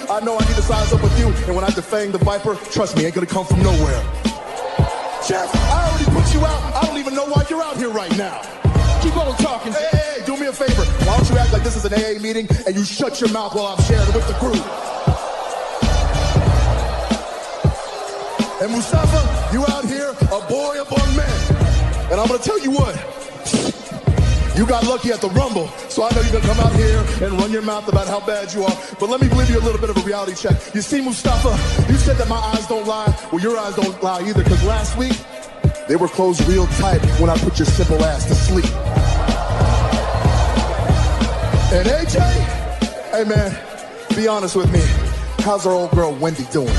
I know I need to size up with you, and when I defang the Viper, trust me, ain't gonna come from nowhere. Jeff, I already put you out. I don't even know why you're out here right now. Keep on talking. Hey, do me a favor. Why don't you act like this is an AA meeting and you shut your mouth while I'm sharing with the group? And Mustafa, you out here, a boy among men. And I'm gonna tell you what, you got lucky at the Rumble, so I know you're gonna come out here and run your mouth about how bad you are. But let me give you a little bit of a reality check. You see, Mustafa, you said that my eyes don't lie. Well, your eyes don't lie either, because last week, they were closed real tight when I put your simple ass to sleep. And AJ, hey man, be honest with me. How's our old girl Wendy doing?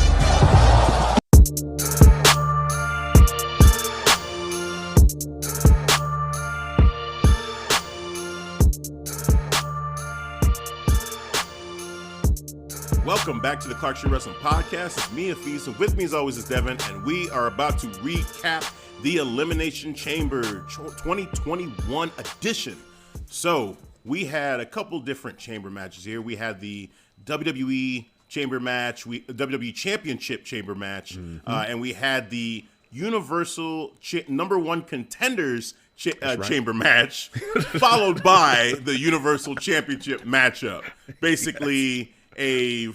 Welcome back to the Clark Street Wrestling Podcast. It's me, Hafeez, and with me as always is Devin, and we are about to recap the Elimination Chamber 2021 edition. So, we had a couple different chamber matches here. We had the WWE Chamber match, WWE Championship Chamber match, and we had the Universal number one contenders chamber match, followed by the Universal Championship matchup. Basically, a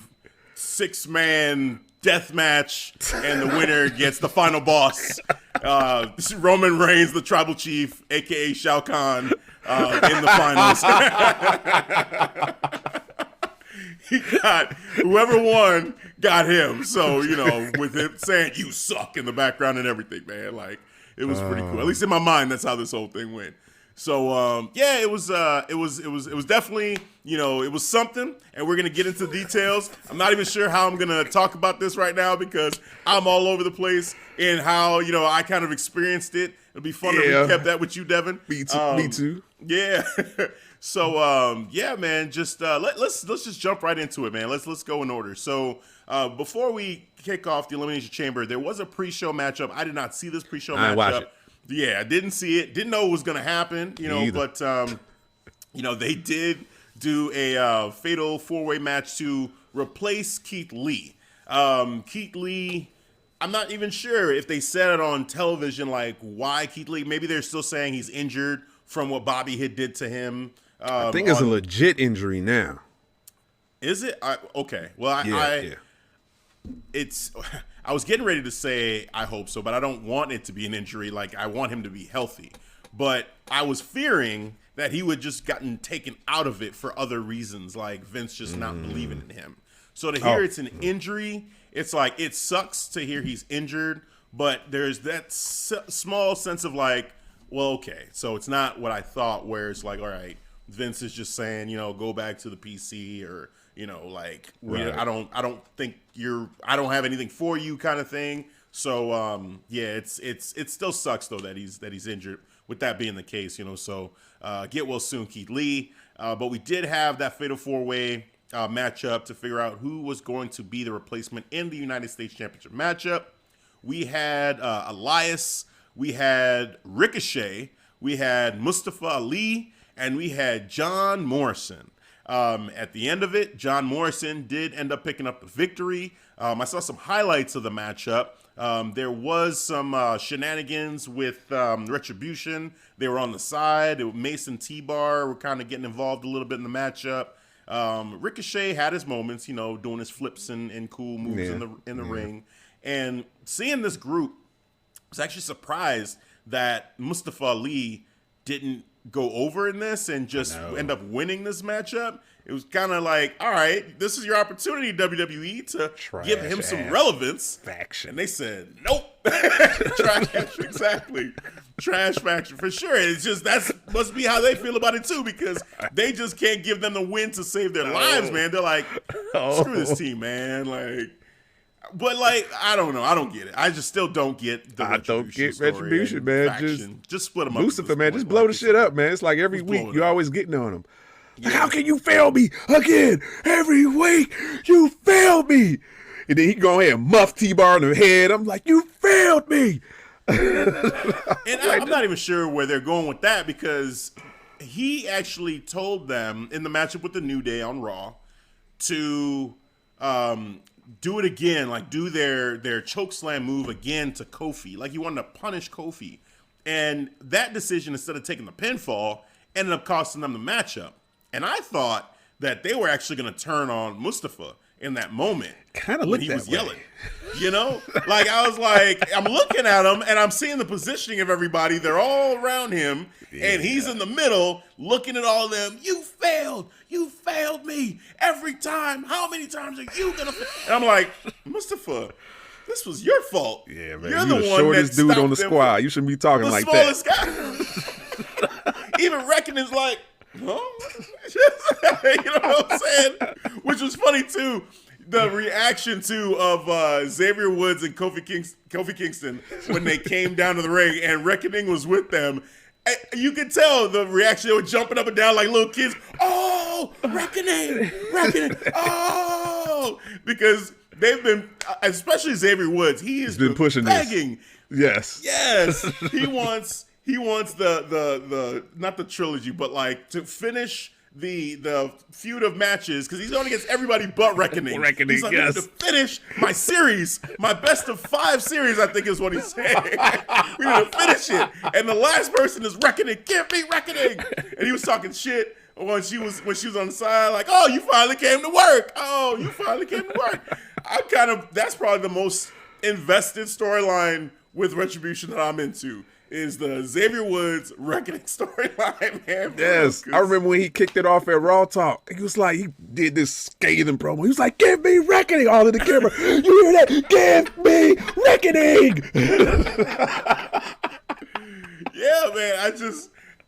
6-man death match, and the winner gets the final boss. This is Roman Reigns, the Tribal Chief, a.k.a. Shao Kahn, in the finals. He got, whoever won, got him. So, you know, with him saying, "You suck" in the background and everything, man. Like, it was pretty cool. At least in my mind, that's how this whole thing went. So, yeah, it was definitely, you know, it was something, and we're going to get into details. I'm not even sure how I'm going to talk about this right now because I'm all over the place in how, you know, I kind of experienced it. It'll be fun to recap that with you, Devin. Me too. Yeah. So, yeah, man, just let's just jump right into it, man. Let's go in order. So, before we kick off the Elimination Chamber, there was a pre-show matchup. I did not see this pre-show matchup. Watch it. Yeah, I didn't see it. Didn't know it was going to happen, you know, but, you know, they did do a fatal 4-way match to replace Keith Lee. Keith Lee, I'm not even sure if they said it on television, like, why Keith Lee. Maybe they're still saying he's injured from what Bobby Hit did to him. I think it's a legit injury now. Is it? Okay. Well, I was getting ready to say I hope so, but I don't want it to be an injury. Like, I want him to be healthy. But I was fearing that he would just gotten taken out of it for other reasons, like Vince just not believing in him. So to hear it's an injury, it's like, it sucks to hear he's injured, but there's that small sense of like, well, okay, so it's not what I thought, where it's like, all right, Vince is just saying, you know, go back to the PC, or, you know, like, right. I don't think I don't have anything for you kind of thing. So, yeah, it still sucks though that he's injured, with that being the case, you know, so, get well soon, Keith Lee. But we did have that fatal 4-way matchup to figure out who was going to be the replacement in the United States Championship matchup. We had Elias, we had Ricochet, we had Mustafa Ali, and we had John Morrison. At the end of it, John Morrison did end up picking up the victory. I saw some highlights of the matchup. There was some shenanigans with Retribution. They were on the side. Mason T-Bar were kind of getting involved a little bit in the matchup. Ricochet had his moments, you know, doing his flips and cool moves in the ring. And seeing this group, I was actually surprised that Mustafa Ali didn't go over in this and just end up winning this matchup. It was kind of like, all right, this is your opportunity, WWE, to give him some relevance. Faction. And they said, nope. Trash, exactly. Trash faction, for sure. It's just, must be how they feel about it too, because they just can't give them the win to save their lives, man. They're like, screw this team, man. Like, but like, I don't know. I don't get it. I just still don't get the Retribution, man. Just split them up. Lucifer, man, just blow the shit up, man. It's like every week you're always getting on them. Like, how can you fail me again? Every week you failed me. And then he go ahead and muff T-Bar on the head. I'm like, you failed me. And I'm not even sure where they're going with that, because he actually told them in the matchup with the New Day on Raw to do it again, like do their chokeslam move again to Kofi. Like he wanted to punish Kofi. And that decision, instead of taking the pinfall, ended up costing them the matchup. And I thought that they were actually going to turn on Mustafa in that moment. Kind of when looked he that was way. yelling. You know? Like, I was like, I'm looking at him, and I'm seeing the positioning of everybody. They're all around him, and he's in the middle looking at all of them. You failed. You failed me every time. How many times are you going to fail? And I'm like, Mustafa, this was your fault. Yeah, man. You're You the one shortest that dude on the stopped them squad. from You shouldn't be talking the like that. smallest guy. Even Reckoning's like, huh? You know what I'm saying? Which was funny, too. The reaction, too, of Xavier Woods and Kofi Kingston when they came down to the ring and Reckoning was with them. You could tell the reaction. They were jumping up and down like little kids. Oh, Reckoning, oh! Because they've been, especially Xavier Woods, he's been pushing begging. This. Yes. He wants the not the trilogy, but like to finish the feud of matches, because he's going against everybody but Reckoning. He's like, yes. to finish my series, my best of 5 series, I think is what he's saying. We need to finish it. And the last person is Reckoning. Give me Reckoning. And he was talking shit when she was on the side, like, oh, you finally came to work. Oh, you finally came to work. That's probably the most invested storyline with Retribution that I'm into. Is the Xavier Woods Reckoning storyline, man. Yes. I remember when he kicked it off at Raw Talk. He was like, he did this scathing promo. He was like, give me Reckoning, all in the camera. You hear that? Give me Reckoning. Yeah, man.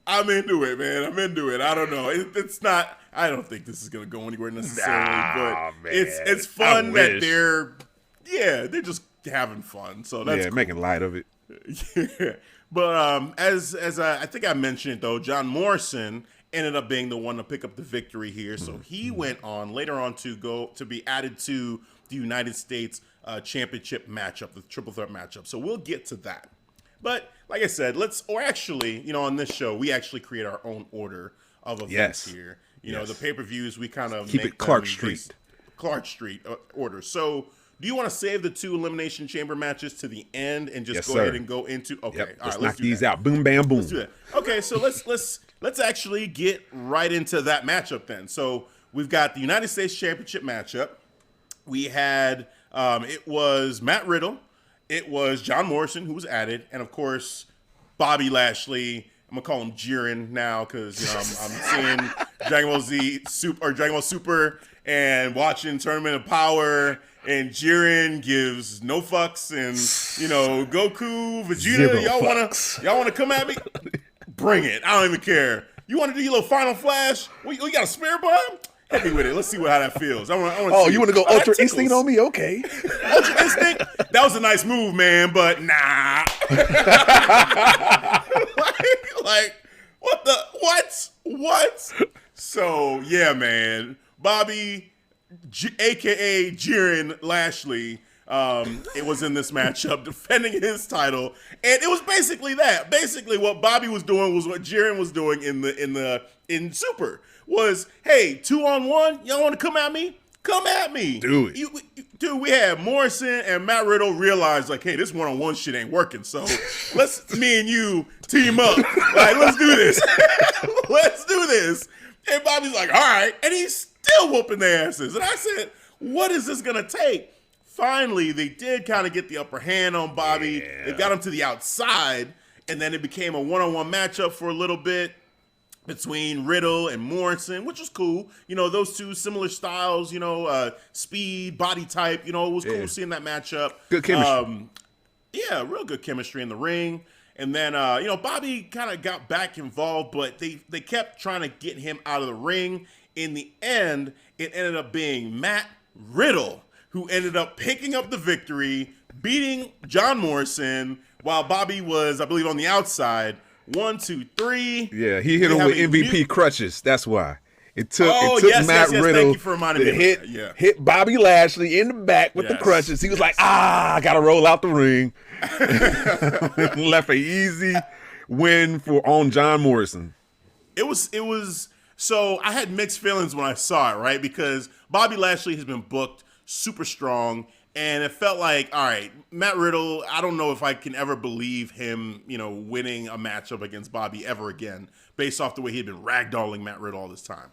I'm into it, man. I'm into it. I don't know. It's not, I don't think this is going to go anywhere necessarily, but man. It's fun that they're just having fun. So that's cool. Making light of it. Yeah. But as I think I mentioned it, though, John Morrison ended up being the one to pick up the victory here. So he went on later on to be added to the United States Championship matchup, the triple threat matchup. So we'll get to that. But like I said, on this show, we actually create our own order of events here. You know, the pay-per-views, we kind of keep it Clark Street order. So do you want to save the 2 Elimination Chamber matches to the end and just go ahead and go into? Okay, yep. all right, let's knock these out. Boom, bam, boom. Let's do that. Okay, so let's actually get right into that matchup then. So we've got the United States Championship matchup. We had it was Matt Riddle, it was John Morrison who was added, and of course Bobby Lashley. I'm gonna call him Jiren now because I'm seeing Dragon Ball Z Super or Dragon Ball Super and watching Tournament of Power. And Jiren gives no fucks, and Goku, Vegeta, y'all wanna come at me? Bring it! I don't even care. You want to do your little final flash? We got a spare bomb? Hit me with it. Let's see how that feels. I want. You want to go Ultra Instinct on me? Okay. Ultra Instinct. That was a nice move, man, but nah. like what? So yeah, man, Bobby. AKA Jiren Lashley, it was in this matchup defending his title, and it was basically that. Basically, what Bobby was doing was what Jiren was doing in Super. Was, hey, 2-on-1, y'all want to come at me? Come at me, do it. Dude, we had Morrison and Matt Riddle realize like, hey, this 1-on-1 shit ain't working, so let's me and you team up. Like, let's do this. Let's do this. And Bobby's like, all right, and he's still whooping their asses. And I said, what is this going to take? Finally, they did kind of get the upper hand on Bobby. Yeah. They got him to the outside, and then it became a one-on-one matchup for a little bit between Riddle and Morrison, which was cool. Those two similar styles, speed, body type. It was cool seeing that matchup. Good chemistry. Real good chemistry in the ring. And then, Bobby kind of got back involved, but they kept trying to get him out of the ring. In the end, it ended up being Matt Riddle who ended up picking up the victory, beating John Morrison, while Bobby was, I believe, on the outside. 1, 2, 3. Yeah, he hit him with MVP crutches. That's why. It took Matt Riddle thank you for reminding me hit Bobby Lashley in the back with the crutches. He was like, I got to roll out the ring. Left an easy win on John Morrison. It was. So I had mixed feelings when I saw it, right? Because Bobby Lashley has been booked super strong. And it felt like, all right, Matt Riddle, I don't know if I can ever believe him, winning a matchup against Bobby ever again, based off the way he'd been ragdolling Matt Riddle all this time.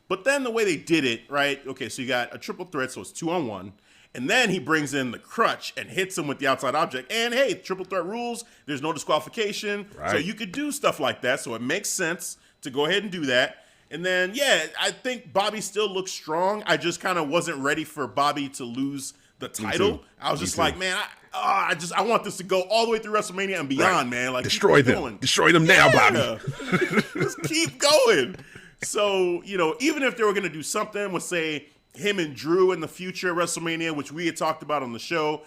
But then the way they did it, right? Okay, so you got a triple threat, so it's 2-on-1. And then he brings in the crutch and hits him with the outside object. And hey, triple threat rules, there's no disqualification. Right. So you could do stuff like that. So it makes sense to go ahead and do that. And then, yeah, I think Bobby still looks strong. I just kind of wasn't ready for Bobby to lose the title. I was just like, man, I want this to go all the way through WrestleMania and beyond, man. Like, destroy them. Destroy them now, Bobby. Just keep going. So, even if they were going to do something with, say, him and Drew in the future at WrestleMania, which we had talked about on the show,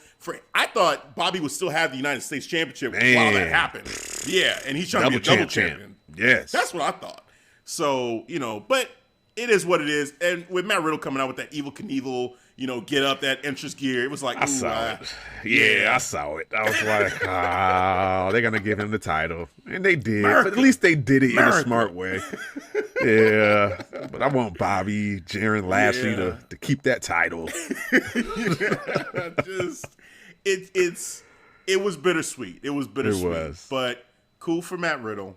I thought Bobby would still have the United States Championship while that happened. Yeah, and he's trying to be a double champion. Yes. That's what I thought. So, but it is what it is. And with Matt Riddle coming out with that Evel Knievel, get up, that entrance gear, it was like, I saw it. Yeah, I saw it. I was like, they're going to give him the title. And they did. But at least they did it in a smart way. Yeah. But I want Bobby, Jaron Lashley to keep that title. It was bittersweet. It was bittersweet. It was. But cool for Matt Riddle.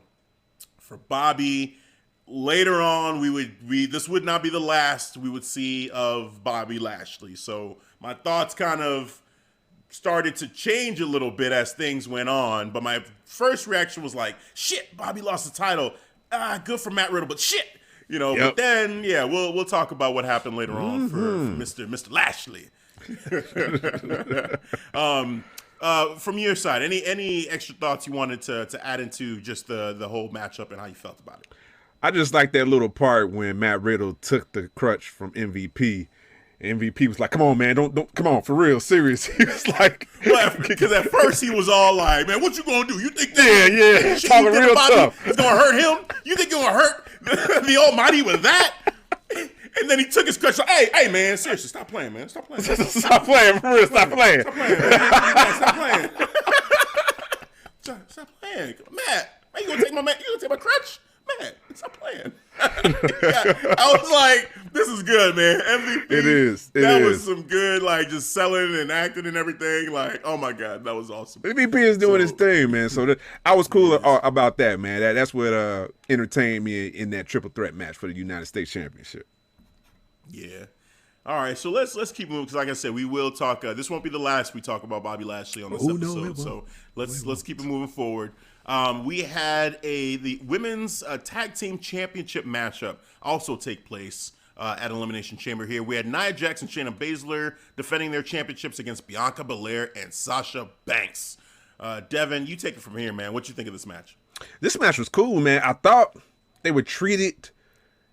For Bobby, later on, this would not be the last we would see of Bobby Lashley. So my thoughts kind of started to change a little bit as things went on. But my first reaction was like, shit, Bobby lost the title. Good for Matt Riddle, but shit. Yep. But then, we'll talk about what happened later on for Mr. Lashley. From your side, any extra thoughts you wanted to add into just the whole matchup and how you felt about it? I just like that little part when Matt Riddle took the crutch from MVP. MVP was like, "Come on, man, don't come on, for real, serious." He was like, because at first he was all like, "Man, what you gonna do? You think that talking real tough? It's gonna hurt him? You think you're gonna hurt the Almighty with that?" And then he took his crutch. Like, hey, man, seriously, stop playing, man, stop playing, stop playing, for real, stop playing, stop playing, man. Stop playing, stop playing, Matt. Man, you gonna take my crutch? Man, stop playing. I was like, this is good, man. MVP. It is. That was some good, like, just selling and acting and everything. Like, oh my God, that was awesome. MVP is doing his thing, man. So I was cool about that, man. That's what entertained me in that triple threat match for the United States Championship. Yeah. All right, so let's keep moving because, like I said, we will talk. This won't be the last we talk about Bobby Lashley on this episode. No, so let's keep it moving forward. We had the women's tag team championship matchup also take place at Elimination Chamber here. We had Nia Jax and Shayna Baszler defending their championships against Bianca Belair and Sasha Banks. Devin, you take it from here, man. What you think of this match? This match was cool, man. I thought they would treat it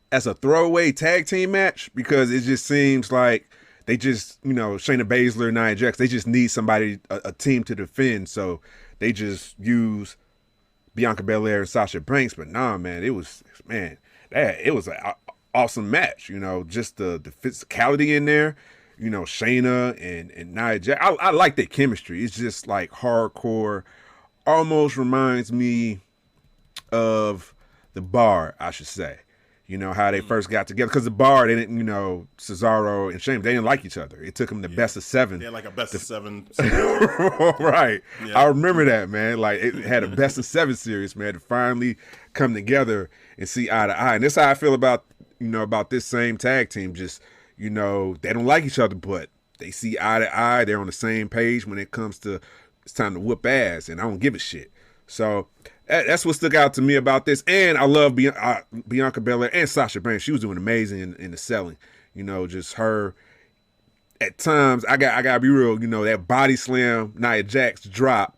as a throwaway tag team match because it just seems like they just, Shayna Baszler, Nia Jax, they just need somebody, a team to defend. So they just use Bianca Belair and Sasha Banks. But nah, man, it was an awesome match. Just the physicality in there. Shayna and Nia Jax. I like their chemistry. It's just like hardcore. Almost reminds me of the Bar, I should say. How they first got together. Because the Bar, they didn't, Cesaro and Shane, they didn't like each other. It took them the best of seven. Yeah, like a best of seven. Right. Yeah. I remember that, man. Like, it had a best of seven series, man, to finally come together and see eye to eye. And that's how I feel about, about this same tag team. Just, they don't like each other, but they see eye to eye. They're on the same page when it comes to it's time to whoop ass, and I don't give a shit. So that's what stuck out to me about this. And I love Bianca Belair and Sasha Banks. She was doing amazing in the selling. Just her. At times, I gotta be real. That body slam Nia Jax drop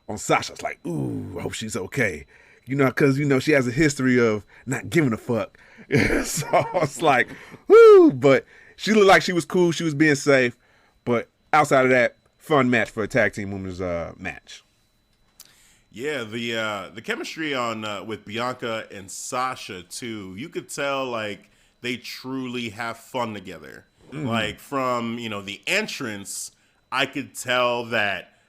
on Sasha. It's like, ooh, I hope she's okay. Because she has a history of not giving a fuck. So it's like, woo. But she looked like she was cool. She was being safe. But outside of that, fun match for a tag team women's match. Yeah, the chemistry on with Bianca and Sasha too. You could tell like they truly have fun together. Mm-hmm. Like from the entrance, I could tell that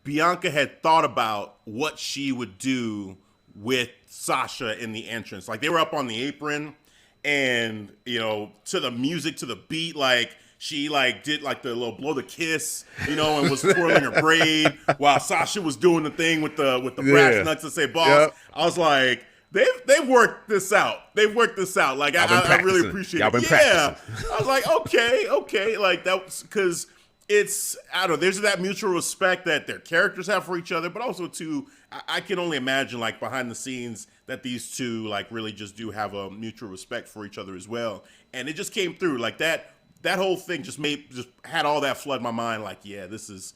Bianca had thought about what she would do with Sasha in the entrance. Like they were up on the apron, and to the music, to the beat, like she like did like the little blow the kiss, and was twirling her braid while Sasha was doing the thing with the brass nuts to say boss. Yep. I was like, they've worked this out. They've worked this out. Like I really appreciate it. Practicing. I was like, okay, like that was because it's, I don't know, there's that mutual respect that their characters have for each other, but also too, I can only imagine like behind the scenes that these two like really just do have a mutual respect for each other as well. And it just came through like that whole thing just had all that flood my mind. Like, yeah, this is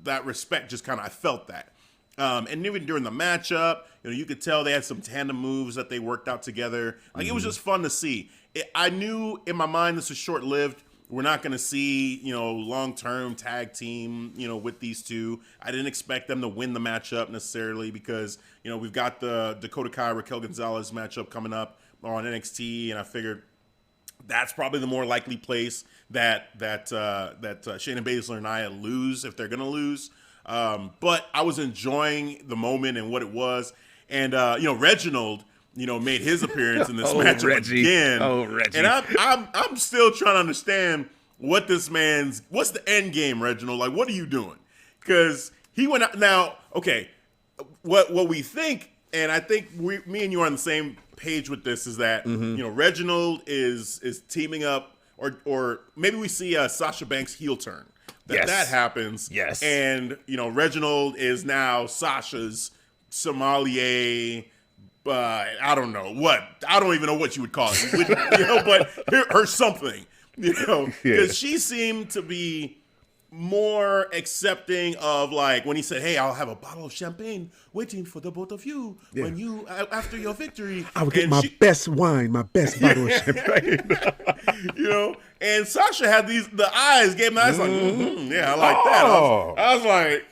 that respect just kind of, I felt that. And even during the matchup, you could tell they had some tandem moves that they worked out together. Like, it was just fun to see. I knew in my mind this was short-lived. We're not going to see, long-term tag team, with these two. I didn't expect them to win the matchup necessarily because, we've got the Dakota Kai, Raquel Gonzalez matchup coming up on NXT, and I figured that's probably the more likely place that Shayna Baszler and Nia lose if they're going to lose. But I was enjoying the moment and what it was. And, Reginald, made his appearance in this matchup again. Oh, Reggie. And I'm still trying to understand what's the end game, Reginald? Like, what are you doing? Because he went out. Now, okay, what we think, and I think me and you are on the same page with this, is that, Reginald is teaming up, or maybe we see a Sasha Banks heel turn. That happens. Yes. And, Reginald is now Sasha's sommelier. I don't know what. I don't even know what you would call it. But her something, because she seemed to be more accepting of, like, when he said, hey, I'll have a bottle of champagne waiting for the both of you when you, after your victory. I would get my best wine, my best bottle of champagne. And Sasha had the eyes, gave him the eyes like, yeah, I like that. I was like,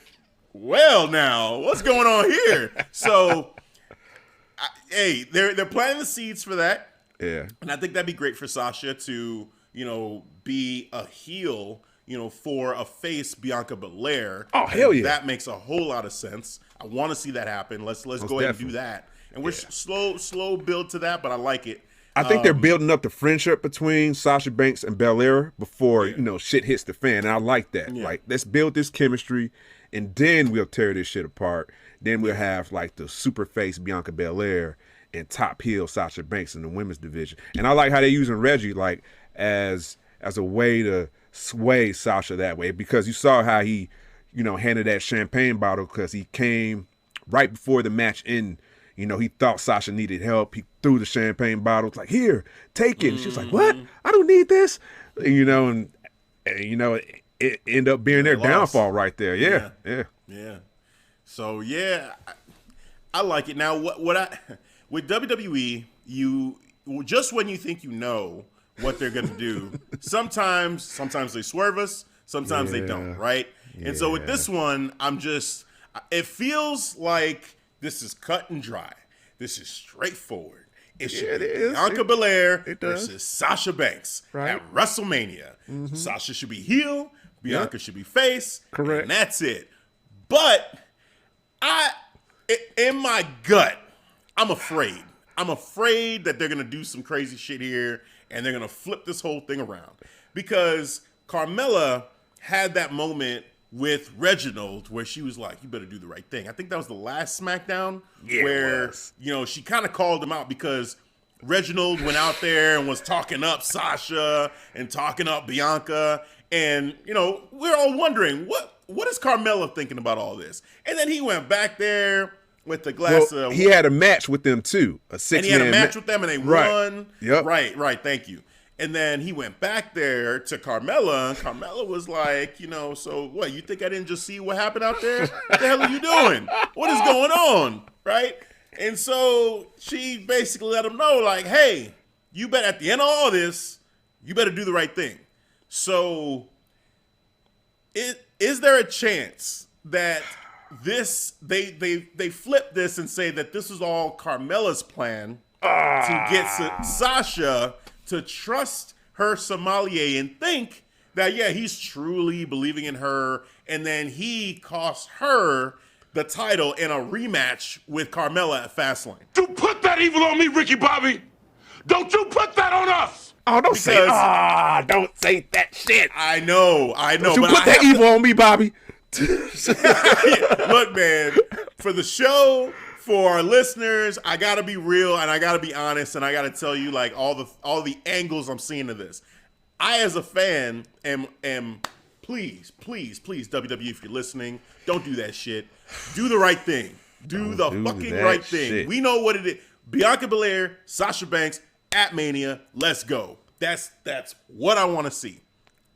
well, now, what's going on here? So, hey, they're planting the seeds for that. Yeah. And I think that'd be great for Sasha to, be a heel, for a face Bianca Belair. Oh, hell yeah. That makes a whole lot of sense. I want to see that happen. Let's go ahead and do that. And we're slow build to that, but I like it. I think they're building up the friendship between Sasha Banks and Belair before, shit hits the fan. And I like that. Yeah. Like, let's build this chemistry, and then we'll tear this shit apart. Then we'll have, like, the super face Bianca Belair and top heel Sasha Banks in the women's division. And I like how they're using Reggie, like, as a way to sway Sasha that way, because you saw how he, handed that champagne bottle because he came right before the match in. He thought Sasha needed help. He threw the champagne bottle. It's like, here, take it. And she's like, what? I don't need this. And it ended up being their downfall right there. Yeah. So, yeah, I like it. Now, with WWE, just when you think what they're going to do, sometimes they swerve us, sometimes they don't, right? Yeah. And so with this one, it feels like this is cut and dry. This is straightforward. It should be Bianca Belair versus Sasha Banks at WrestleMania. Mm-hmm. Sasha should be heel, Bianca should be face, correct, and that's it. But in my gut, I'm afraid. I'm afraid that they're going to do some crazy shit here, and they're going to flip this whole thing around. Because Carmella had that moment with Reginald where she was like, you better do the right thing. I think that was the last SmackDown where, she kind of called him out because Reginald went out there and was talking up Sasha and talking up Bianca. And, we're all wondering, what is Carmella thinking about all this? And then he went back there with the glass of... He had a match with them, too. And he had a match with them, and they won. Yep. Right, thank you. And then he went back there to Carmella, and Carmella was like, so what, you think I didn't just see what happened out there? What the hell are you doing? What is going on? Right? And so she basically let him know, like, hey, you better, at the end of all this, you better do the right thing. So is there a chance that they flip this and say that this is all Carmella's plan to get Sasha to trust her sommelier and think that, he's truly believing in her, and then he costs her the title in a rematch with Carmella at Fastlane. Don't put that evil on me, Ricky Bobby. Don't you put that on us! Oh, don't say that shit. I know. Don't you put that evil on me, Bobby. Look, man, for the show, for our listeners, I gotta be real and I gotta be honest and I gotta tell you like all the angles I'm seeing of this. I, as a fan, am please, WWE, if you're listening, don't do that shit. Do the right thing. Do the fucking right thing. Shit. We know what it is. Bianca Belair, Sasha Banks at Mania. Let's go. That's what I want to see.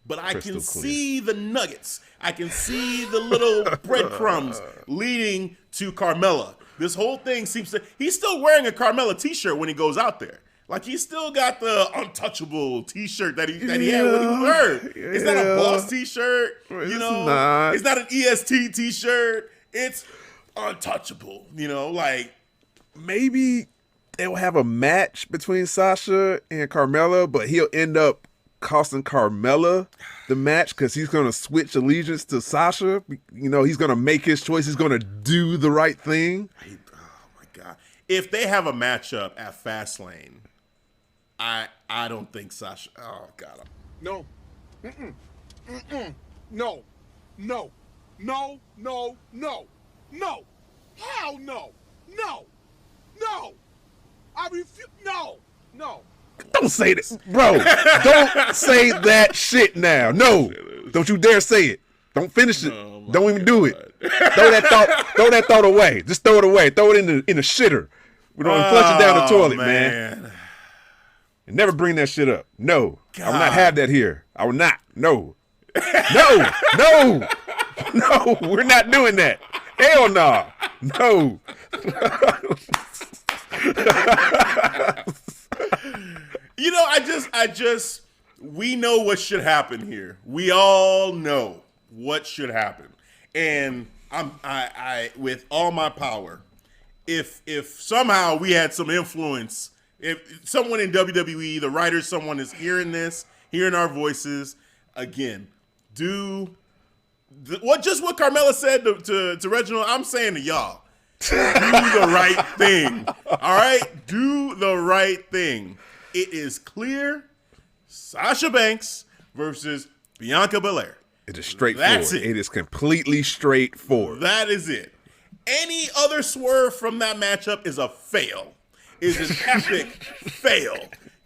But I can see the nuggets. I can see the little breadcrumbs leading to Carmella. This whole thing seems to... He's still wearing a Carmella t-shirt when he goes out there. Like, he's still got the untouchable t-shirt that he had when he hurt. Yeah. It's not a Boss t-shirt. You know, it's not an EST t-shirt. It's untouchable. You know, like... Maybe they'll have a match between Sasha and Carmella, but he'll end up costing Carmella the match because he's going to switch allegiance to Sasha. You know, he's going to make his choice. He's going to do the right thing. Oh, my God. If they have a matchup at Fastlane, I don't think Sasha... Oh, God. No. No. No. No. No. No. No. Hell no. No. No. I refuse. No. No. Don't say this, bro. Don't say that shit now. No. Don't you dare say it. Don't finish it. Don't even do it. Throw that thought away. Just throw it away. Throw it in the shitter. We don't flush it down the toilet, man. And never bring that shit up. No. God. I will not have that here. I will not. No. No. No. No. We're not doing that. Hell no. No. You know, we know what should happen here. We all know what should happen. And I with all my power, if somehow we had some influence, if someone in WWE, the writers, someone is hearing this, hearing our voices, again, what Carmella said to Reginald, I'm saying to y'all, do the right thing. All right? Do the right thing. It is clear Sasha Banks versus Bianca Belair. It is straightforward. That's it. It is completely straightforward. That is it. Any other swerve from that matchup is a fail. Is an epic fail.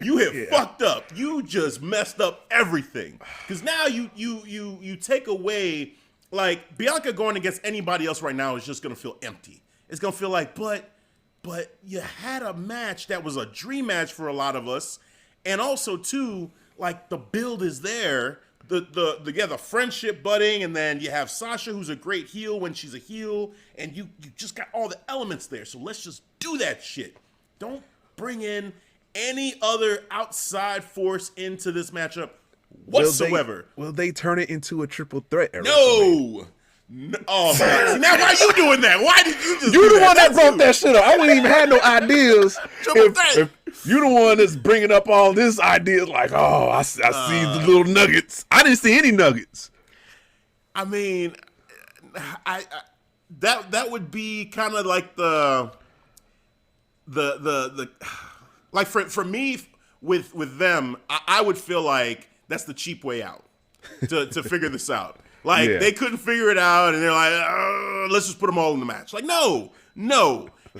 You have fucked up. You just messed up everything. Because now you take away, like, Bianca going against anybody else right now is just going to feel empty. It's going to feel like, but you had a match that was a dream match for a lot of us. And also, too, like, the build is there. The friendship budding, and then you have Sasha, who's a great heel when she's a heel, and you just got all the elements there. So let's just do that shit. Don't bring in any other outside force into this matchup whatsoever. Will they turn it into a triple threat? No. Oh, man. See, now why are you doing that? Why did you just You the one that brought that shit up. I wouldn't even have no ideas. If you the one that's bringing up all this ideas, like, oh, I see the little nuggets. I didn't see any nuggets. I mean, that would be kind of like the like for me with them, I would feel like that's the cheap way out to figure this out. Like, they couldn't figure it out, and they're like, let's just put them all in the match. Like, no.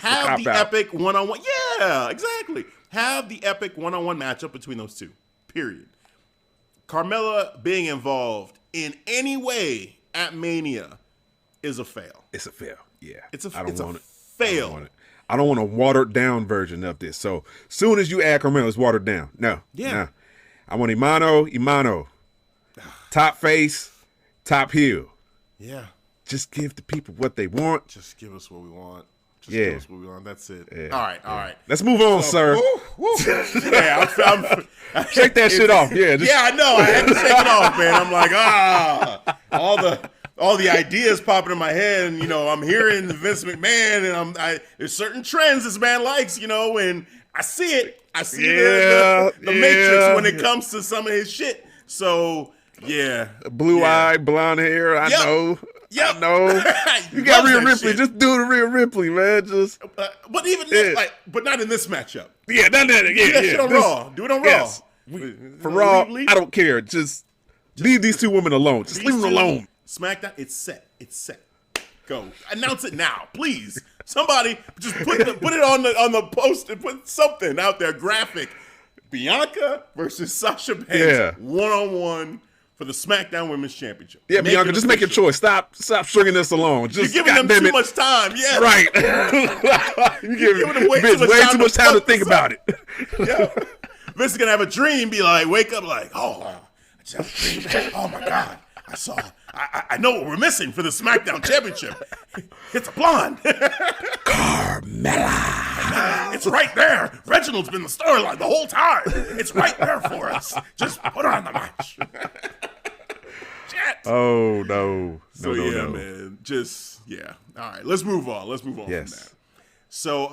Have the epic one-on-one. Yeah, exactly. Have the epic one-on-one matchup between those two, period. Carmella being involved in any way at Mania is a fail. It's a fail, yeah. It's a fail. I don't want a watered-down version of this. So, soon as you add Carmella, it's watered down. No. I want Imano. Top face. Top heel. Yeah. Just give the people what they want. Just give us what we want. Give us what we want. That's it. Yeah. All right. Let's move on, sir. Yeah, shake that shit off. Yeah, I know. I had to shake it off, man. I'm like, all the ideas popping in my head, and I'm hearing Vince McMahon, and there's certain trends this man likes, and I see it. I see the Matrix when it comes to some of his shit. So. Yeah. Blue eye, blonde hair. I know. Yep. No, you got Rhea Ripley. Shit. Just do the Rhea Ripley, man. Just, but even this, but not in this matchup. Yeah, not that. Yeah, do that shit on Raw. Do it on Raw. For Raw, I don't care. Just leave these two women alone. Just leave them alone. SmackDown, it's set. It's set. Go announce it now, please. Somebody just put it on the post and put something out there. Graphic. Bianca versus Sasha Banks 1-on-1 for the SmackDown Women's Championship. Yeah, Bianca, just make a choice. Stop stringing this along. Just, you're giving them too much time. Yeah, right. You're giving them way too much time to think about it. Yeah, Vince is gonna have a dream. Be like, wake up, like, oh my God, I know what we're missing for the SmackDown Championship. It's a blonde. Carmella. It's right there. Reginald's been the storyline the whole time. It's right there for us. Just put her on the match. Shit. Oh, no. No, man. All right, let's move on. From that. So,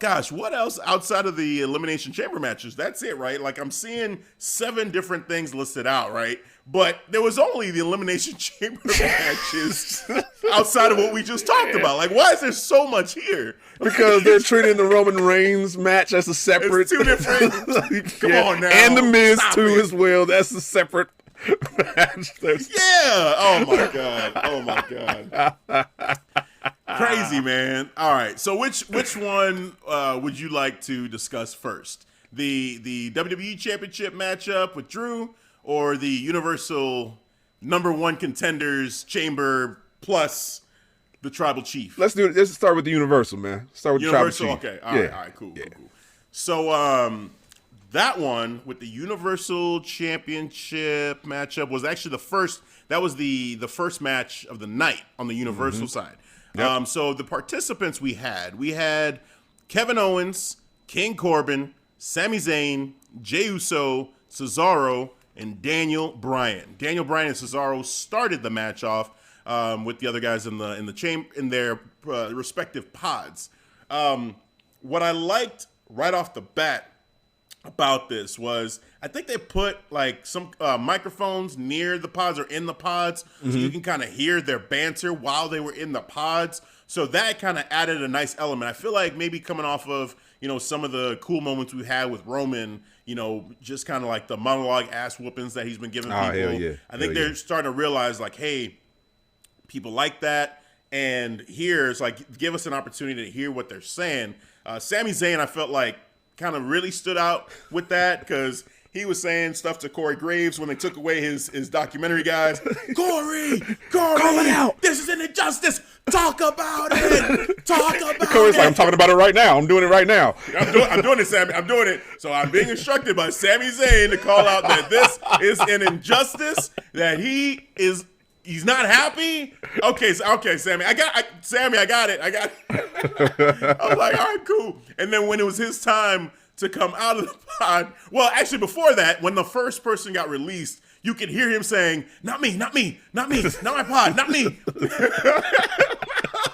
gosh, what else outside of the Elimination Chamber matches? That's it, right? Like, I'm seeing 7 different things listed out, right? But there was only the Elimination Chamber matches outside of what we just talked about. Like, why is there so much here? Because they're treating the Roman Reigns match as a separate. It's 2 different. Come on now. And the Miz too as well. That's a separate match. Yeah. Oh my God. Crazy, man. All right. So which one would you like to discuss first? The WWE Championship matchup with Drew, or the Universal #1 Contenders Chamber plus the Tribal Chief? Let's do it. Let's start with the Universal, man. Start with Universal. The Tribal Chief. Okay. All right. Cool. So that one with the Universal Championship matchup was actually the first. That was the first match of the night on the Universal side. Yep. So the participants we had Kevin Owens, King Corbin, Sami Zayn, Jey Uso, Cesaro, and Daniel Bryan. Daniel Bryan and Cesaro started the match off with the other guys in their respective pods. What I liked right off the bat about this was I think they put like some microphones near the pods or in the pods so you can kind of hear their banter while they were in the pods. So that kind of added a nice element. I feel like maybe coming off of, some of the cool moments we had with Roman, just kind of like the monologue ass whoopings that he's been giving people. Yeah. I think they're starting to realize like, hey, people like that. And here it's like, give us an opportunity to hear what they're saying. Sami Zayn, I felt like, kind of really stood out with that because he was saying stuff to Corey Graves when they took away his documentary guys. Corey, call it out. This is an injustice. Talk about it. Corey's like, I'm talking about it right now. I'm doing it right now. I'm doing it, Sammy. I'm doing it. So I'm being instructed by Sami Zayn to call out that this is an injustice, that he's not happy. Okay, Sammy. I got it. I was like, all right, cool. And then when it was his time to come out of the pod, well, actually before that, when the first person got released, you could hear him saying, not me, not my pod, not me. I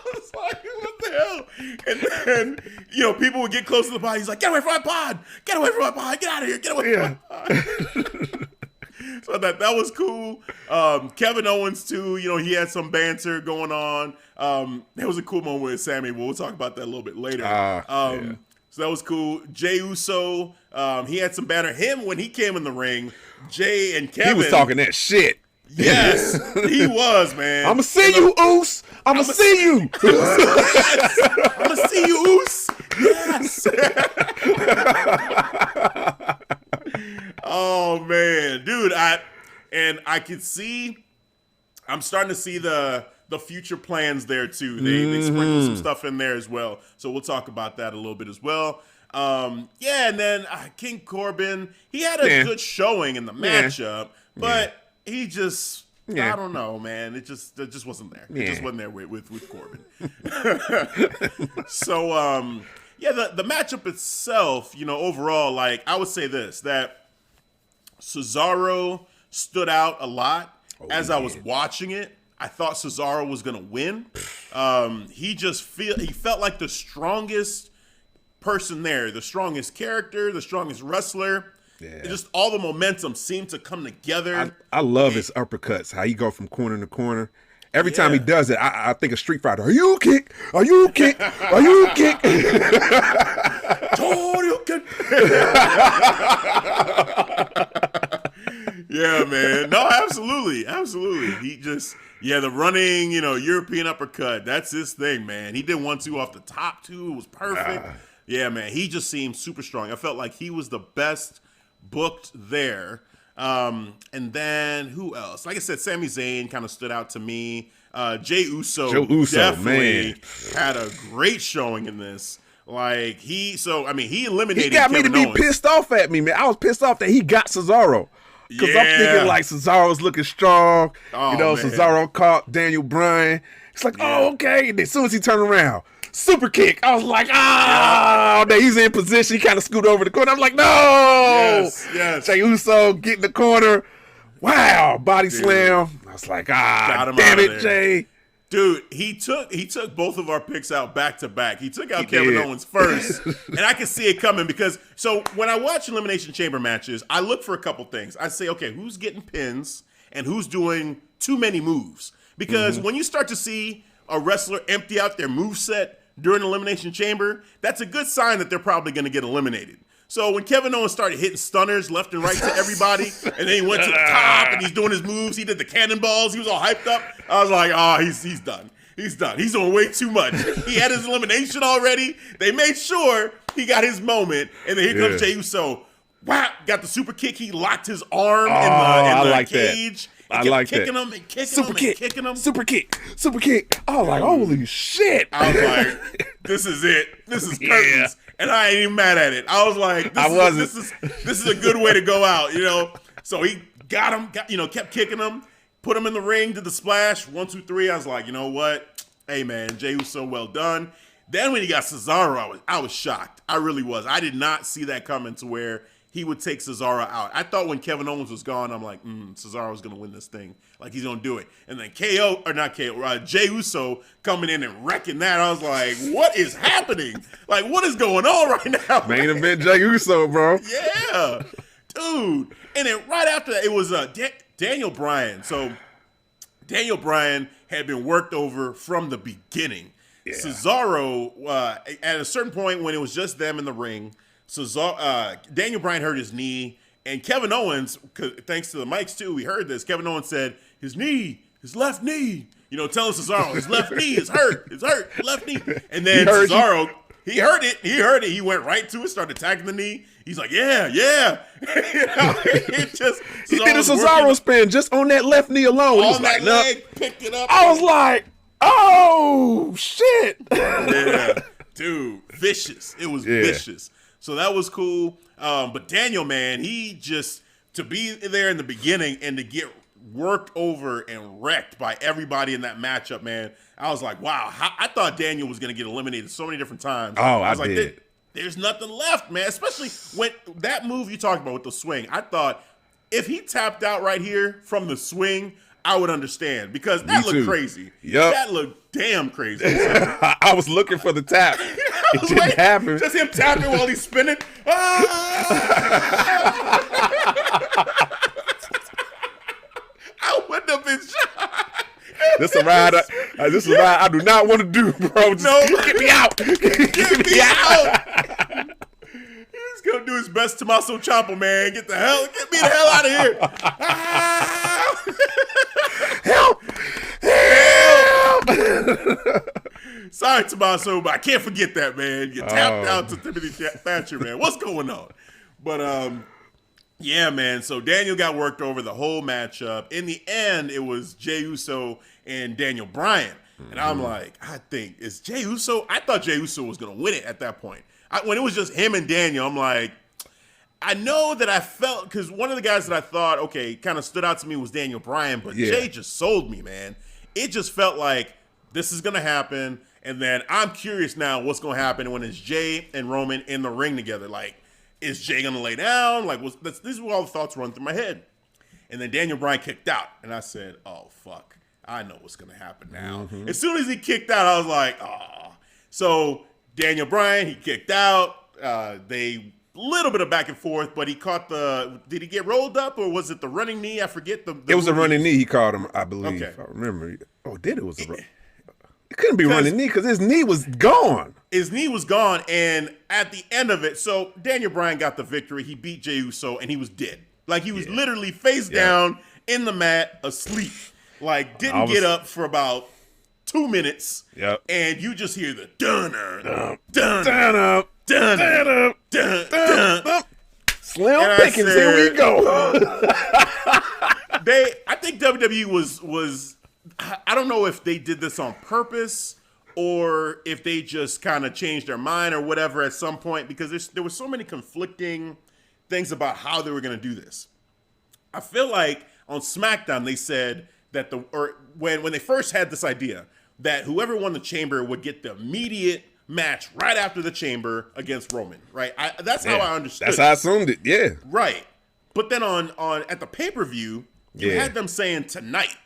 was like, what the hell? And then, people would get close to the pod. He's like, get away from my pod. Get away from my pod. Get out of here. Get away from my pod. So that was cool. Kevin Owens too, he had some banter going on. There was a cool moment with Sammy. We'll talk about that a little bit later. So that was cool. Jey Uso, he had some banter. Him when he came in the ring, Jay and Kevin. He was talking that shit. Yes, he was, man. I'ma see you, Oos. I'ma see you. Yes. I'ma see you, Oos. Yes. Oh man, dude, I could see. I'm starting to see the future plans there too. They sprinkled some stuff in there as well. So we'll talk about that a little bit as well. And then King Corbin, he had a good showing in the matchup, but he just. I don't know, man. It just wasn't there. It just wasn't there with Corbin. So the matchup itself, overall, like I would say this, that Cesaro stood out a lot as I was watching it. I thought Cesaro was gonna win. He felt like the strongest person there, the strongest character, the strongest wrestler. Yeah. Just all the momentum seemed to come together. I love his uppercuts, how he go from corner to corner. Every time he does it, I think of Street Fighter. Are you kick? Are you kick? Are you kick? Yeah, man. No, absolutely. Absolutely. He just, the running, European uppercut. That's his thing, man. He did 1-2 off the top, too. It was perfect. Yeah, man. He just seemed super strong. I felt like he was the best booked there. And then who else? Like I said, Sami Zayn kind of stood out to me. Jey Uso definitely had a great showing in this. Like he eliminated. He got Kevin me to Owens. be pissed off at me, man. I was pissed off that he got Cesaro. Because I'm thinking like Cesaro's looking strong. Oh, man. Cesaro caught Daniel Bryan. It's like, oh, okay. And as soon as he turned around, super kick. I was like, he's in position. He kind of scooted over the corner. I'm like, no. Yes. Jey Uso get in the corner. Wow. Body slam. I was like, damn it, Jay. Dude, he took both of our picks out back to back. He took out Kevin Owens first, and I could see it coming because when I watch Elimination Chamber matches, I look for a couple things. I say, okay, who's getting pins and who's doing too many moves? Because when you start to see a wrestler empty out their moveset during Elimination Chamber, that's a good sign that they're probably going to get eliminated. So when Kevin Owens started hitting stunners left and right to everybody, and then he went to the top and he's doing his moves, he did the cannonballs, he was all hyped up. I was like, he's done. He's done. He's doing way too much. He had his elimination already. They made sure he got his moment, and then here comes Jey Uso. Wow, got the super kick. He locked his arm in the cage. I like that. Kicking him and kicking him. Super kick. I was like, holy shit. I was like, this is it. This is curtains. And I ain't even mad at it. I was like, this is a good way to go out, So he got him, kept kicking him, put him in the ring, did the splash, 1, 2, 3. I was like, you know what? Hey, man, Jey Uso, well done. Then when he got Cesaro, I was shocked. I really was. I did not see that coming to where he would take Cesaro out. I thought when Kevin Owens was gone, I'm like, Cesaro's going to win this thing. Like, he's going to do it. And then Jey Uso coming in and wrecking that. I was like, what is happening? Like, what is going on right now? Main event Jey Uso, bro. Yeah. Dude. And then right after that, it was Daniel Bryan. So Daniel Bryan had been worked over from the beginning. Yeah. Cesaro, at a certain point when it was just them in the ring, Daniel Bryan hurt his knee, and Kevin Owens, thanks to the mics too, we heard this. Kevin Owens said his left knee, telling Cesaro his left knee is hurt, left knee. And then Cesaro, he heard it. He went right to it, started attacking the knee. He's like, yeah. He did a Cesaro spin just on that left knee alone. On that leg, picked it up. I was like, oh shit. Yeah, dude, vicious. It was vicious. So that was cool. But Daniel, man, he just, to be there in the beginning and to get worked over and wrecked by everybody in that matchup, man, I was like, wow. I thought Daniel was going to get eliminated so many different times. Oh, I was like, there's nothing left, man. Especially when that move you talked about with the swing. I thought if he tapped out right here from the swing, I would understand because that looked crazy. Yep. That looked damn crazy. I was looking for the tap. It didn't happen. Just him tapping while he's spinning. I wouldn't have been shocked. This is a ride I do not want to do, bro. Just get me out. Get me out. He's going to do his best Tommaso Ciampa, man. Get me the hell out of here. Help. Sorry, Tommaso, but I can't forget that, man. You tapped out to Timothy Thatcher, man. What's going on? But, yeah, man. So Daniel got worked over the whole matchup. In the end, it was Jey Uso and Daniel Bryan. And I'm like, I thought Jey Uso was going to win it at that point. When it was just him and Daniel, I'm like, I know that I felt, because one of the guys that I thought, okay, kind of stood out to me was Daniel Bryan, but Jey just sold me, man. It just felt like this is going to happen. And then I'm curious now what's going to happen when it's Jey and Roman in the ring together. Like, is Jey going to lay down? Like, these were all the thoughts run through my head. And then Daniel Bryan kicked out. And I said, oh, fuck. I know what's going to happen now. Mm-hmm. As soon as he kicked out, I was like, oh. So Daniel Bryan, he kicked out. They little bit of back and forth, but he caught did he get rolled up or was it the running knee? I forget. It was a running knee he caught him, I believe. Okay. If I remember. Oh, it was a. It couldn't be running knee because his knee was gone. His knee was gone, and at the end of it, so Daniel Bryan got the victory. He beat Jey Uso, and he was dead. Like, he was literally face down in the mat, asleep. Like, didn't get up for about 2 minutes. Yep. And you just hear the Slim Pickens, here we go. I think WWE was I don't know if they did this on purpose or if they just kind of changed their mind or whatever at some point, because there were so many conflicting things about how they were going to do this. I feel like on SmackDown they said that when they first had this idea that whoever won the Chamber would get the immediate match right after the Chamber against Roman, right? That's how I understood. That's how I assumed it. Yeah, right. But then on at the pay-per-view, you had them saying tonight.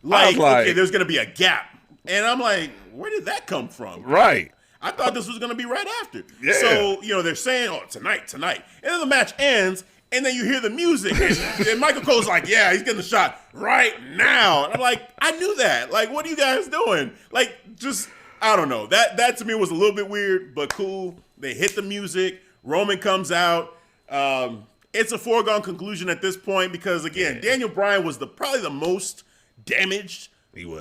Like, okay, there's going to be a gap. And I'm like, where did that come from? Right. I thought this was going to be right after. Yeah. So, they're saying, oh, tonight. And then the match ends, and then you hear the music. And Michael Cole's like, yeah, he's getting the shot right now. And I'm like, I knew that. Like, what are you guys doing? Like, just, I don't know. That to me was a little bit weird, but cool. They hit the music. Roman comes out. It's a foregone conclusion at this point because, again, Daniel Bryan was probably the most damaged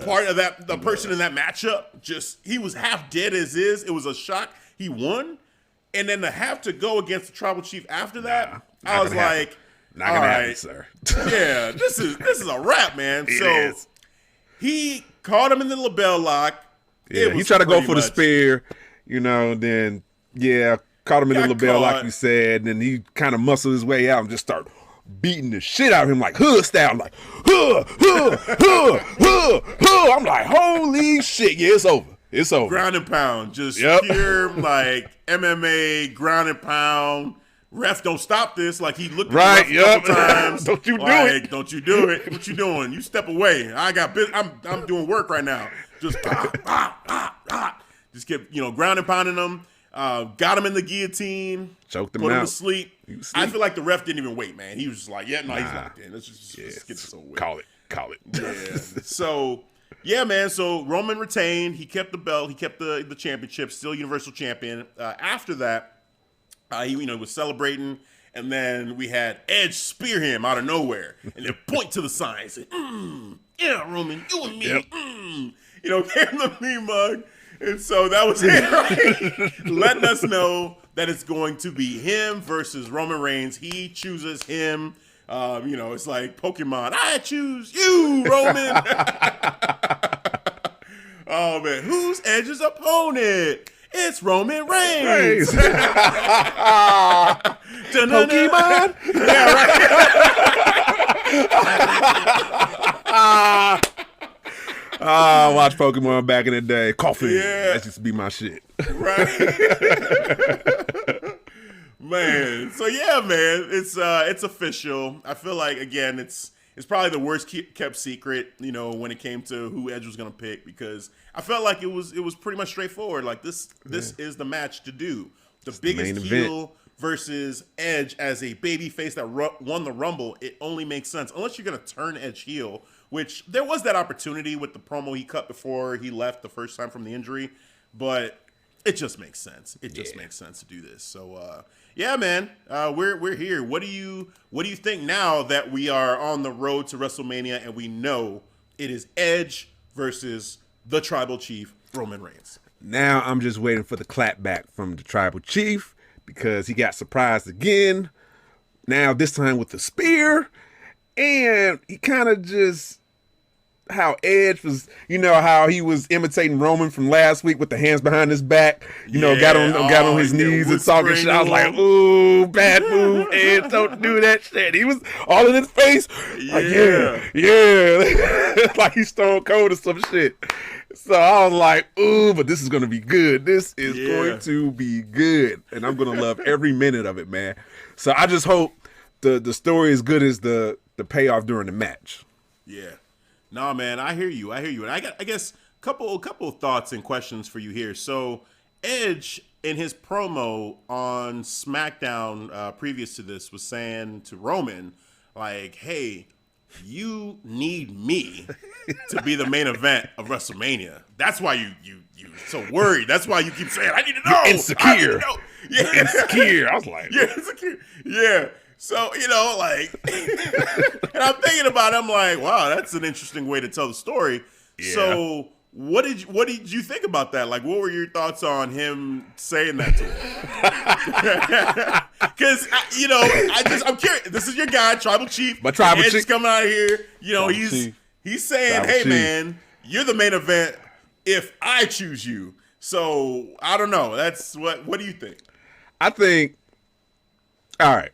part of the person in that matchup. Just, he was half dead as is. It was a shock. He won. And then to have to go against the tribal chief after that, I was like, not gonna happen, sir. Yeah, this is a wrap, man. So he caught him in the label lock. Yeah, he tried to go for the spear, then caught him in the label like you said, and then he kind of muscled his way out and just started beating the shit out of him like hood style, like huh. I'm like, holy shit, yeah, it's over. Ground and pound, just pure like MMA ground and pound. Ref, don't stop this. Like, he looked at the ref a couple times. Don't you do it. Don't you do it. What you doing? You step away. I'm doing work right now. Just just kept ground and pounding him. Got him in the guillotine. Choked him put out. Him to sleep. I feel like the ref didn't even wait, man. He was just like, he's locked in. Let's just get this over with. Call it. Yeah. So, yeah, man. So Roman retained. He kept the belt. He kept the championship. Still Universal Champion. After that, he was celebrating. And then we had Edge spear him out of nowhere. And then point to the sign and say, yeah, Roman, you and me. Gave him the me mug. And so that was it, right? Letting us know that it's going to be him versus Roman Reigns. He chooses him. It's like Pokemon. I choose you, Roman. Oh, man. Who's Edge's opponent? It's Roman Reigns. Pokemon? Yeah, right. Watch Pokemon back in the day. Coffee. Yeah. That used to be my shit. Right. Man. So yeah, man. It's official. I feel like, again, it's probably the worst kept secret, when it came to who Edge was gonna pick, because I felt like it was pretty much straightforward. Like, this is the match to do. The biggest heel versus Edge as a baby face that won the Rumble. It only makes sense unless you're gonna turn Edge heel. Which there was that opportunity with the promo he cut before he left the first time from the injury, but it just makes sense. It just makes sense to do this. So yeah, man, we're here. What do you think now that we are on the road to WrestleMania and we know it is Edge versus the Tribal Chief Roman Reigns? Now I'm just waiting for the clap back from the Tribal Chief because he got surprised again. Now this time with the spear, and he kind of just. How Edge was, how he was imitating Roman from last week with the hands behind his back, got on his knees and talking shit. I was like, ooh, bad move, Edge, don't do that shit. He was all in his face, like, yeah, like he's Stone Cold or some shit. So I was like, ooh, but this is going to be good. This is going to be good. And I'm going to love every minute of it, man. So I just hope the story is good as the payoff during the match. Yeah. No, man, I hear you. And I guess a couple of thoughts and questions for you here. So Edge, in his promo on SmackDown previous to this, was saying to Roman, like, hey, you need me to be the main event of WrestleMania. That's why you so worried. That's why you keep saying, I need to know. You're insecure. I need to know. Yeah. Insecure. I was like, yeah, insecure. Yeah. So, like, and I'm thinking about it, I'm like, wow, that's an interesting way to tell the story. Yeah. So what did you think about that? Like, what were your thoughts on him saying that to him? Because I'm curious. This is your guy, Tribal Chief. My Tribal Chief is coming out of here. He's saying, Tribal Chief. Man, you're the main event if I choose you. So I don't know. That's what do you think? I think. All right,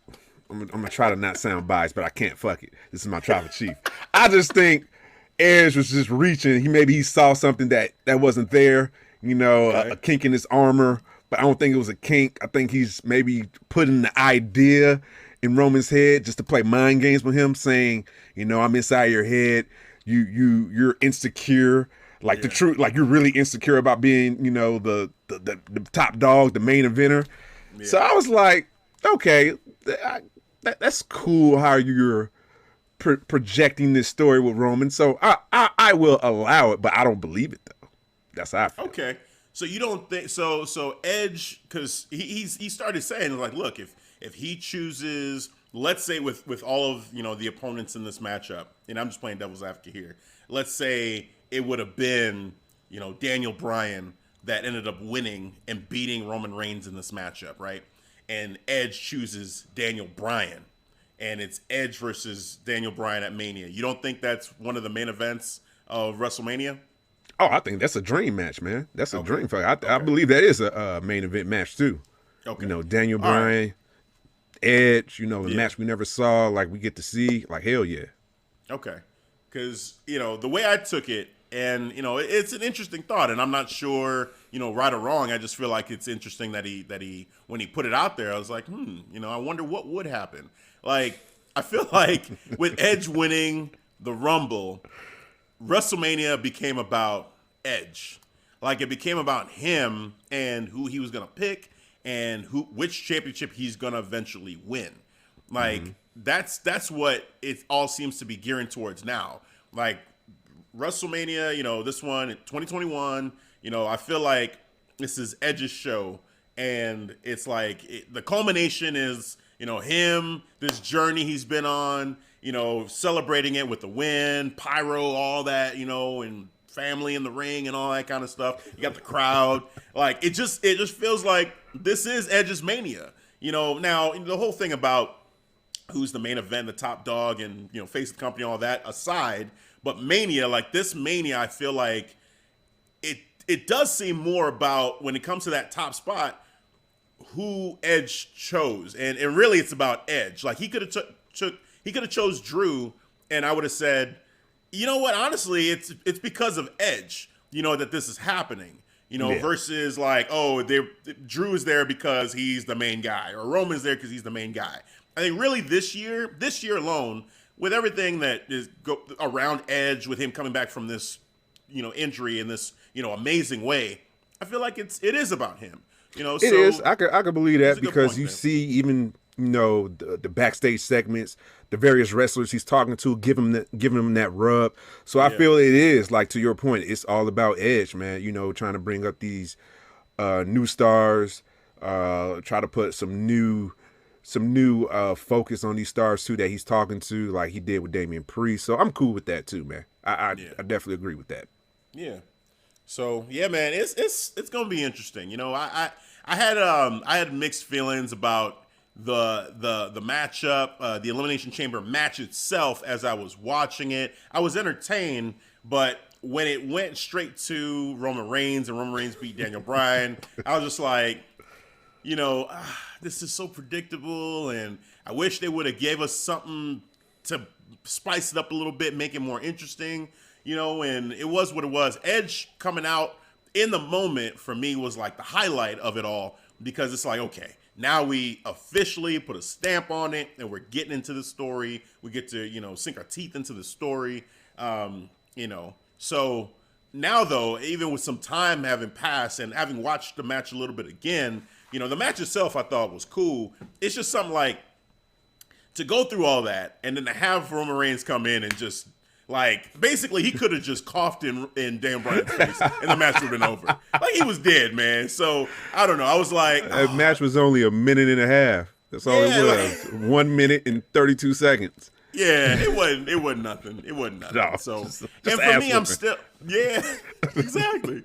I'm gonna try to not sound biased, but I can't. Fuck it. This is my Tribal Chief. I just think Edge was just reaching. He saw something that wasn't there. Okay. A kink in his armor, but I don't think it was a kink. I think he's maybe putting the idea in Roman's head just to play mind games with him, saying, I'm inside your head. You're insecure. Like the truth, like you're really insecure about being, the top dog, the main eventer. Yeah. So I was like, okay, that's cool how you're projecting this story with Roman. So I will allow it, but I don't believe it though. That's how I feel. Okay, so you don't think so Edge, because he started saying like, look, if he chooses, let's say with all of the opponents in this matchup, and I'm just playing devil's advocate here. Let's say it would have been, Daniel Bryan that ended up winning and beating Roman Reigns in this matchup, right? And Edge chooses Daniel Bryan, and it's Edge versus Daniel Bryan at Mania. You don't think that's one of the main events of WrestleMania? Oh, I think that's a dream match, man. That's a dream fight. I believe that is a main event match too. Okay. Daniel Bryan, Edge, the match we never saw, like we get to see, like hell yeah. Okay. Because, the way I took it, and, it's an interesting thought, and I'm not sure, right or wrong. I just feel like it's interesting that he when he put it out there, I was like, I wonder what would happen. Like, I feel like with Edge winning the Rumble, WrestleMania became about Edge. Like, it became about him and who he was going to pick and which championship he's going to eventually win. Like, that's what it all seems to be gearing towards now. Like, WrestleMania, this one, 2021, I feel like this is Edge's show, and it's like the culmination is, him, this journey he's been on, celebrating it with the win, pyro, all that, and family in the ring and all that kind of stuff. You got the crowd. Like, it just feels like this is Edge's Mania. Now, the whole thing about who's the main event, the top dog, and, face of the company, all that aside, but Mania, like this Mania, I feel like it does seem more about, when it comes to that top spot, who Edge chose, and really it's about Edge. Like, he could have chose Drew, and I would have said, you know what, honestly, it's because of Edge, that this is happening. Versus like, oh, Drew is there because he's the main guy, or Roman's there because he's the main guy. I think really this year alone, with everything that is around Edge, with him coming back from this, injury in this, amazing way, I feel like it is about him. It is. I could believe that, because you see even the backstage segments, the various wrestlers he's talking to, giving him that rub. So I feel it is, like, to your point, it's all about Edge, man. Trying to bring up these new stars, try to put some new focus on these stars too that he's talking to, like he did with Damian Priest. So I'm cool with that too, man. I definitely agree with that. Yeah. So yeah, man, it's gonna be interesting. I had mixed feelings about the matchup, the Elimination Chamber match itself. As I was watching it, I was entertained, but when it went straight to Roman Reigns and Roman Reigns beat Daniel Bryan, I was just like, this is so predictable, and I wish they would have gave us something to spice it up a little bit, make it more interesting, and it was what it was. Edge coming out in the moment for me was like the highlight of it all, because it's like, okay, now we officially put a stamp on it, and we're getting into the story. We get to, sink our teeth into the story, So now, though, even with some time having passed and having watched the match a little bit again, the match itself I thought was cool. It's just something like, to go through all that and then to have Roman Reigns come in and just Like, basically, he could have just coughed in Daniel Bryan's face, and the match would have been over. Like, he was dead, man. So, I don't know. I was like... That match was only a minute and a half. That's all it was. 1 minute and 32 seconds. Yeah, it wasn't nothing. It wasn't nothing. No, so, just and for me, I'm still... Yeah, exactly.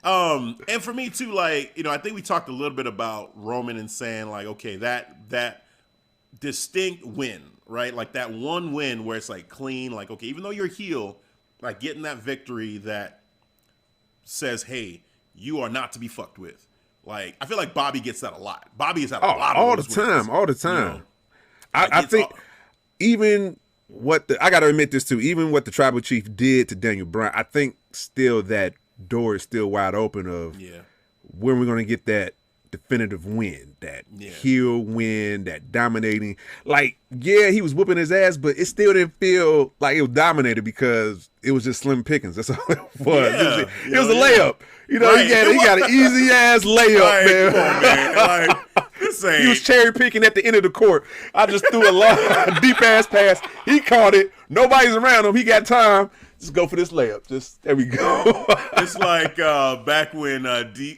And for me, too, like, you know, I think we talked a little bit about Roman and saying, like, okay, that distinct win, right? Like that one win where it's like clean, like, okay, even though you're heel, like getting that victory that says, hey, you are not to be fucked with. Like, I feel like Bobby gets that a lot. Bobby has had a lot of all those the time, wins, all the time. You know? I think even I got to admit this too, even what the Tribal Chief did to Daniel Bryan, I think still that door is still wide open of when we're going to get that definitive win, that heel win, that dominating. Like, yeah, he was whooping his ass, but it still didn't feel like it was dominated because it was just slim pickings. That's all it was. It was a layup. You know, he got an easy ass layup, man. Come on, man. Like, this ain't... He was cherry picking at the end of the court. I just threw a long, deep ass pass. He caught it. Nobody's around him. He got time. Just go for this layup. Just there we go. It's like back when D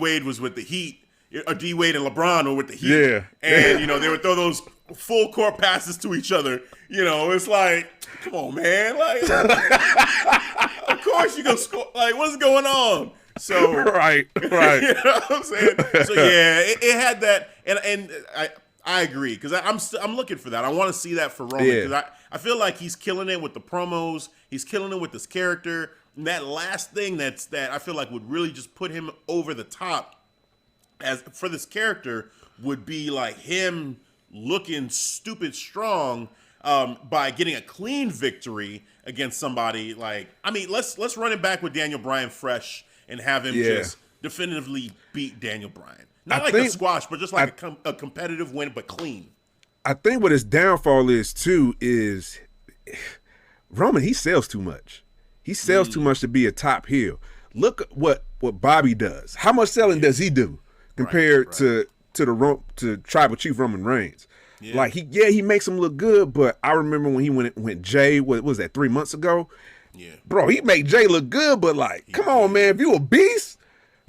Wade was with the Heat, or D Wade and LeBron were with the Heat. Yeah. And you know they would throw those full court passes to each other. You know, it's like, come on, man. Like, of course you gonna score. Like, what's going on? So right. You know what I'm saying? So yeah, it had that, and I agree because I'm looking for that. I want to see that for Roman because I feel like he's killing it with the promos. He's killing it with this character. And that last thing that I feel like would really just put him over the top as for this character would be like him looking stupid strong by getting a clean victory against somebody. Like, I mean, let's run it back with Daniel Bryan fresh and have him just definitively beat Daniel Bryan. Not like a squash, but just like a competitive win, but clean. I think what his downfall is, too, is Roman, he sells too much. He sells too much to be a top heel. Look at what Bobby does. How much selling does he do compared to Tribal Chief Roman Reigns? Yeah. Like, he makes him look good, but I remember when he went Jay, what was that, 3 months ago? Yeah. Bro, he made Jay look good, but like, come on, man, if you a beast,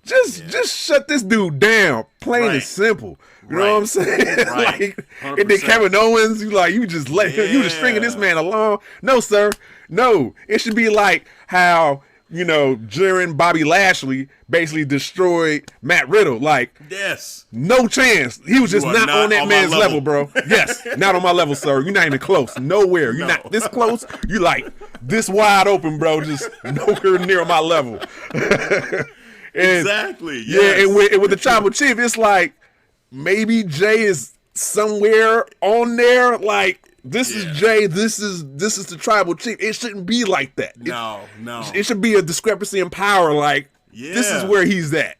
just shut this dude down, plain and simple. You know what I'm saying? Like, and then Kevin Owens, you just stringing this man along. No, sir, no. It should be like how during Bobby Lashley basically destroyed Matt Riddle. Like, no chance. He was just not on that man's level, bro. Yes, not on my level, sir. You're not even close. Nowhere. You're not this close. You like this wide open, bro. Just nowhere near my level. Exactly. Yeah, and with the Tribal Chief, it's like maybe Jay is somewhere on there. Like, this is Jay. This is the Tribal Chief. It shouldn't be like that. No. It should be a discrepancy in power. Like, this is where he's at.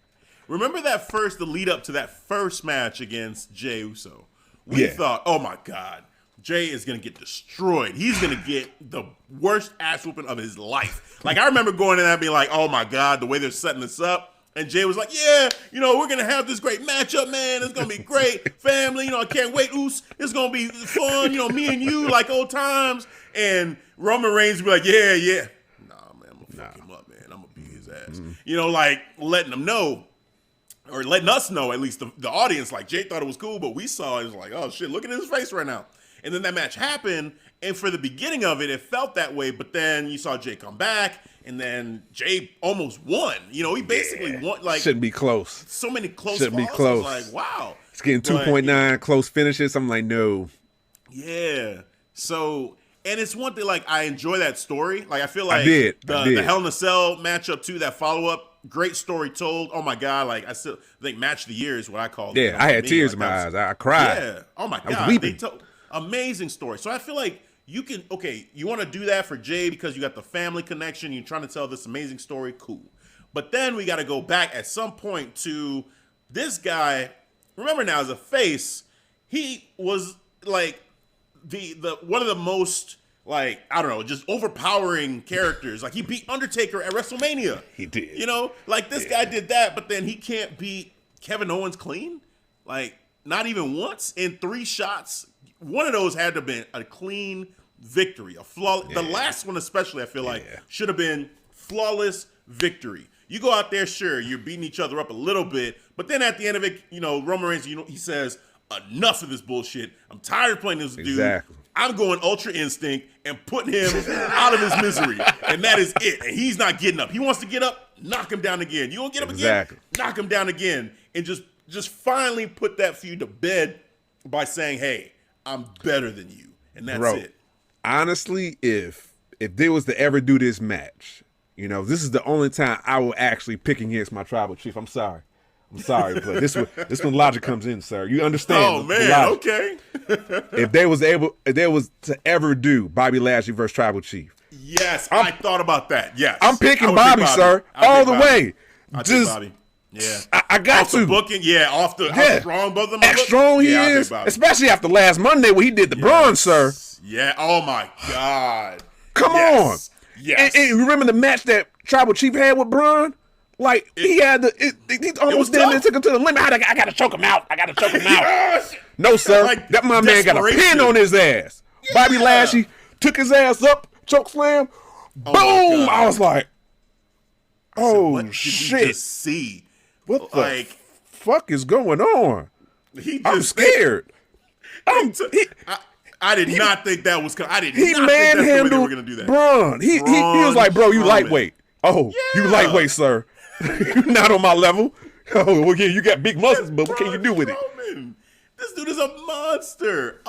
Remember the lead up to that first match against Jey Uso? We thought, oh my God, Jay is going to get destroyed. He's going to get the worst ass whooping of his life. Like, I remember going in there and being like, oh my God, the way they're setting this up. And Jay was like, yeah, we're going to have this great matchup, man. It's going to be great. Family, I can't wait. Oos, it's going to be fun. Me and you, like old times. And Roman Reigns would be like, yeah. Nah, man, I'm going to fuck him up, man. I'm going to beat his ass. Like letting them know, or letting us know, at least the audience, like Jay thought it was cool, but we saw it was like, oh shit, look at his face right now. And then that match happened, and for the beginning of it, it felt that way. But then you saw Jay come back, and then Jay almost won. He basically won. Like, shouldn't be close. So many close. Shouldn't be close. I was like, wow. It's getting 2.9 close finishes. I'm like, no. Yeah. So, and it's one thing. Like, I enjoy that story. Like, I feel like the Hell in a Cell matchup too. That follow up, great story told. Oh my God. Like, I still think match of the year is what I call it. Yeah, I had tears in my eyes. I cried. Yeah. Oh my God. I was weeping. They told. Amazing story. So I feel like you want to do that for Jay because you got the family connection. You're trying to tell this amazing story. Cool. But then we got to go back at some point to this guy. Remember now, as a face, he was like the one of the most, like, I don't know, just overpowering characters. Like, he beat Undertaker at WrestleMania. He did. Like, this guy did that, but then he can't beat Kevin Owens clean. Like, not even once in 3 shots. One of those had to have been a clean victory. The last one especially, I feel like, should have been flawless victory. You go out there, sure, you're beating each other up a little bit, but then at the end of it, Roman Reigns, he says, enough of this bullshit. I'm tired of playing this dude. I'm going Ultra Instinct and putting him out of his misery. And that is it. And he's not getting up. He wants to get up, knock him down again. You want to get up again? Knock him down again. And just finally put that feud to bed by saying, hey, I'm better than you. And that's it. Honestly, if they was to ever do this match, this is the only time I will actually pick against my tribal chief. I'm sorry, but this when logic comes in, sir. You understand? Oh man, okay. if they was to ever do Bobby Lashley versus Tribal Chief, yes, I thought about that. Yes, I'm picking Bobby, sir, all the way. Just Bobby. Yeah, I got off to the booking. Yeah, off how strong both of them. How strong he is, especially after last Monday when he did the bronze, sir. Yeah. Oh my God. Come on. Yes. And remember the match that Tribal Chief had with Braun? Like, he almost took him to the limit. I got to choke him out. Yes. No, sir. That my man got a pin on his ass. Yeah. Bobby Lashley took his ass up, choke slam. Boom. I was like, what shit. Did you just see? What the fuck is going on? I'm scared. I did not think that was coming. I did not think that's the way they were going to do that. Braun. He was like, bro, you lightweight. Oh, you lightweight, sir. You're not on my level. Oh, well, yeah, you got big muscles, but what can you do with it? This dude is a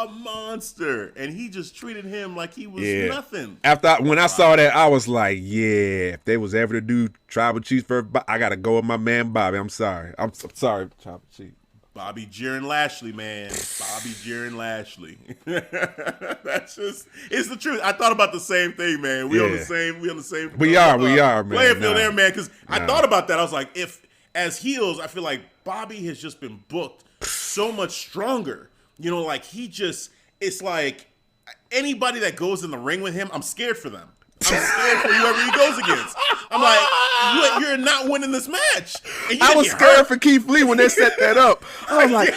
monster. And he just treated him like he was nothing. When I saw that, I was like, if they was ever to do Tribal Chief first, I got to go with my man Bobby. I'm sorry. I'm sorry, Tribal Chief. Bobby Jiren Lashley, man. Bobby Jiren Lashley. That's just, it's the truth. I thought about the same thing, man. We on the same. We are, man. Playing field there, man. Because I thought about that. I was like, if as heels, I feel like Bobby has just been booked so much stronger. It's like anybody that goes in the ring with him, I'm scared for them. I'm scared for whoever he goes against. I'm like, you're not winning this match. I was scared for Keith Lee when they set that up. I was like,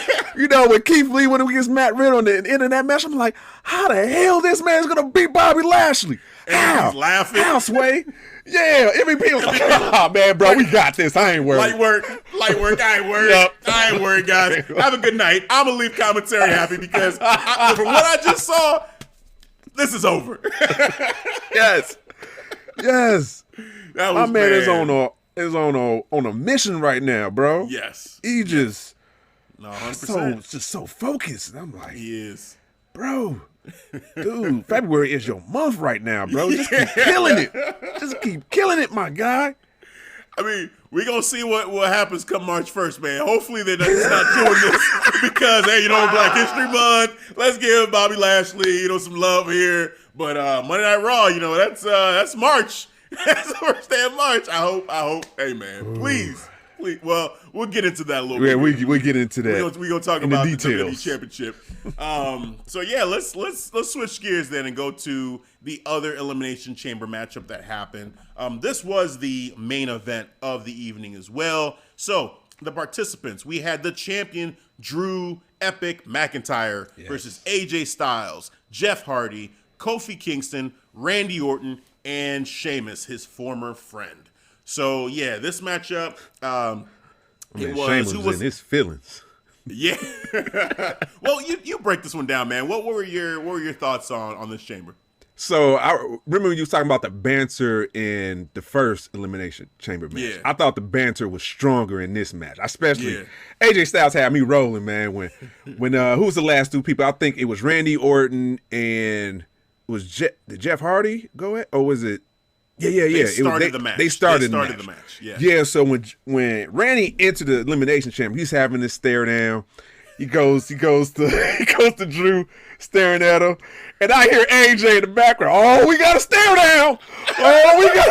when Keith Lee went against Matt Riddle on the end of that match, I'm like, how the hell this man's going to beat Bobby Lashley? How? He's laughing. How, Sway? Yeah, MVP was like, oh, man, bro, we got this. I ain't worried. Light work. I ain't worried. Yep. I ain't worried, guys. Have a good night. I'm going to leave commentary happy because from what I just saw, this is over. Yes. That was my man is on a mission right now, bro. Yes. He just 100%. just so focused. And I'm like, he is, bro. Dude, February is your month right now, bro. Just keep killing it. Just keep killing it, my guy. I mean, we're going to see what happens come March 1st, man. Hopefully they're not doing this because, hey, Black History Month. Let's give Bobby Lashley, some love here. But Monday Night Raw, that's March. That's the first day of March. I hope. Hey, man, please. Well, we'll get into that a little bit. Yeah, we'll get into that. We're going to talk about the WWE Championship. So, yeah, let's switch gears then and go to the other Elimination Chamber matchup that happened. This was the main event of the evening as well. So, the participants, we had the champion, Drew Epic McIntyre versus AJ Styles, Jeff Hardy, Kofi Kingston, Randy Orton, and Sheamus, his former friend. So yeah, this matchup, Sheamus was in his feelings. Yeah. Well, you break this one down, man. What were your thoughts on this chamber? So I remember when you was talking about the banter in the first Elimination Chamber match. Yeah. I thought the banter was stronger in this match, especially AJ Styles had me rolling, man. When who was the last two people? I think it was Randy Orton and did Jeff Hardy go at, or was it? Yeah. They started the match. They started the match. Yeah. So when Randy entered the Elimination Chamber, he's having this stare down. He goes to Drew, staring at him, and I hear AJ in the background. Oh, we got to stare down. Oh, we got.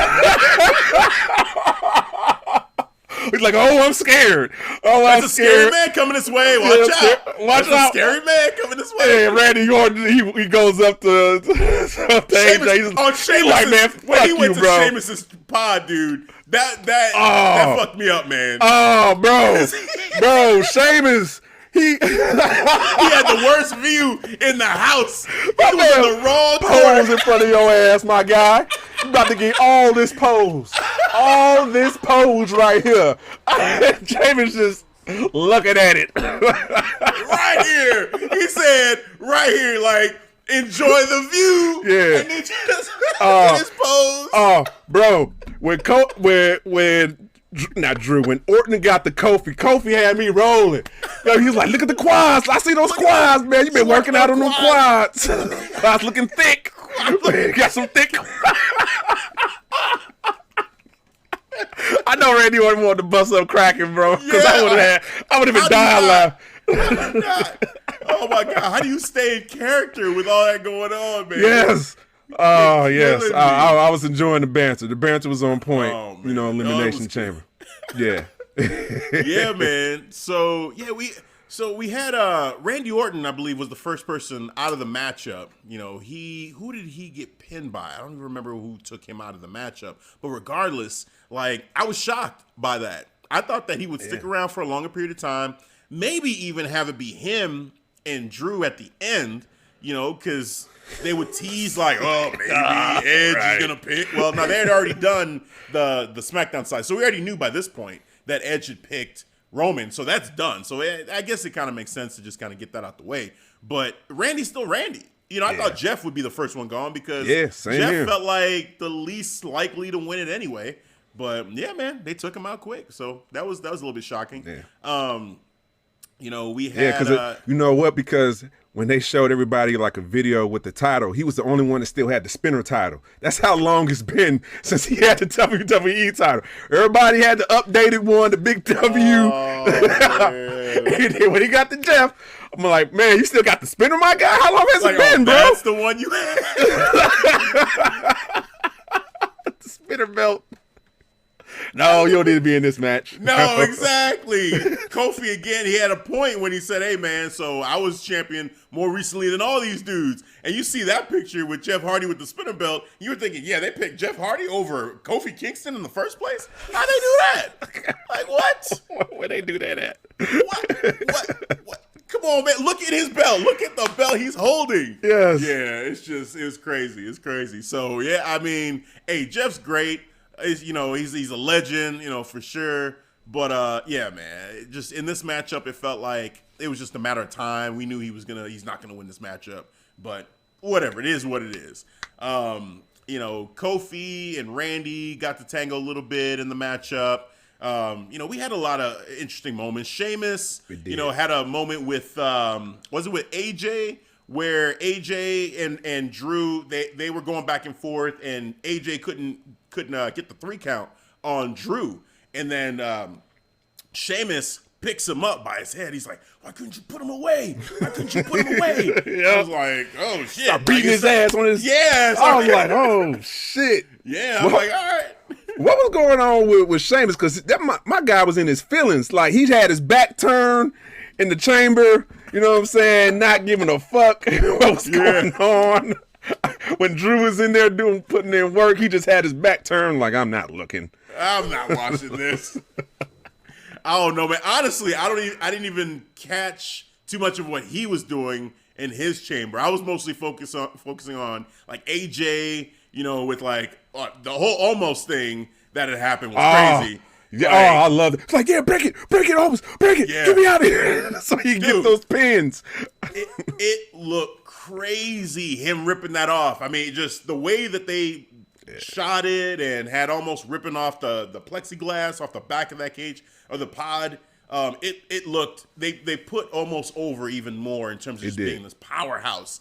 He's like, oh, I'm scared. Oh, I'm scared. Scary man coming this way. Watch out. Watch out. Scary man coming this way. Hey, Randy Orton, he goes up to AJ. On Sheamus, like, man, fuck he went to bro. Sheamus's pod, dude. That fucked me up, man. Oh, bro. Bro, Sheamus. He had the worst view in the house. He was in the wrong pose in front of your ass, my guy. You about to get all this pose right here. James just looking at it. Right here. He said, right here, like, enjoy the view. Yeah. And then just in his pose. Oh, bro. When Orton got the Kofi had me rolling. Yo, he was like, look at the quads. I see those quads, man. You been working out on them quads. Quads looking thick. Got some thick. I know Randy Orton wanted to bust up cracking, bro. Because I would have been dying laughing. Oh my God. How do you stay in character with all that going on, man? Yes. Oh, yes. I was enjoying the banter. The banter was on point. Oh, Elimination Chamber. Yeah. Yeah, man. So, yeah, we had Randy Orton, I believe, was the first person out of the matchup. You know, who did he get pinned by? I don't even remember who took him out of the matchup. But regardless, like, I was shocked by that. I thought that he would stick around for a longer period of time, maybe even have it be him and Drew at the end, you know, because they would tease like, oh, maybe Edge is going to pick. Well, no, they had already done the SmackDown side. So we already knew by this point that Edge had picked Roman. So that's done. So I guess it kind of makes sense to just kind of get that out the way. But Randy's still Randy. You know, I thought Jeff would be the first one gone because Jeff felt like the least likely to win it anyway. But yeah, man, they took him out quick. So that was a little bit shocking. Yeah. You know, we had because you know what? Because when they showed everybody like a video with the title, he was the only one that still had the spinner title. That's how long it's been since he had the WWE title. Everybody had the updated one, the big W. And then when he got the Jeff, I'm like, man, you still got the spinner, my guy? How long has it been, bro? That's the one you had. The spinner belt. No, you don't need to be in this match. No, exactly. Kofi, again, he had a point when he said, hey, man, so I was champion more recently than all these dudes. And you see that picture with Jeff Hardy with the spinner belt. You were thinking, yeah, they picked Jeff Hardy over Kofi Kingston in the first place? How'd they do that? Like, what? Where they do that at? What? Come on, man. Look at his belt. Look at the belt he's holding. Yes. Yeah, it's crazy. It's crazy. So, yeah, I mean, hey, Jeff's great. You know, he's a legend, you know, for sure. But yeah, man, just in this matchup, it felt like it was just a matter of time. We knew he's not gonna win this matchup, but whatever, it is what it is. You know, Kofi and Randy got to tango a little bit in the matchup. You know, we had a lot of interesting moments. Sheamus, you know, had a moment with was it with AJ? Where AJ and Drew, they were going back and forth, and AJ couldn't get the 3 count on Drew. And then Sheamus picks him up by his head. He's like, why couldn't you put him away? Why couldn't you put him away? I was like, oh, shit. Start beating his ass on his... Yeah. I was like, oh, shit. Yeah, I was like, all right. What was going on with Sheamus? Because my guy was in his feelings. Like, he had his back turned in the chamber, you know what I'm saying, not giving a fuck what was going on. When Drew was in there putting in work, he just had his back turned like, I'm not looking. I'm not watching this. I don't know, man. Honestly, I didn't even catch too much of what he was doing in his chamber. I was mostly focusing on like AJ, you know, with like the whole almost thing that had happened was crazy. Yeah, like, I love it. It's like, yeah, break it, almost, break it, get me out of here. So you get those pins. It looked crazy, him ripping that off. I mean, just the way that they shot it and had almost ripping off the plexiglass off the back of that cage or the pod. It looked, they put almost over even more in terms of just being this powerhouse.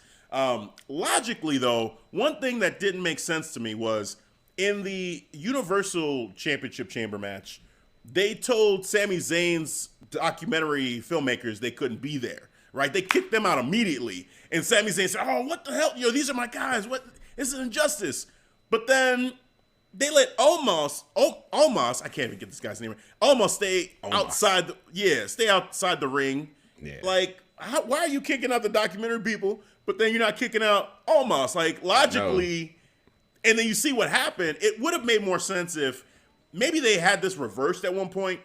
Logically, though, one thing that didn't make sense to me was in the Universal Championship Chamber match, they told Sami Zayn's documentary filmmakers they couldn't be there, right? They kicked them out immediately. And Sami Zayn said, oh, what the hell? These are my guys. What? This is injustice. But then they let Omos, I can't even get this guy's name right. Omos stay outside the ring. Yeah. Like, why are you kicking out the documentary people, but then you're not kicking out Omos? Like, logically, and then you see what happened. It would have made more sense if maybe they had this reversed at one point.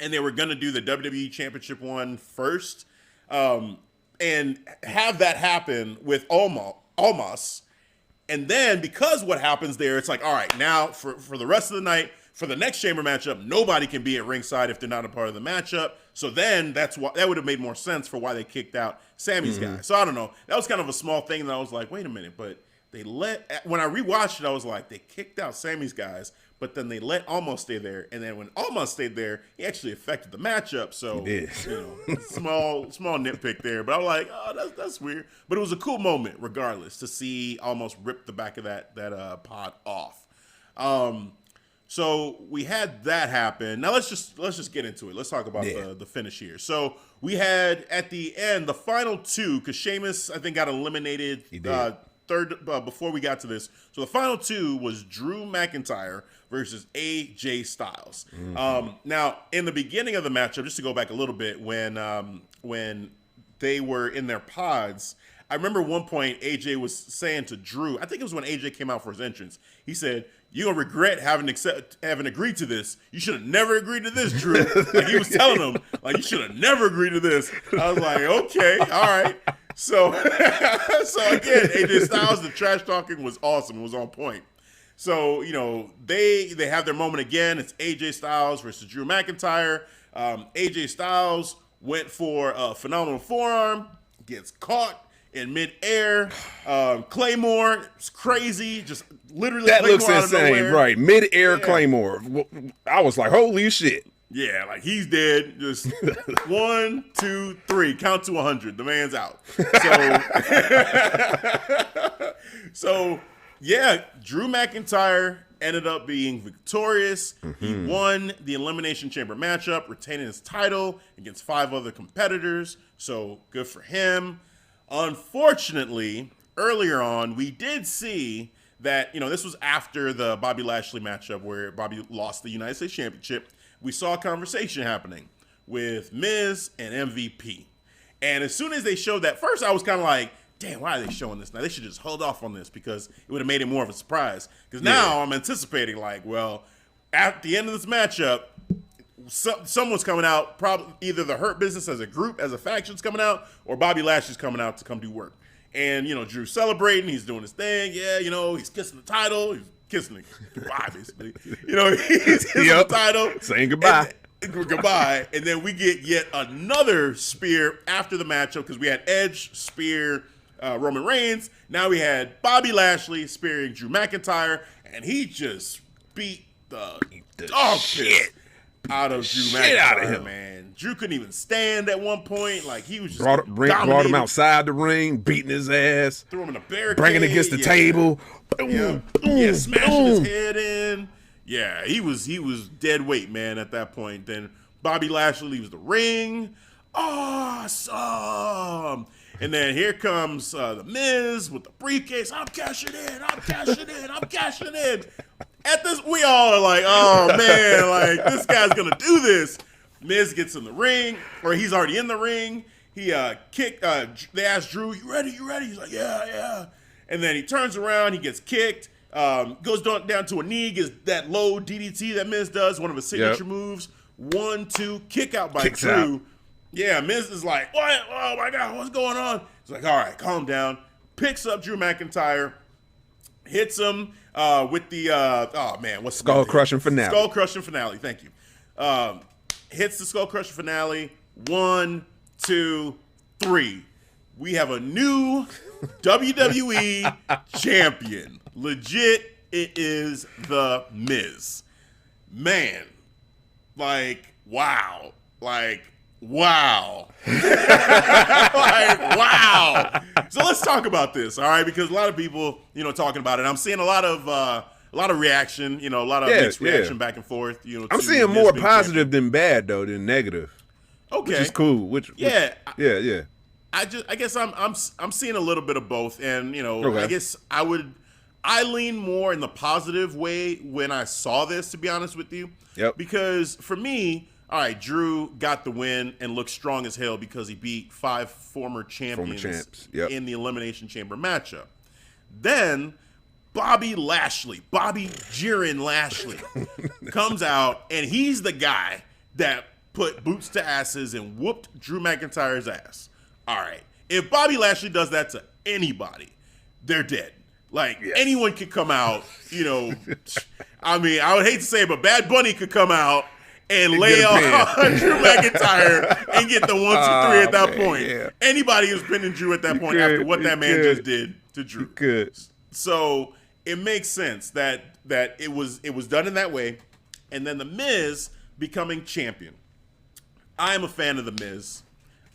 and they were going to do the WWE Championship one first, and have that happen with Almas. And then because what happens there, it's like, all right, now for the rest of the night, for the next Chamber matchup, nobody can be at ringside if they're not a part of the matchup. So then that would have made more sense for why they kicked out Sammy's guy. So I don't know. That was kind of a small thing that I was like, wait a minute, but when I rewatched it, I was like, they kicked out Sammy's guys, but then they let Almas stay there. And then when Almas stayed there, he actually affected the matchup. So, small nitpick there. But I was like, oh, that's weird. But it was a cool moment, regardless, to see Almas rip the back of that pod off. So we had that happen. Now let's just get into it. Let's talk about the finish here. So we had at the end the final two, because Sheamus I think got eliminated. He did. Third before we got to this. So the final two was Drew McIntyre versus AJ Styles. Now in the beginning of the matchup, just to go back a little bit, when they were in their pods, I remember one point AJ was saying to Drew, I think it was when AJ came out for his entrance, he said, "You're gonna regret having agreed to this. You should have never agreed to this, Drew." Like he was telling him, like, you should have never agreed to this. I was like, okay, all right. So again, AJ Styles, the trash talking was awesome. It was on point. So, they have their moment again. It's AJ Styles versus Drew McIntyre. AJ Styles went for a phenomenal forearm, gets caught in midair. Claymore, it's crazy. Just literally that Claymore looks out of insane, nowhere. right? Midair Claymore. I was like, holy shit. Yeah, like he's dead. Just 1, 2, 3. Count to 100. The man's out. So yeah, Drew McIntyre ended up being victorious. He won the Elimination Chamber matchup, retaining his title against 5 other competitors. So good for him. Unfortunately, earlier on, we did see that, this was after the Bobby Lashley matchup where Bobby lost the United States Championship. We saw a conversation happening with Miz and MVP. And as soon as they showed that, first I was kind of like, damn, why are they showing this now? They should just hold off on this because it would have made it more of a surprise. Because now I'm anticipating like, well, at the end of this matchup, someone's coming out, probably either the Hurt Business as a group, as a faction's coming out, or Bobby Lashley's coming out to come do work. And, Drew's celebrating, he's doing his thing. Yeah, he's kissing the title. He's kissing it goodbye, basically. He's kissing the title. Saying goodbye. Goodbye. And then we get yet another spear after the matchup because we had Edge spear Roman Reigns. Now we had Bobby Lashley spearing Drew McIntyre, and he just beat the dog shit out of Drew McIntyre, out of him, man. Drew couldn't even stand at one point. Like he was just brought him outside the ring, beating his ass, threw him in a barricade, bringing against the table, smashing his head in. Yeah, he was dead weight, man, at that point. Then Bobby Lashley leaves the ring. Awesome. And then here comes the Miz with the briefcase. I'm cashing in. At this, we all are like, oh man, like this guy's gonna do this. Miz gets in the ring, or he's already in the ring. He kicked. They asked Drew, "You ready? He's like, yeah. And then he turns around, he gets kicked, goes down to a knee, gets that low DDT that Miz does, one of his signature moves. 1, 2, kick out by Kicks Drew. out. Yeah, Miz is like, what? Oh my God, what's going on? He's like, all right, calm down. Picks up Drew McIntyre, hits him with the what's Skull Crushing Finale. Skull Crushing Finale. Thank you. Hits the Skull Crushing Finale. 1, 2, 3. We have a new WWE champion. Legit, it is the Miz. Man, wow. Like, wow. So let's talk about this, all right? Because a lot of people, talking about it. I'm seeing a lot of reaction, a lot of mixed reaction back and forth. I'm seeing more positive than bad though, than negative. Okay, which is cool. Yeah. I guess I'm seeing a little bit of both, and okay. I guess I lean more in the positive way when I saw this, to be honest with you. Yep. Because for me, all right, Drew got the win and looked strong as hell because he beat 5 former champions in the Elimination Chamber matchup. Then Bobby Jiren Lashley, comes out, and he's the guy that put boots to asses and whooped Drew McIntyre's ass. All right. If Bobby Lashley does that to anybody, they're dead. Like, anyone could come out, you know. I mean, I would hate to say it, but Bad Bunny could come out and lay on Drew McIntyre and get the 1, 2, 3 at that point. Yeah. Anybody who's pinning Drew at that point after what that man just did to Drew. So it makes sense that it was done in that way. And then The Miz becoming champion. I am a fan of The Miz.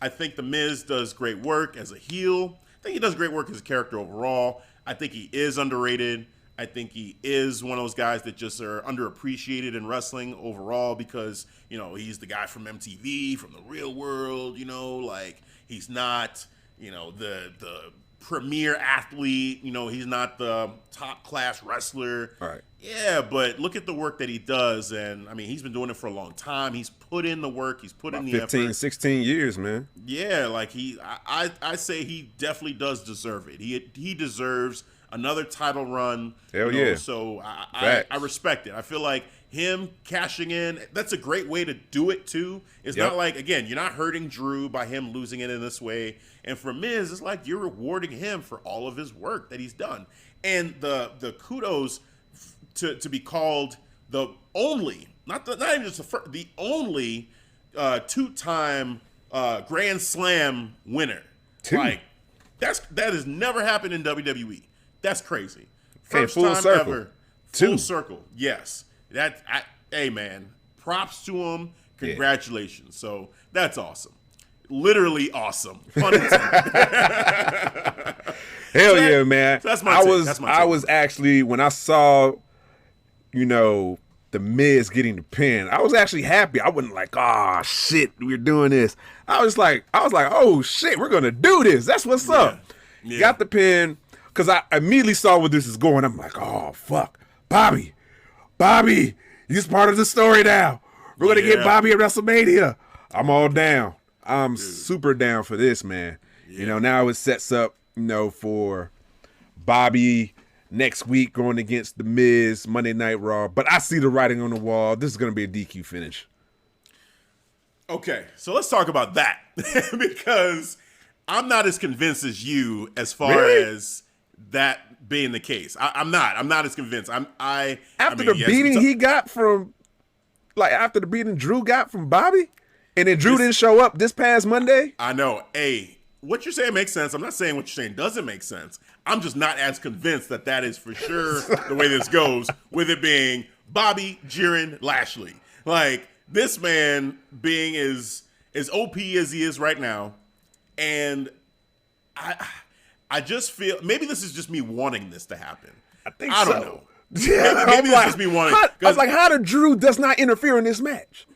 I think The Miz does great work as a heel. I think he does great work as a character overall. I think he is underrated. I think he is one of those guys that just are underappreciated in wrestling overall because, you know, he's the guy from MTV, from the real world, you know, like he's not, you know, the premier athlete, you know, he's not the top class wrestler. All right. Yeah, but look at the work that he does. And I mean, he's been doing it for a long time. He's put in the work. He's put in the 15, effort. 16 years, man. Yeah, like I say he definitely does deserve it. He deserves another title run. Hell yeah. So I respect it. I feel like him cashing in, that's a great way to do it too. It's not like, again, you're not hurting Drew by him losing it in this way. And for Miz, it's like you're rewarding him for all of his work that he's done. And the kudos to be called the only, not even just the only two-time Grand Slam winner. Like that has never happened in WWE. That's crazy. First full time circle. ever. Full circle. Yes. Hey man, props to him. Congratulations. So that's awesome. Literally awesome. Fun Hell yeah, man. So that's my take. I was actually, when I saw, you know, the Miz getting the pin, I was actually happy. I wasn't like, oh shit, we're doing this. I was like, oh shit, we're gonna do this. That's what's up. Yeah. Got the pin. Because I immediately saw where this is going. I'm like, oh, fuck. Bobby, he's part of the story now. We're going to get Bobby at WrestleMania. I'm all down. I'm super down for this, man. Yeah. You know, now it sets up, you know, for Bobby next week going against The Miz, Monday Night Raw. But I see the writing on the wall. This is going to be a DQ finish. Okay, so let's talk about that. Because I'm not as convinced as you as far as that being the case. I'm not as convinced. After the beating he got from, like after the beating Drew got from Bobby, and then Drew didn't show up this past Monday. I know. Hey, what you're saying makes sense. I'm not saying what you're saying doesn't make sense. I'm just not as convinced that is for sure the way this goes, with it being Bobby jeering Lashley. Like, this man being as OP as he is right now, and I just feel maybe this is just me wanting this to happen. I don't know. Yeah, maybe this is just me wanting. I was like, how did Drew does not interfere in this match?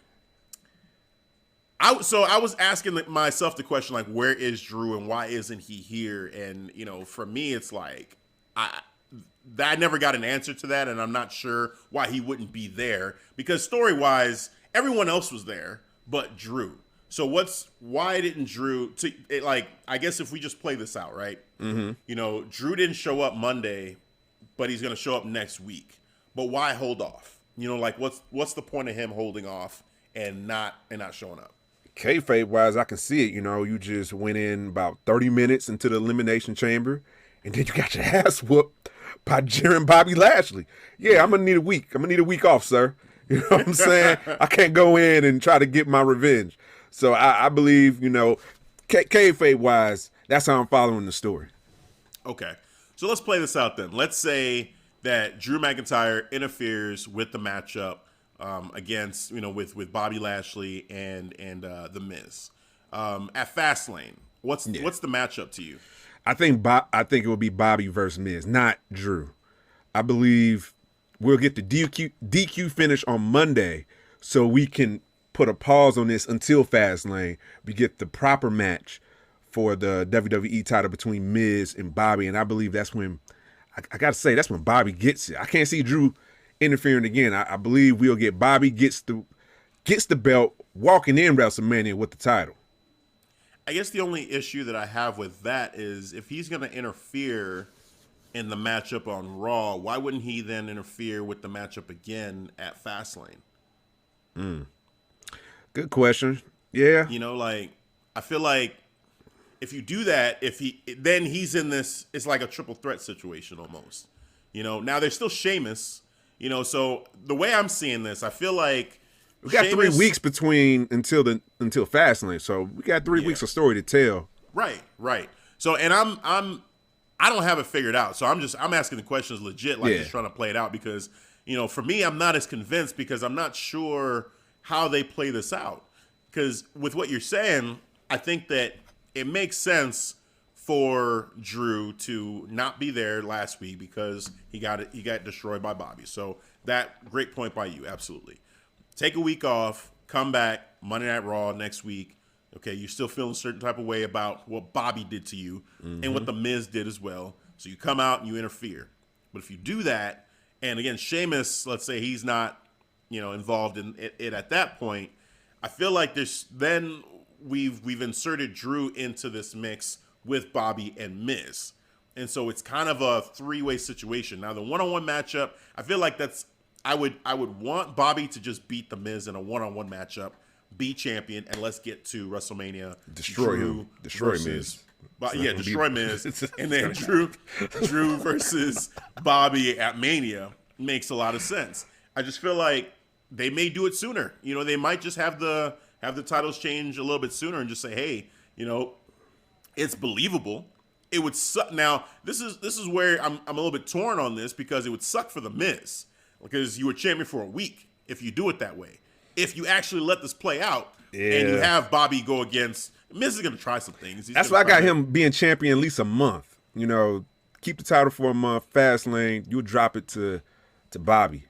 I was asking myself the question, like, where is Drew and why isn't he here? And, you know, for me, it's like I never got an answer to that, and I'm not sure why he wouldn't be there, because story-wise, everyone else was there but Drew. So why didn't Drew, I guess if we just play this out, right? Mm-hmm. You know, Drew didn't show up Monday, but he's going to show up next week. But why hold off? You know, like, what's the point of him holding off and not showing up? Kayfabe wise, I can see it. You know, you just went in about 30 minutes into the Elimination Chamber, and then you got your ass whooped by jeering Bobby Lashley. Yeah, I'm going to need a week. I'm going to need a week off, sir. You know what I'm saying? I can't go in and try to get my revenge. So I believe, you know, kayfabe wise, that's how I'm following the story. Okay. So let's play this out then. Let's say that Drew McIntyre interferes with the matchup against, you know, with Bobby Lashley and The Miz. At Fastlane, what's the matchup to you? I think it will be Bobby versus Miz, not Drew. I believe we'll get the DQ finish on Monday so we can put a pause on this until Fastlane. We get the proper match for the WWE title between Miz and Bobby, and I believe that's when, I got to say, that's when Bobby gets it. I can't see Drew interfering again. I believe we'll get Bobby gets the belt walking in WrestleMania with the title. I guess the only issue that I have with that is if he's going to interfere in the matchup on Raw, why wouldn't he then interfere with the matchup again at Fastlane? Good question. Yeah. You know, like I feel like if you do that, then he's in this, it's like a triple threat situation almost. You know, now there's still Sheamus, you know, so the way I'm seeing this, I feel like we got 3 weeks between until Fastlane, so we got 3 weeks of story to tell. Right. So, and I don't have it figured out, so I'm asking the questions legit, like just trying to play it out because, you know, for me, I'm not as convinced because I'm not sure how they play this out. Because with what you're saying, I think that it makes sense for Drew to not be there last week because he got destroyed by Bobby. So that great point by you, absolutely. Take a week off, come back Monday Night Raw next week. Okay, you're still feeling a certain type of way about what Bobby did to you and what The Miz did as well. So you come out and you interfere. But if you do that, and again, Sheamus, let's say he's not, you know, involved in it at that point, I feel like we've inserted Drew into this mix with Bobby and Miz. And so it's kind of a 3-way situation. Now the one-on-one matchup, I feel like I would want Bobby to just beat The Miz in a one-on-one matchup, be champion, and let's get to WrestleMania. Destroy Miz. Destroy Miz. And then Drew versus Bobby at Mania makes a lot of sense. I just feel like they may do it sooner. You know, they might just have the titles change a little bit sooner and just say, hey, you know, it's believable. It would suck. Now, this is where I'm a little bit torn on this because it would suck for The Miz because you were champion for a week if you do it that way. If you actually let this play out and you have Bobby go against Miz is going to try some things. That's why I got him being champion at least a month. You know, keep the title for a month. Fastlane, you drop it to Bobby.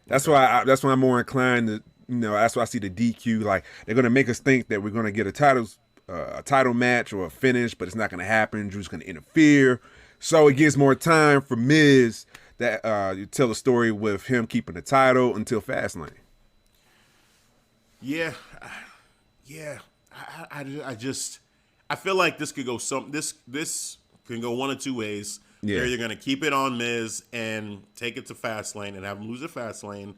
That's why I'm more inclined to. You know, that's why I see the DQ. Like they're going to make us think that we're going to get a title match or a finish, but it's not going to happen. Drew's going to interfere, so it gives more time for Miz that you tell a story with him keeping the title until Fastlane. Yeah. I feel like this could go this can go one of two ways. Yeah. Either you're going to keep it on Miz and take it to Fastlane and have him lose at Fastlane,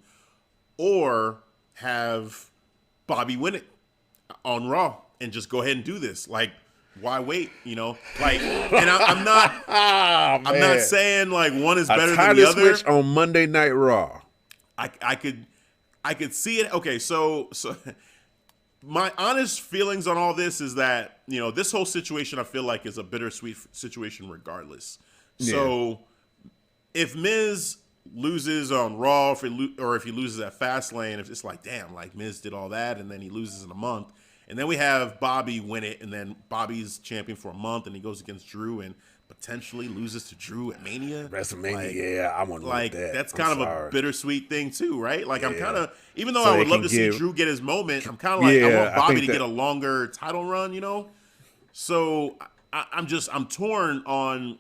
or have Bobby win it on Raw and just go ahead and do this. Like, why wait? You know, like, and I'm not, I'm not saying like one is better than the other. Switch on Monday Night Raw. I could see it. Okay, so my honest feelings on all this is that, you know, this whole situation I feel like is a bittersweet situation regardless. Yeah. So if Miz loses on Raw, or if he loses at Fastlane, if it's like, damn, like Miz did all that and then he loses in a month, and then we have Bobby win it, and then Bobby's champion for a month, and he goes against Drew and potentially loses to Drew at Mania. WrestleMania, I want to like that. That's kind of a bittersweet thing too, right? Like I'm kind of, even though I would love to see Drew get his moment, I'm kind of like I want Bobby to get a longer title run, you know. So I'm torn on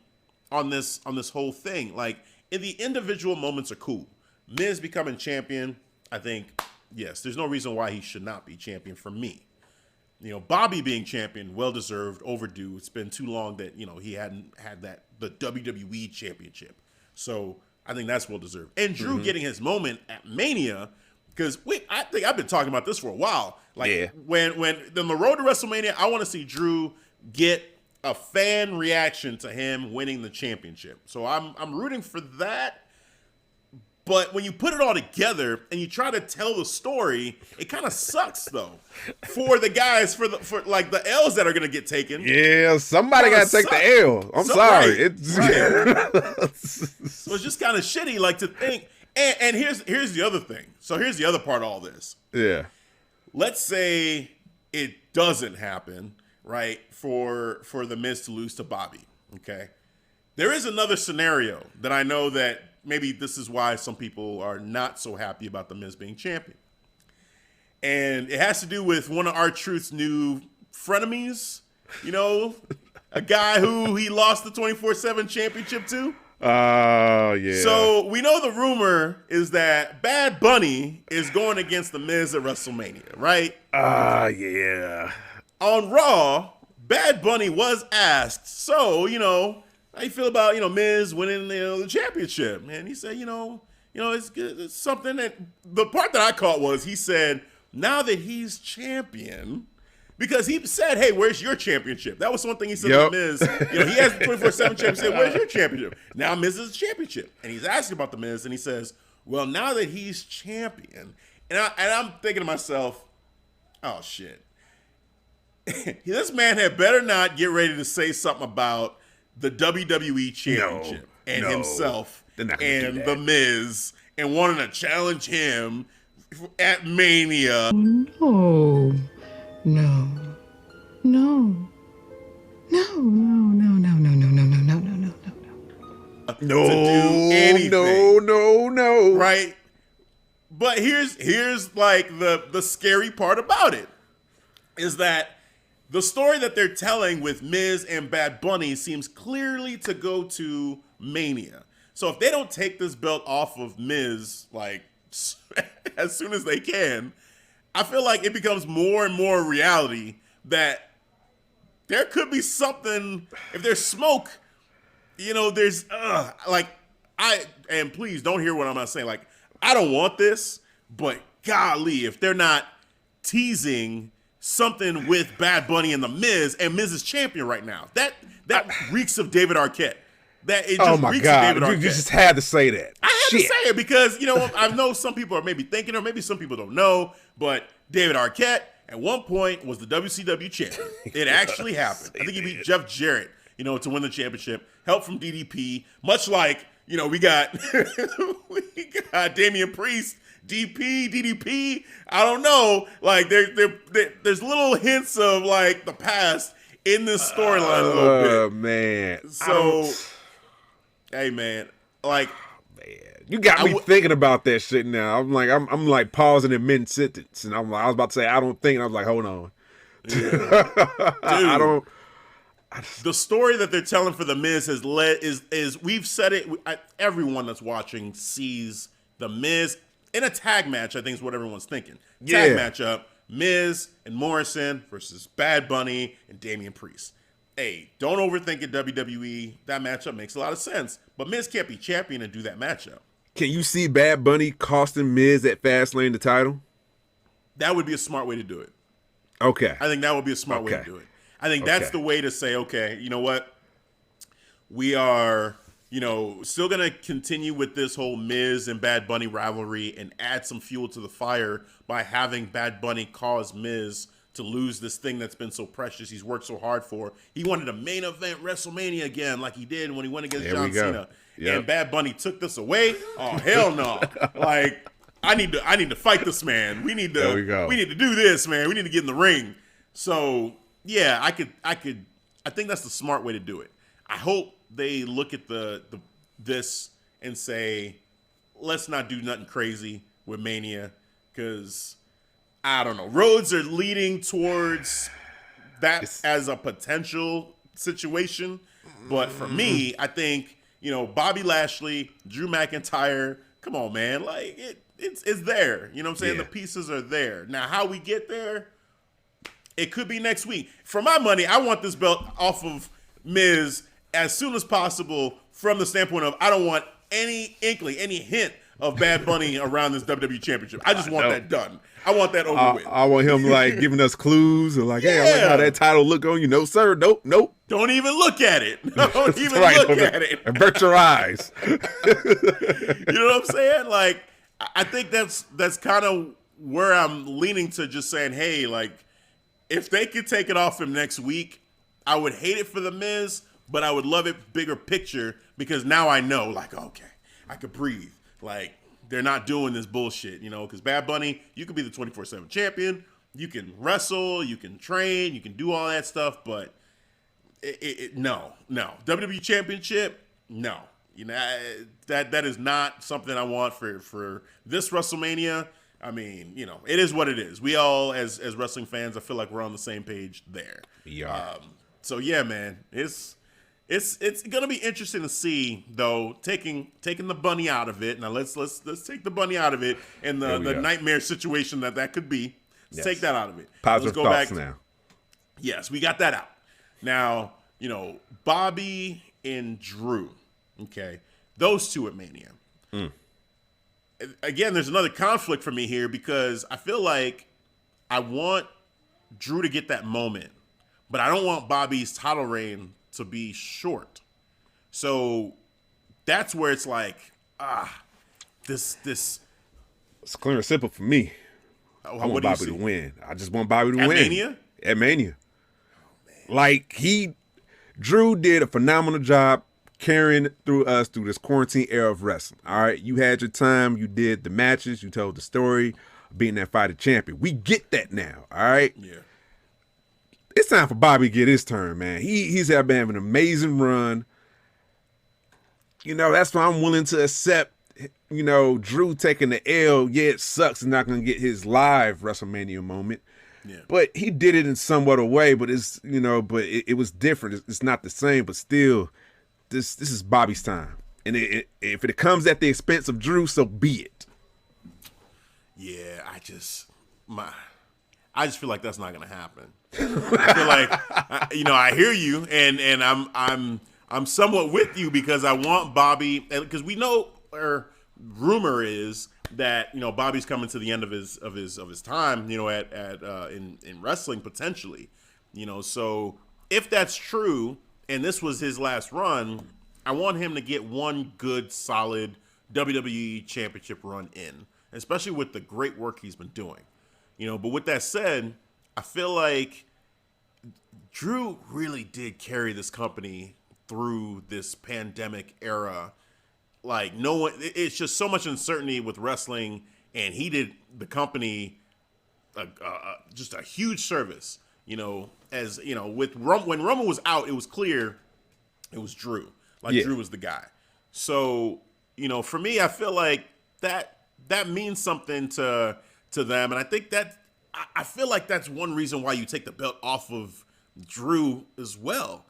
this whole thing. Like, in the individual moments are cool. Miz becoming champion, I think, yes, there's no reason why he should not be champion for me. You know, Bobby being champion, well deserved, overdue. It's been too long that, you know, he hadn't had the WWE championship. So I think that's well deserved. And Drew getting his moment at Mania, because I think I've been talking about this for a while. Like when on the road to WrestleMania, I want to see Drew get a fan reaction to him winning the championship. So I'm rooting for that. But when you put it all together and you try to tell the story, it kind of sucks though for the guys, for like the L's that are gonna get taken. Yeah, somebody got to take the L. I'm sorry. Right. So it's just kind of shitty, like, to think. And here's the other thing. So here's the other part of all this. Yeah. Let's say it doesn't happen, right? For the Miz to lose to Bobby. Okay. There is another scenario that I know that maybe this is why some people are not so happy about the Miz being champion. And it has to do with one of R-Truth's new frenemies, you know, a guy who he lost the 24/7 championship to. Oh, yeah. So we know the rumor is that Bad Bunny is going against the Miz at WrestleMania, right? Yeah. On Raw, Bad Bunny was asked, so, you know, how you feel about, you know, Miz winning the championship? And he said, you know, it's good. It's something that, the part that I caught was, he said, now that he's champion, because he said, hey, where's your championship? That was one thing he said Yep. to Miz. He has the 24/7 championship. He said, where's your championship? Now Miz is championship. And he's asking about the Miz, and he says, well, now that he's champion, and I'm thinking to myself, oh, shit. This man had better not get ready to say something about the WWE Championship and himself and the Miz and wanting to challenge him at Mania. No. No. No. No, no, no, no, no, no, no, no, no, no, no, no. To do anything. No. Right? But here's like the scary part about it is that the story that they're telling with Miz and Bad Bunny seems clearly to go to Mania. So if they don't take this belt off of Miz, like, as soon as they can, I feel like it becomes more and more reality that there could be something, if there's smoke, there's, and please don't hear what I'm not saying. Like, I don't want this, but golly, if they're not teasing something with Bad Bunny and the Miz, and Miz is champion right now. That reeks of David Arquette. Oh my God! You just had to say that. I had to say it because I know some people are maybe thinking, or maybe some people don't know, but David Arquette at one point was the WCW champion. It actually happened. I think he beat Jeff Jarrett, to win the championship. Help from DDP, much like we got Damian Priest. DDP, I don't know. Like there's little hints of like the past in this storyline a little bit. Oh man. So hey man, like you got me thinking about that shit now. I'm like pausing in mid sentence, and I was about to say I don't think, and I was like, hold on. Yeah. Dude, I don't. The story that they're telling for the Miz is we've said it. Everyone that's watching sees the Miz. In a tag match, I think is what everyone's thinking. Tag matchup, Miz and Morrison versus Bad Bunny and Damian Priest. Hey, don't overthink it, WWE. That matchup makes a lot of sense. But Miz can't be champion and do that matchup. Can you see Bad Bunny costing Miz at Fastlane the title? That would be a smart way to do it. Okay. I think that would be a smart way to do it. I think that's the way to say, okay, you know what? We are... still going to continue with this whole Miz and Bad Bunny rivalry and add some fuel to the fire by having Bad Bunny cause Miz to lose this thing that's been so precious he's worked so hard for. He wanted a main event WrestleMania again like he did when he went against John Cena. Yep. And Bad Bunny took this away. Oh, hell no. Like, I need to fight this man. We need to do this, man. We need to get in the ring. So, yeah, I think that's the smart way to do it. I hope they look at this and say, let's not do nothing crazy with Mania, because I don't know. Roads are leading towards that as a potential situation, but for me, I think Bobby Lashley, Drew McIntyre. Come on, man, like it's there. You know what I'm saying? The pieces are there. Now, how we get there, it could be next week. For my money, I want this belt off of Miz as soon as possible, from the standpoint of I don't want any inkling, any hint of Bad Bunny around this WWE Championship. I just want that done. I want that over with. I want him like giving us clues and like, hey, I like how that title look on you. No, sir. Nope. Don't even look at it. Don't even look at it. Avert your eyes. You know what I'm saying? Like, I think that's kind of where I'm leaning to, just saying, hey, like, if they could take it off him next week, I would hate it for the Miz, but I would love it bigger picture, because now I know, like, okay, I could breathe. Like, they're not doing this bullshit, because Bad Bunny, you could be the 24/7 champion, you can wrestle, you can train, you can do all that stuff, but no. WWE Championship, no. That is not something I want for this WrestleMania. I mean, it is what it is. We all, as wrestling fans, I feel like we're on the same page there. Yeah. So yeah, man, it's gonna be interesting to see, though, taking the bunny out of it. Now let's take the bunny out of it and the nightmare situation that could be. Let's take that out of it. Positive thoughts now. Yes, we got that out. Now, Bobby and Drew. Okay, those two at Mania. Again, there's another conflict for me here, because I feel like I want Drew to get that moment, but I don't want Bobby's title reign to be short. So that's where it's like, this. It's clear and simple for me. I want Bobby to win. I just want Bobby to win. Mania? At Mania. Like, Drew did a phenomenal job carrying through this quarantine era of wrestling. All right, you had your time. You did the matches. You told the story of being that fighter champion. We get that now. All right. Yeah. It's time for Bobby to get his turn, man. He's been having an amazing run. You know, that's why I'm willing to accept, you know, Drew taking the L. Yeah, it sucks. He's not going to get his live WrestleMania moment. Yeah. But he did it in somewhat a way, but it's, you know, but it was different. It's not the same, but still, this is Bobby's time. And if it comes at the expense of Drew, so be it. Yeah, I just feel like that's not going to happen. I feel like, you know, I hear you, and I'm somewhat with you because I want Bobby, because we know, or rumor is that, you know, Bobby's coming to the end of his time, you know, in wrestling potentially, you know. So if that's true and this was his last run, I want him to get one good solid WWE Championship run in, especially with the great work he's been doing, you know. But with that said, I feel like Drew really did carry this company through this pandemic era. Like, no one, it's just so much uncertainty with wrestling, and he did the company just a huge service, you know. As you know, when Roman was out, it was clear it was Drew. Like, Drew was the guy. So, you know, for me, I feel like that means something to them, and I think I feel like that's one reason why you take the belt off of Drew as well,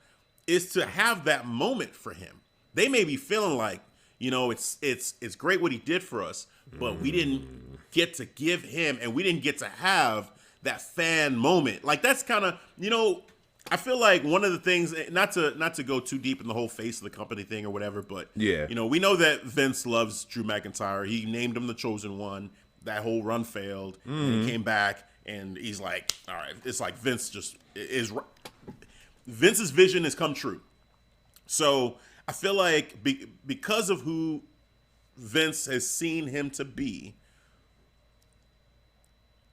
is to have that moment for him. They may be feeling like, you know, it's great what he did for us, but we didn't get to give him, and we didn't get to have that fan moment. Like, that's kind of, you know, I feel like one of the things, not to go too deep in the whole face of the company thing or whatever, but yeah, you know, we know that Vince loves Drew McIntyre. He named him the chosen one. That whole run failed, and he came back, and he's like, all right, it's like Vince's vision has come true. So I feel like because of who Vince has seen him to be,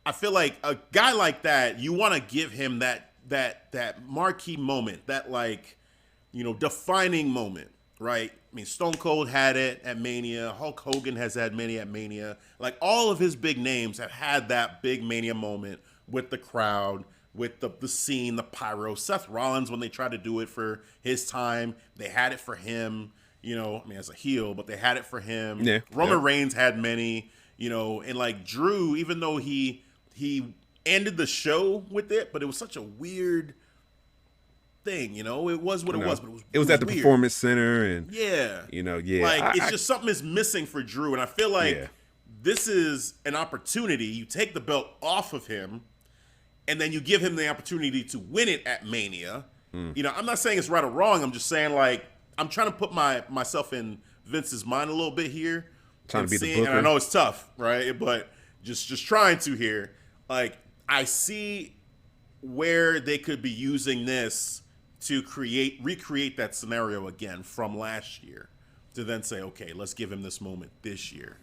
I feel like a guy like that, you want to give him that marquee moment, that, like, you know, defining moment, right? I mean, Stone Cold had it at Mania. Hulk Hogan has had many at Mania. Like, all of his big names have had that big Mania moment with the crowd, with the scene, the pyro. Seth Rollins, when they tried to do it for his time, they had it for him, you know, I mean, as a heel, but they had it for him. Yeah. Roman Reigns had many, you know, and like Drew, even though he ended the show with it, but it was such a weird thing, you know. It was what it was, but it was at the weird. Performance Center, and yeah, you know, yeah, like it's just something is missing for Drew, and I feel like this is an opportunity. You take the belt off of him, and then you give him the opportunity to win it at Mania. You know, I'm not saying it's right or wrong. I'm just saying, like, I'm trying to put myself in Vince's mind a little bit here, trying to be the booker. And I know it's tough, right? But just trying to here. Like, I see where they could be using this to recreate that scenario again from last year, to then say, okay, let's give him this moment this year.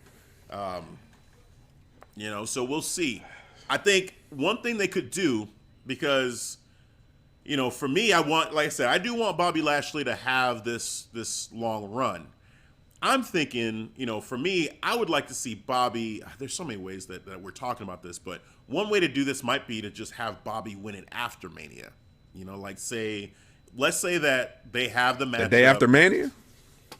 You know, so we'll see. I think one thing they could do, because, you know, for me, like I said, I do want Bobby Lashley to have this long run. I'm thinking, you know, for me, I would like to see Bobby. There's so many ways that we're talking about this, but one way to do this might be to just have Bobby win it after Mania. You know, like, let's say that they have the match the day after Mania.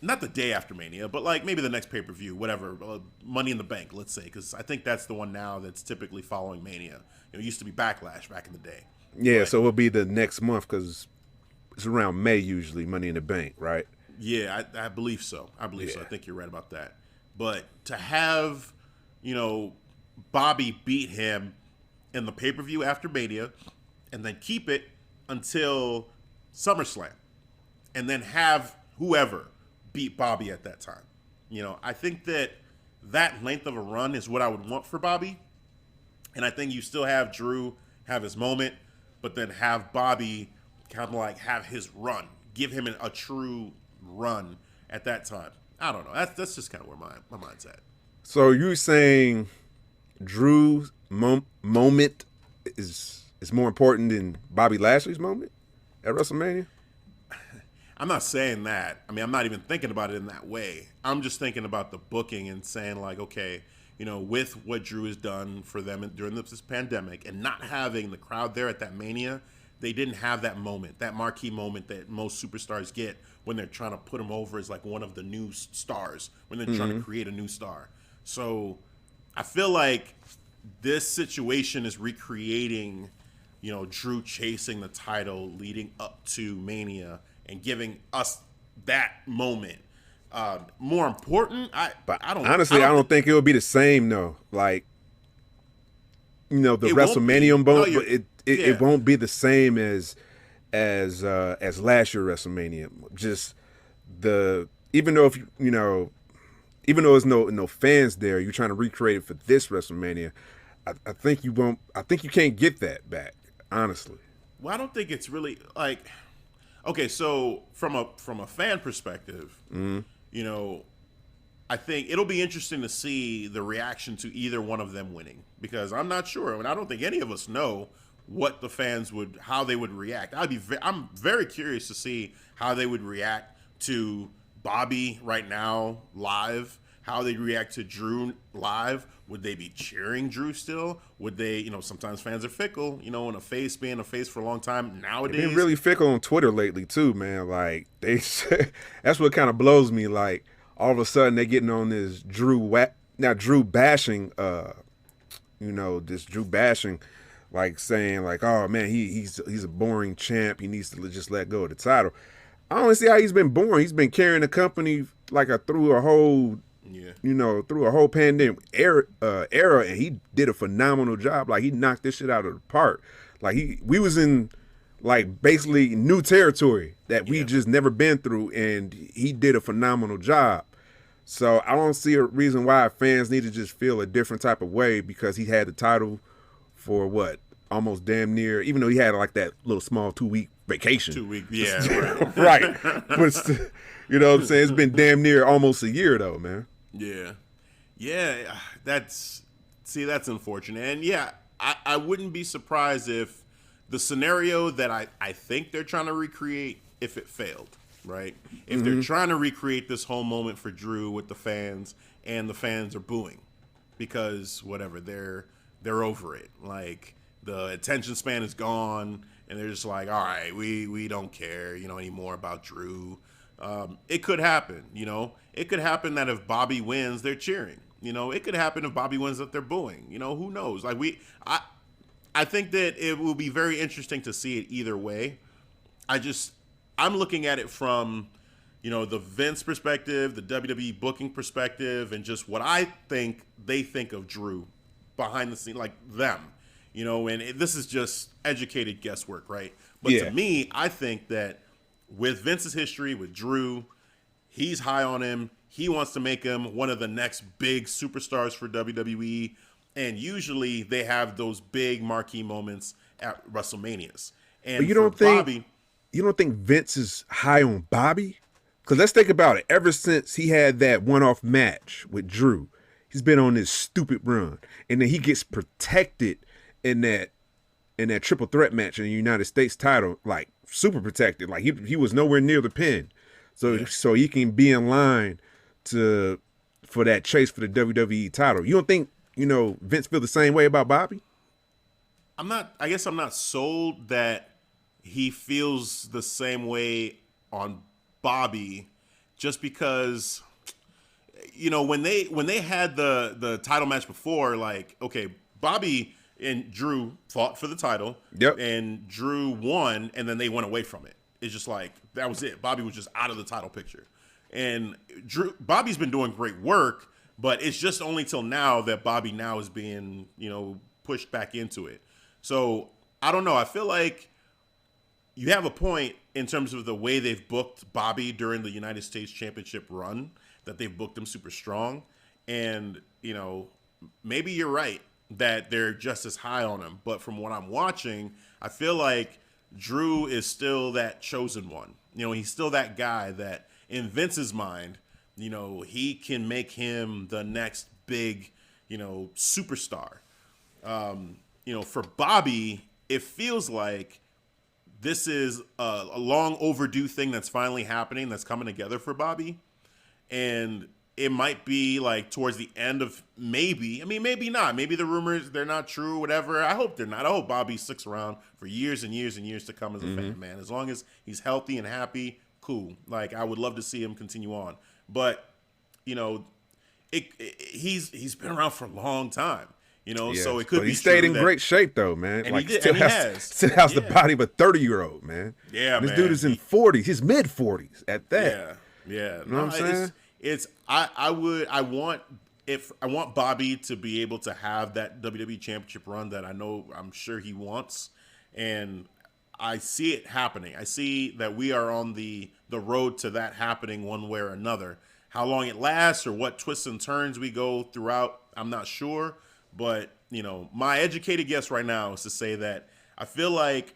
Not the day after Mania, but like maybe the next pay-per-view, whatever, Money in the Bank, let's say, because I think that's the one now that's typically following Mania. You know, it used to be Backlash back in the day. Yeah, so it'll be the next month because it's around May usually, Money in the Bank, right? Yeah, I believe so. I think you're right about that. But to have, you know, Bobby beat him in the pay-per-view after Mania, and then keep it until SummerSlam, and then have whoever beat Bobby at that time. You know, I think that length of a run is what I would want for Bobby. And I think you still have Drew have his moment, but then have Bobby kind of like have his run, give him a true run at that time. I don't know. That's just kind of where my mind's at. So you're saying Drew's moment is more important than Bobby Lashley's moment at WrestleMania? I'm not saying that. I mean, I'm not even thinking about it in that way. I'm just thinking about the booking and saying like, okay, you know, with what Drew has done for them during this pandemic and not having the crowd there at that Mania, they didn't have that moment, that marquee moment that most superstars get when they're trying to put him over as like one of the new stars, when they're trying to create a new star. So I feel like this situation is recreating, you know, Drew chasing the title leading up to Mania and giving us that moment. More important, I don't think it would be the same though. Like, you know, the WrestleMania moment, it won't be the same as last year WrestleMania. Just even though there's no fans there, you're trying to recreate it for this WrestleMania. I think you won't. I think you can't get that back, honestly. Well, I don't think it's really like. Okay, so from a fan perspective, you know, I think it'll be interesting to see the reaction to either one of them winning, because I'm not sure. I mean, I don't think any of us know what the fans how they would react. I'm very curious to see how they would react to Bobby right now live, how they react to Drew live. Would they be cheering Drew still? Would they, you know, sometimes fans are fickle, you know, and being a face for a long time nowadays. They've been really fickle on Twitter lately too, man. Like that's what kind of blows me. Like all of a sudden they're getting on this Drew bashing, this Drew bashing, like saying like, oh man, he's a boring champ. He needs to just let go of the title. I don't see how he's been boring. He's been carrying the company like through a whole pandemic era, and he did a phenomenal job. Like he knocked this shit out of the park. Like we was in like basically new territory that we just never been through, and he did a phenomenal job. So I don't see a reason why fans need to just feel a different type of way because he had the title for almost damn near, even though he had like that little small 2-week vacation. 2 weeks, yeah. Right. But you know what I'm saying? It's been damn near almost a year though, man. Yeah. Yeah, that's unfortunate. And yeah, I wouldn't be surprised if the scenario that I think they're trying to recreate, if it failed, right? If they're trying to recreate this whole moment for Drew with the fans, and the fans are booing because whatever, they're over it. Like the attention span is gone, and they're just like, all right, we don't care, you know, anymore about Drew. It could happen, you know. It could happen that if Bobby wins, they're cheering. You know, it could happen if Bobby wins that they're booing. You know, who knows? Like I think that it will be very interesting to see it either way. I'm looking at it from, you know, the Vince perspective, the WWE booking perspective, and just what I think they think of Drew behind the scene, like them. You know, and this is just educated guesswork, right? But to me, I think that with Vince's history with Drew, he's high on him. He wants to make him one of the next big superstars for WWE. And usually they have those big marquee moments at WrestleManias. And but you don't think Vince is high on Bobby? Because let's think about it. Ever since he had that one-off match with Drew, he's been on this stupid run. And then he gets protected in that triple threat match in the United States title, like super protected. Like he was nowhere near the pin. So he can be in line for that chase for the WWE title. You don't think, you know, Vince feel the same way about Bobby? I guess I'm not sold that he feels the same way on Bobby, just because, you know, when they had the title match before, like, okay, Bobby and Drew fought for the title. Yep. And Drew won, and then they went away from it. It's just like, that was it. Bobby was just out of the title picture. And Bobby's been doing great work, but it's just only till now that Bobby now is being, you know, pushed back into it. So I don't know. I feel like you have a point in terms of the way they've booked Bobby during the United States Championship run, that they've booked him super strong. And, you know, maybe you're right. that they're just as high on him. But from what I'm watching, I feel like Drew is still that chosen one. You know, he's still that guy that in Vince's mind, you know, he can make him the next big, you know, superstar. You know, for Bobby, it feels like this is a long overdue thing that's finally happening, that's coming together for Bobby. And it might be like towards the end of maybe not. Maybe the rumors, they're not true, whatever. I hope they're not. I hope Bobby sticks around for years and years and years to come as a fan, man. As long as he's healthy and happy, cool. Like, I would love to see him continue on. But, you know, he's been around for a long time. You know, Yes, so it could but be he stayed true in that, great shape though, man. And like he did, still and he has. still has the Yeah. body of a 30-year-old, man. Yeah, this man. dude is in 40s, his mid 40s at that. Yeah. You know what I'm saying? I want Bobby to be able to have that WWE Championship run that I'm sure he wants, and I see it happening. I see that we are on the road to that happening one way or another. How long it lasts or what twists and turns we go throughout, I'm not sure. But, you know, my educated guess right now is to say that I feel like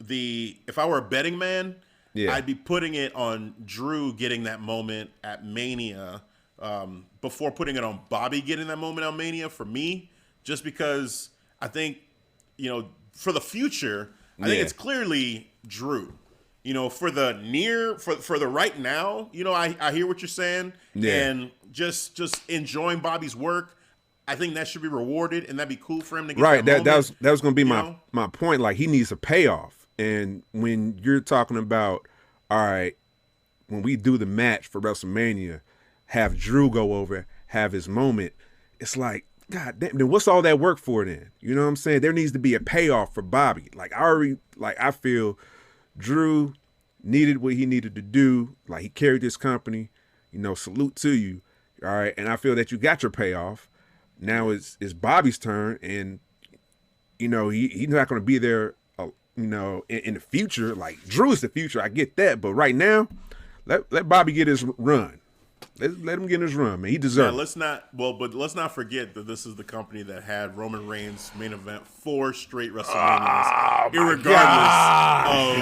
if I were a betting man, I'd be putting it on Drew getting that moment at Mania before putting it on Bobby getting that moment on Mania for me, just because I think, you know, for the future, I think it's clearly Drew. You know, for the right now, you know, I hear what you're saying, and just enjoying Bobby's work, I think that should be rewarded, and that'd be cool for him to get that was going to be my point. Like, he needs a payoff, and when you're talking about, all right, when we do the match for WrestleMania, have Drew go over, have his moment, it's like, God damn, then what's all that work for then? You know what I'm saying? There needs to be a payoff for Bobby. I feel Drew needed what he needed to do. Like, he carried this company, you know, salute to you. All right. And I feel that you got your payoff. Now it's Bobby's turn, and, you know, he's not going to be there, you know, in the future. Like, Drew is the future. I get that. But right now, let Bobby get his run. Let him get his run, man. He deserves it. But let's not forget that this is the company that had Roman Reigns main event 4 straight WrestleManias, irregardless of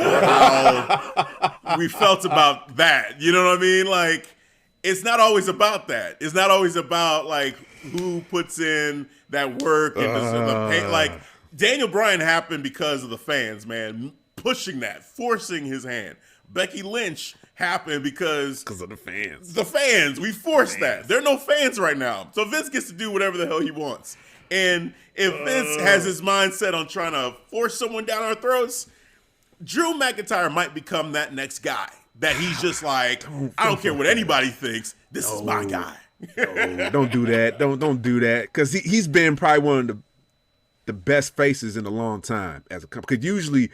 how we felt about that. You know what I mean? Like, it's not always about that. It's not always about, like, who puts in that work and the pay. Like, Daniel Bryan happened because of the fans, man, pushing that, forcing his hand. Becky Lynch happened because of the fans. The fans. We forced that. There are no fans right now. So Vince gets to do whatever the hell he wants. And if Vince has his mindset on trying to force someone down our throats, Drew McIntyre might become that next guy. That he's just like, I don't care what anybody thinks. This is my guy. No, don't do that. Don't do that. Because he's been probably one of the best faces in a long time as a company. Because usually,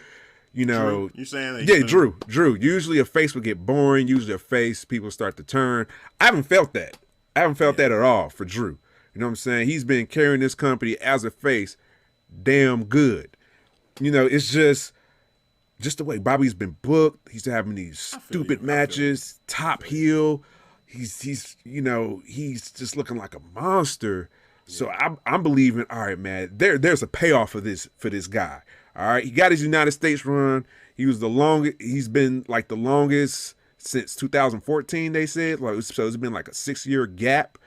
you know, Drew, you're saying that Drew. Usually a face would get boring. Usually a face, people start to turn. I haven't felt that. I haven't felt that at all for Drew. You know what I'm saying? He's been carrying this company as a face damn good. You know, it's just the way Bobby's been booked. He's having these stupid matches, top heel. He's you know, he's just looking like a monster. Yeah. So I'm believing, all right, man, there's a payoff for this guy. All right. He got his United States run. He's been like the longest since 2014, they said. So it's been like a 6-year gap.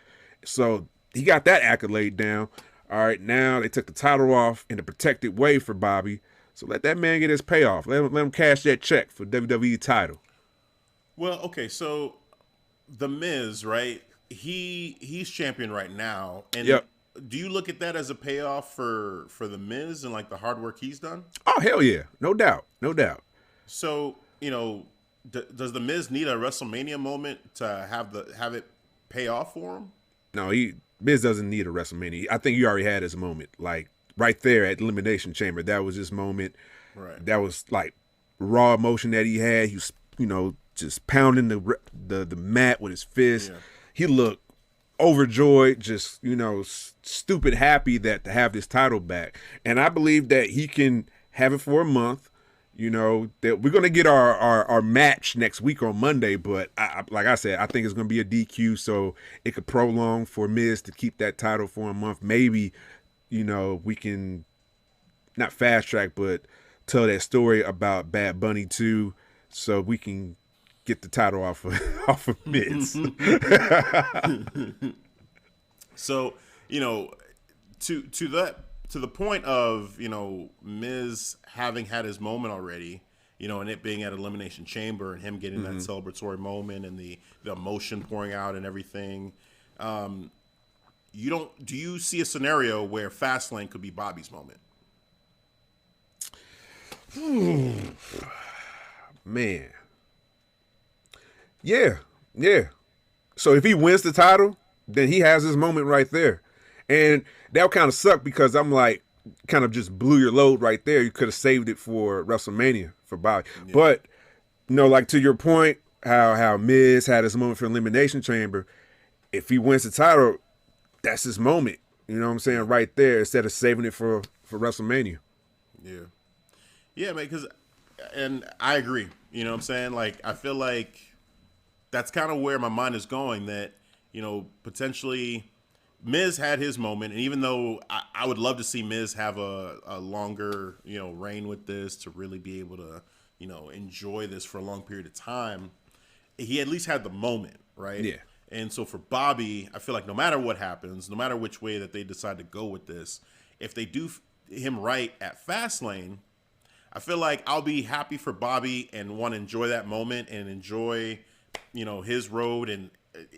So he got that accolade down. All right, now they took the title off in a protected way for Bobby. So let that man get his payoff. Let him cash that check for WWE title. Well, okay, so the Miz, right? He's champion right now, and do you look at that as a payoff for the Miz and like the hard work he's done? Oh hell yeah, no doubt. So you know, does the Miz need a WrestleMania moment to have it pay off for him? No, Miz doesn't need a WrestleMania. I think he already had his moment, like right there at Elimination Chamber. That was his moment. Right. That was like raw emotion that he had. He was, you know, just pounding the mat with his fist. Yeah. He looked overjoyed, just, you know, stupid happy to have this title back. And I believe that he can have it for a month. You know, that we're going to get our match next week on Monday, but like I said, I think it's going to be a DQ, so it could prolong for Miz to keep that title for a month. Maybe, we can not fast track, but tell that story about Bad Bunny too, so we can get the title off of Miz. So, to the point of, Miz having had his moment already, and it being at Elimination Chamber and him getting that celebratory moment and the emotion pouring out and everything. Do you see a scenario where Fastlane could be Bobby's moment? Man. Yeah. So if he wins the title, then he has his moment right there. And that would kind of suck because I'm like, kind of just blew your load right there. You could have saved it for WrestleMania for Bobby. Yeah. But, like to your point, how Miz had his moment for Elimination Chamber, if he wins the title, that's his moment. You know what I'm saying? Right there, instead of saving it for WrestleMania. Yeah. Yeah, man, and I agree. You know what I'm saying? Like, I feel like that's kind of where my mind is going, that, potentially Miz had his moment. And even though I would love to see Miz have a longer, reign with this, to really be able to, enjoy this for a long period of time, he at least had the moment, right? Yeah. And so for Bobby, I feel like no matter what happens, no matter which way that they decide to go with this, if they do him right at Fastlane, I feel like I'll be happy for Bobby and want to enjoy that moment and enjoy, his road. And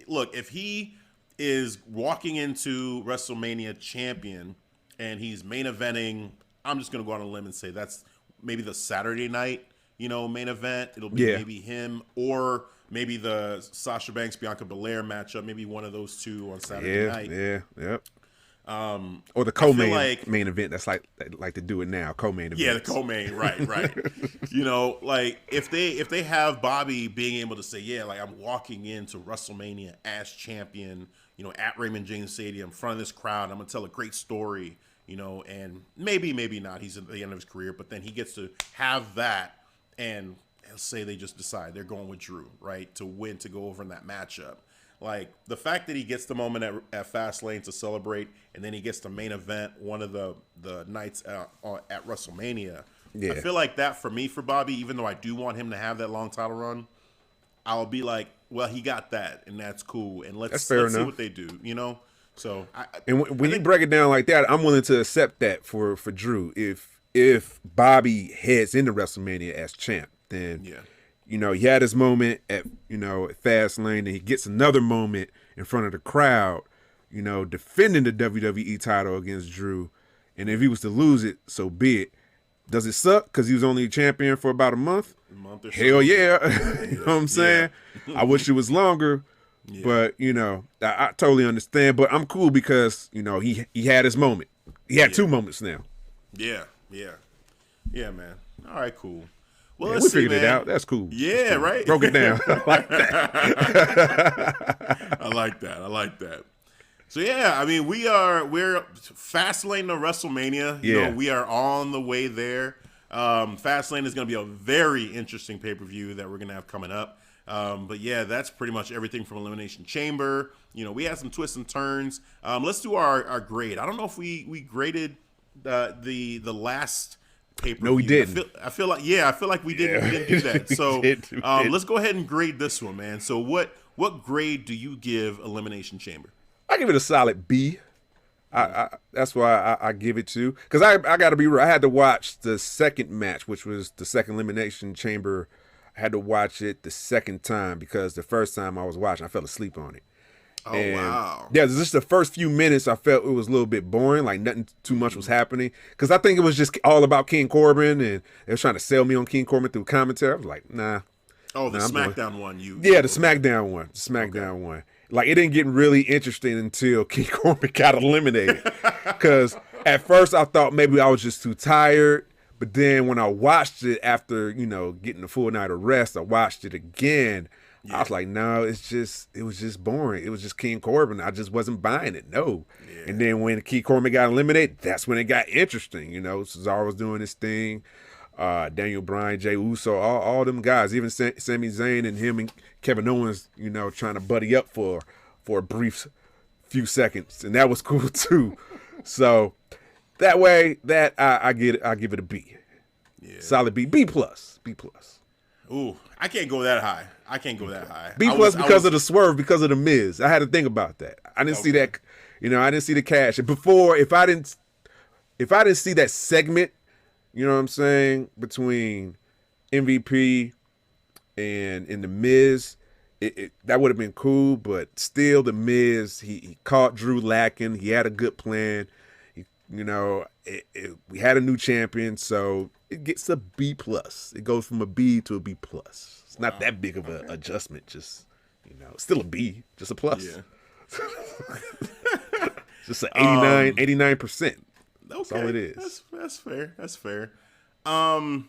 look, if he is walking into WrestleMania champion and he's main eventing, I'm just going to go on a limb and say that's maybe the Saturday night, main event. It'll be maybe him or maybe the Sasha Banks, Bianca Belair matchup, maybe one of those two on Saturday night. Yeah. Or the co-main main event. That's like to do it now. Co-main event. Yeah, the co-main. Right. Like if they have Bobby being able to say, yeah, like I'm walking into WrestleMania as champion, at Raymond James Stadium, in front of this crowd. I'm gonna tell a great story, and maybe not. He's at the end of his career, but then he gets to have that, and let's say they just decide they're going with Drew, right, to win, to go over in that matchup. Like, the fact that he gets the moment at Fastlane to celebrate, and then he gets the main event one of the nights at WrestleMania. Yeah. I feel like that for me, for Bobby, even though I do want him to have that long title run, I'll be like, well, he got that, and that's cool. And let's see what they do, So, when you break it down like that, I'm willing to accept that for Drew. If Bobby heads into WrestleMania as champ, then he had his moment at Fastlane, and he gets another moment in front of the crowd, defending the WWE title against Drew. And if he was to lose it, so be it. Does it suck because he was only a champion for about a month? Or Hell yeah. You know what I'm saying? I wish it was longer, but I totally understand. But I'm cool because he had his moment. He had two moments now. Yeah, man. All right, cool. Well, we figured it out. That's cool. Yeah, cool. Right. Broke it down. I like that. I like that. So yeah, I mean, we're Fastlane to WrestleMania. We are on the way there. Fastlane is going to be a very interesting pay-per-view that we're going to have coming up. But yeah, that's pretty much everything from Elimination Chamber. We had some twists and turns. Let's do our grade. I don't know if we graded the last pay-per-view. No, we didn't. I feel like we didn't do that. So let's go ahead and grade this one, man. So what grade do you give Elimination Chamber? I give it a solid B. That's why I give it to, because I got to be real. I had to watch the second match, which was the second Elimination Chamber. I had to watch it the second time because the first time I was watching, I fell asleep on it. Oh, wow. Yeah, just the first few minutes, I felt it was a little bit boring, like nothing too much was happening. Because I think it was just all about King Corbin, and they were trying to sell me on King Corbin through commentary. I was like, nah. Oh, the SmackDown one. The SmackDown one. The SmackDown one. Like, it didn't get really interesting until King Corbin got eliminated. Because at first I thought maybe I was just too tired. But then when I watched it after, getting the full night of rest, I watched it again. Yeah. I was like, no, it was just boring. It was just King Corbin. I just wasn't buying it. No. Yeah. And then when King Corbin got eliminated, that's when it got interesting. Cesaro was doing his thing. Daniel Bryan, Jey Uso, all them guys, even Sami Zayn and him and Kevin Owens, trying to buddy up for a brief few seconds. And that was cool too. So that way, that I give it a B. Yeah. Solid B. B plus. B plus. Ooh, I can't go that high. I can't go that high. B plus because of the swerve, because of the Miz. I had to think about that. I didn't see that. I didn't see the cash. And before, if I didn't see that segment, you know what I'm saying, between MVP and the Miz, that would have been cool. But still, the Miz, he caught Drew lacking. He had a good plan. We had a new champion, so it gets a B plus. It goes from a B to a B plus. It's not that big of an adjustment. Just still a B, just a plus. Yeah. Just an 89%. That's Okay, all it is. That's fair. That's fair. I'm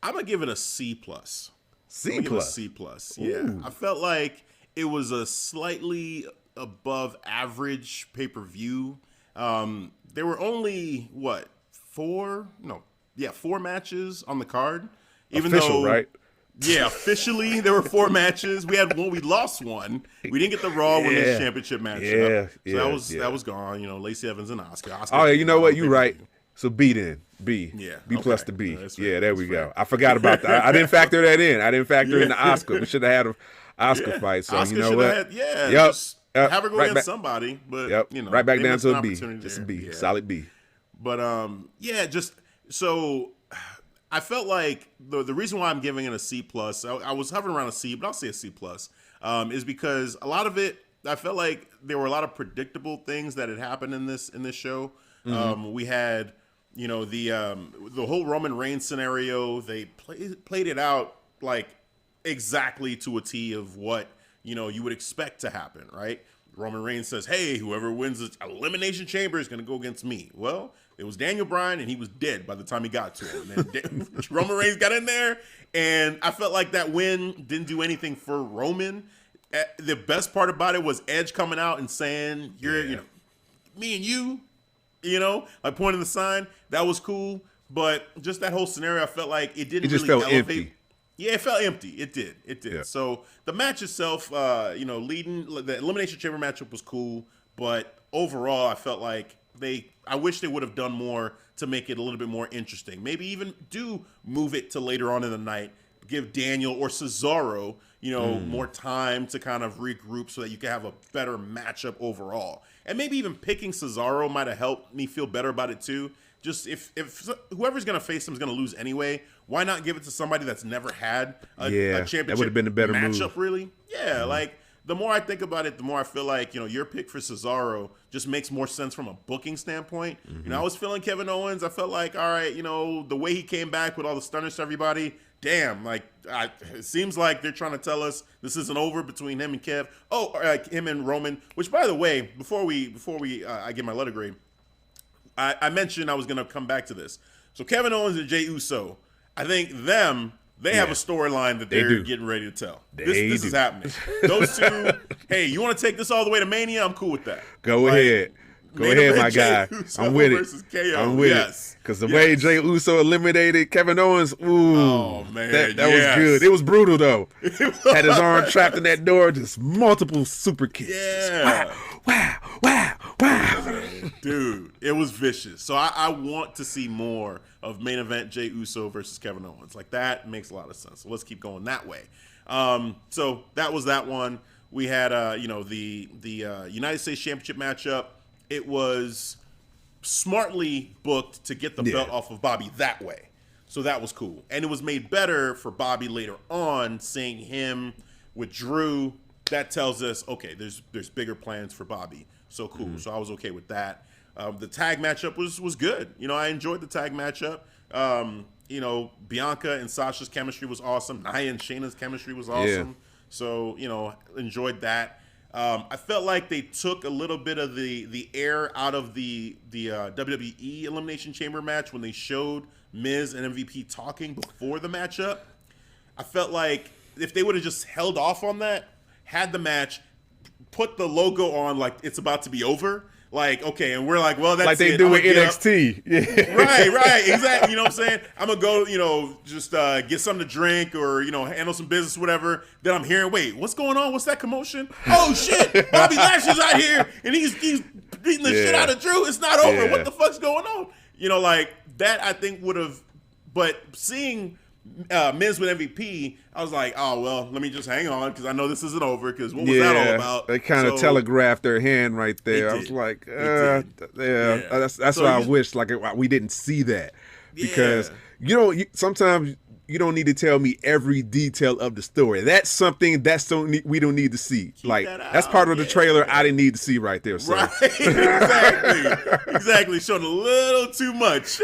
gonna give it a C plus. C plus. C plus. Yeah. I felt like it was a slightly above average pay-per-view. There were only four matches on the card. Even Official, though, right? Yeah, officially there were 4 matches. We had one. We lost one. We didn't get the Raw Women's Championship match. So that was gone. Lacey Evans and Asuka. Oh, yeah, you know what? You're right. So B then. B. Yeah. B plus to B. Fair. There we go. I forgot about that. I didn't factor that in. I didn't factor in the Asuka. We should have had an Asuka fight. So Asuka you know what? Just have her go against somebody. But right back down to a B. Just a B. Solid B. But so I felt like the reason why I'm giving it a C plus, I was hovering around a C, but I'll say a C plus, is because a lot of it, I felt like there were a lot of predictable things that had happened in this show. Mm-hmm. We had, the whole Roman Reigns scenario. They played it out like exactly to a T of what you would expect to happen, right? Roman Reigns says, "Hey, whoever wins the Elimination Chamber is going to go against me." Well, it was Daniel Bryan, and he was dead by the time he got to him. And then Roman Reigns got in there, and I felt like that win didn't do anything for Roman. The best part about it was Edge coming out and saying, me and you, like pointing the sign. That was cool, but just that whole scenario, I felt like it didn't just really felt elevate. empty. Yeah, it felt empty. It did. Yeah. So the match itself, leading the Elimination Chamber matchup was cool, but overall, I felt like I wish they would have done more to make it a little bit more interesting. Maybe even do move it to later on in the night. Give Daniel or Cesaro, more time to kind of regroup so that you can have a better matchup overall. And maybe even picking Cesaro might have helped me feel better about it too. Just if whoever's going to face him is going to lose anyway, why not give it to somebody that's never had a championship that would have been a better matchup, move. Really? Yeah, like the more I think about it, the more I feel like, your pick for Cesaro just makes more sense from a booking standpoint. Mm-hmm. I was feeling Kevin Owens. I felt like, all right, the way he came back with all the stunners to everybody, damn, like it seems like they're trying to tell us this isn't over between him and Kev. Him and Roman, which by the way, before I get my letter grade, I mentioned I was going to come back to this. So Kevin Owens and Jey Uso, I think they have a storyline that they're getting ready to tell. This is happening. Those two, hey, you want to take this all the way to Mania? I'm cool with that. Go ahead. Go ahead, my guy. I'm with it. KO. I'm with it. Because the way Jey Uso eliminated Kevin Owens, oh man, that was good. It was brutal though. Had his arm trapped in that door, just multiple super kicks. Yeah. Wow. Dude, it was vicious. So I want to see more of main event Jey Uso versus Kevin Owens. Like that makes a lot of sense. So let's keep going that way. So that was that one. We had the United States Championship matchup. It was smartly booked to get the belt off of Bobby that way. So that was cool. And it was made better for Bobby later on, seeing him with Drew. That tells us, okay, there's bigger plans for Bobby. So cool. Mm-hmm. So I was okay with that. The tag matchup was good. I enjoyed the tag matchup. Bianca and Sasha's chemistry was awesome. Nia and Shayna's chemistry was awesome. Yeah. So, enjoyed that. I felt like they took a little bit of the air out of the WWE Elimination Chamber match when they showed Miz and MVP talking before the matchup. I felt like if they would have just held off on that, had the match, put the logo on like it's about to be over, like, okay, and we're like, well, that's like they do with NXT. Yeah. Right, exactly. You know what I'm saying? I'm going to go, just get something to drink or, handle some business, whatever. Then I'm hearing, wait, what's going on? What's that commotion? Oh, shit, Bobby Lashley's out here, and he's beating the shit out of Drew. It's not over. Yeah. What the fuck's going on? You know, like that I think would have, but seeing Miz with MVP, I was like, oh, well, let me just hang on because I know this isn't over because what was that all about? They kind of telegraphed their hand right there. I was like, that's why I wish like we didn't see that because sometimes you don't need to tell me every detail of the story. That's something we don't need to see. Keep like that's out. part of the trailer I didn't need to see right there. So. Right, exactly. Showing a little too much.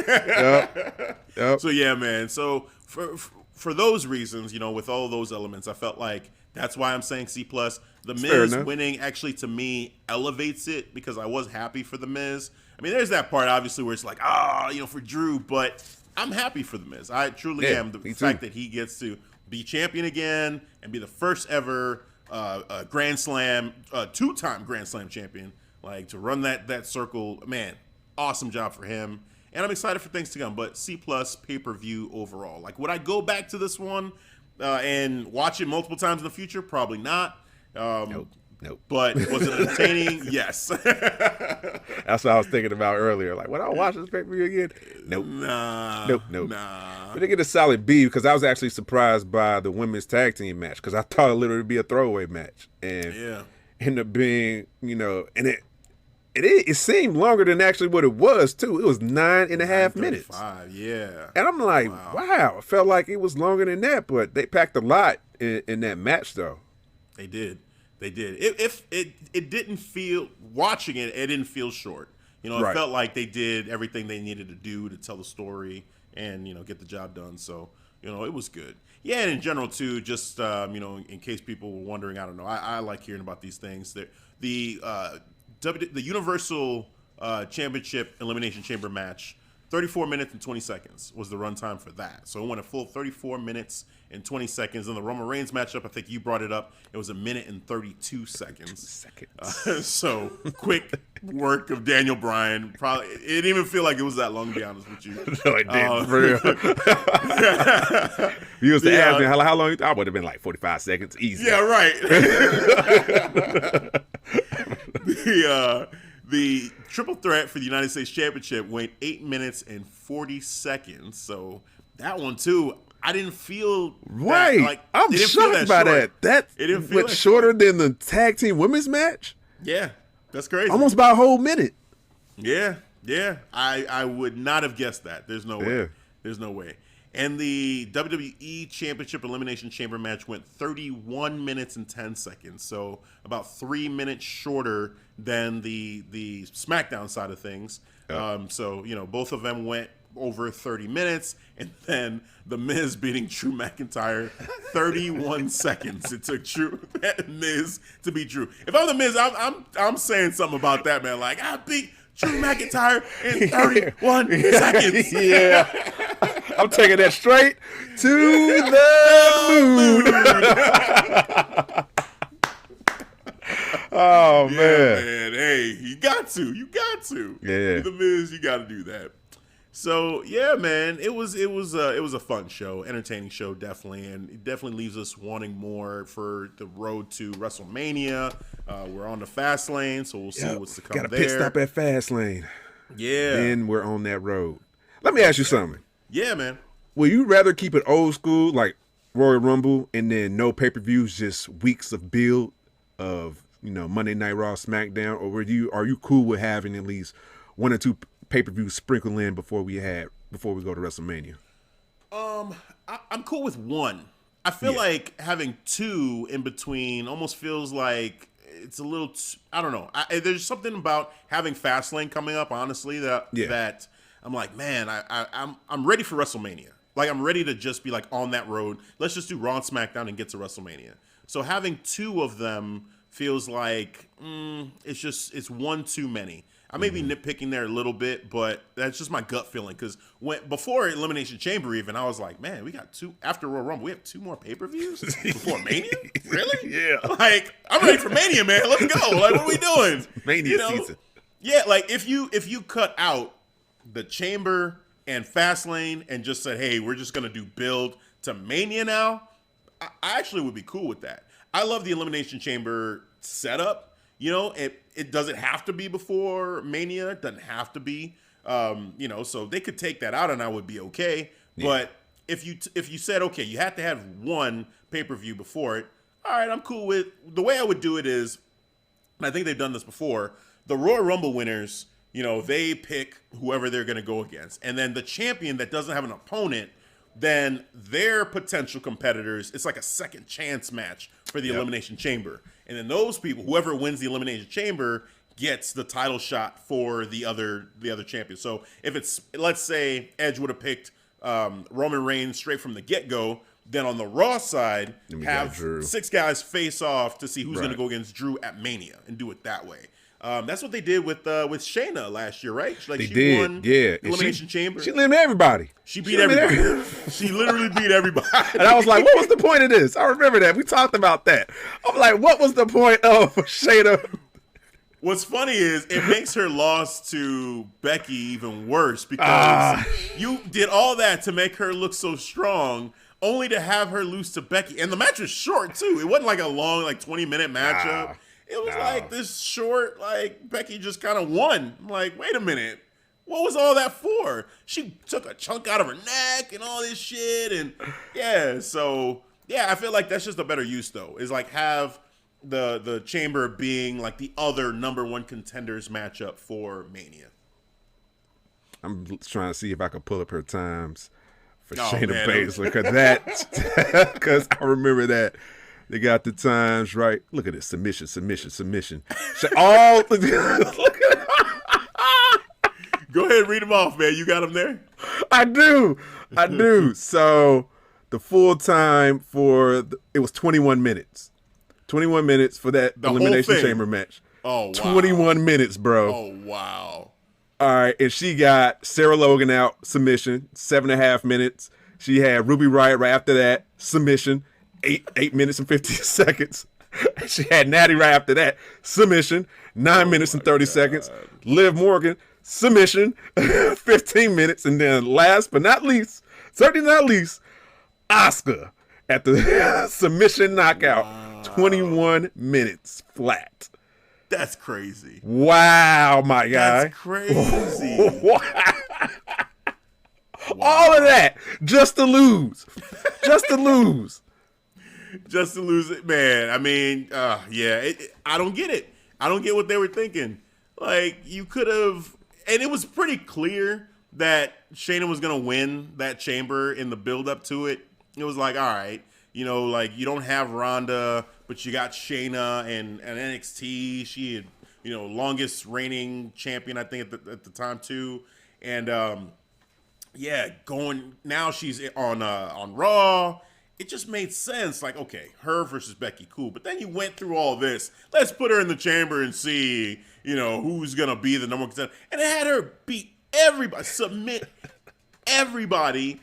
Yep. So yeah, man. So for those reasons, with all those elements, I felt like that's why I'm saying C+. The Miz winning actually to me elevates it because I was happy for the Miz. I mean, there's that part obviously where it's like, for Drew, but I'm happy for the Miz. I truly am. The fact that he gets to be champion again and be the first ever Grand Slam, two-time Grand Slam champion, like to run that circle, man, awesome job for him. And I'm excited for things to come. But C+ pay-per-view overall. Like, would I go back to this one and watch it multiple times in the future? Probably not. Nope. But was it entertaining? Yes. That's what I was thinking about earlier. Like, would I watch this pay-per-view again? Nope. Nope. Nah. But they get a solid B because I was actually surprised by the women's tag team match because I thought it literally would be a throwaway match. And ended up being, and it seemed longer than actually what it was, too. It was 9.5 minutes. Yeah. And I'm like, wow. It felt like it was longer than that, but they packed a lot in that match, though. They did. It didn't feel, watching it didn't feel short. It felt like they did everything they needed to do to tell the story and, get the job done. So, it was good. Yeah, and in general, too, just, in case people were wondering, I don't know. I like hearing about these things. The Universal Championship Elimination Chamber match, 34 minutes and 20 seconds was the runtime for that. So it went a full 34 minutes and 20 seconds. In the Roman Reigns matchup, I think you brought it up, it was 1 minute and 32 seconds. So quick work of Daniel Bryan. Probably it didn't even feel like it was that long, to be honest with you. No, it didn't, for real. You was to ask me how long I would have been like 45 seconds, easy. Yeah, right. The triple threat for the United States Championship went 8 minutes and 40 seconds. So that one too, I didn't feel right. I'm shocked by that. That went shorter than the tag team women's match. Yeah, that's crazy. Almost by a whole minute. Yeah. I would not have guessed that. There's no way. There's no way. And the WWE Championship Elimination Chamber match went 31 minutes and 10 seconds. So about 3 minutes shorter than the SmackDown side of things. So, both of them went over 30 minutes. And then the Miz beating Drew McIntyre 31 seconds. It took Miz to beat Drew. If I'm the Miz, I'm saying something about that, man. Like, I beat Drew McIntyre in 31 seconds. Yeah. I'm taking that straight to the moon. Oh, man. Hey, you got to. Yeah. The Miz, you got to do that. So, yeah, man, it was a fun show, entertaining show, definitely, and it definitely leaves us wanting more for the road to WrestleMania. We're on the fast lane, so we'll see what's to come there. Got a pit stop at fast lane. Yeah. Then we're on that road. Let me ask you something. Yeah, man. Will you rather keep it old school, like Royal Rumble, and then no pay-per-views, just weeks of build of, Monday Night Raw, SmackDown, or are you cool with having at least 1 or 2 pay-per-views sprinkled in before we go to WrestleMania? I'm cool with 1. I feel like having 2 in between almost feels like it's a little. I don't know. There's something about having Fastlane coming up, honestly, that I'm like, man, I'm ready for WrestleMania. Like, I'm ready to just be like on that road. Let's just do Raw and SmackDown and get to WrestleMania. So having 2 of them feels like it's 1 too many. I may be nitpicking there a little bit, but that's just my gut feeling. Because before Elimination Chamber, even I was like, man, we got 2 after Royal Rumble. We have 2 more pay-per-views before Mania. Really? Yeah. Like, I'm ready for Mania, man. Let's go. Like, what are we doing? Mania season. Yeah, like if you cut out the Chamber and Fastlane and just said, hey, we're just gonna do build to Mania now, I actually would be cool with that. I love the Elimination Chamber setup. You know, it doesn't have to be before Mania. It doesn't have to be. You know, so they could take that out and I would be okay. Yeah. But if you said, okay, you have to have one pay-per-view before it, all right, I'm cool with the way I would do it is, and I think they've done this before, the Royal Rumble winners, you know, they pick whoever they're going to go against. And then the champion that doesn't have an opponent, then their potential competitors, it's like a second chance match for the Elimination Chamber. And then those people, whoever wins the Elimination Chamber, gets the title shot for the other champion. So if it's, let's say Edge would have picked Roman Reigns straight from the get-go, then on the Raw side, have 6 guys face off to see who's going to go against Drew at Mania and do it that way. That's what they did with Shayna last year, right? Like she won Elimination Chamber. She eliminated everybody. She beat everybody. She literally beat everybody. And I was like, what was the point of this? I remember that. We talked about that. I'm like, what was the point of Shayna? What's funny is it makes her loss to Becky even worse because you did all that to make her look so strong, only to have her lose to Becky. And the match was short, too. It wasn't like a long, like 20-minute matchup. It was like this short, like Becky just kind of won. I'm like, wait a minute. What was all that for? She took a chunk out of her neck and all this shit. And I feel like that's just a better use, though, is like have the Chamber being like the other number 1 contenders matchup for Mania. I'm trying to see if I can pull up her times for Shayna Baszler, because I remember that. They got the times right. Look at this. Submission. Go ahead, read them off, man. You got them there? I do. So the full time it was 21 minutes. 21 minutes for that Elimination Chamber match. Oh, wow. 21 minutes, bro. Oh, wow. All right. And she got Sarah Logan out, submission, 7.5 minutes. She had Ruby Riott right after that, submission. 8 minutes and 15 seconds. She had Natty right after that, submission, 9 minutes and 30 seconds. Liv Morgan, submission, 15 minutes. And then last but not least, certainly not least, Asuka at the submission knockout, 21 minutes flat. That's crazy. Wow, my guy. That's crazy. Wow. All of that just to lose. Just to lose it, man. I mean, I don't get it. I don't get what they were thinking. Like, you could have, and it was pretty clear that Shayna was going to win that chamber in the build up to it. It was like, all right, you know, like you don't have Ronda, but you got Shayna and NXT. She had, you know, longest reigning champion, I think at the time too. And, now she's on Raw. It just made sense. Like, okay, her versus Becky, cool. But then you went through all this. Let's put her in the chamber and see, you know, who's going to be the number 1 contender. And it had her beat everybody, submit everybody,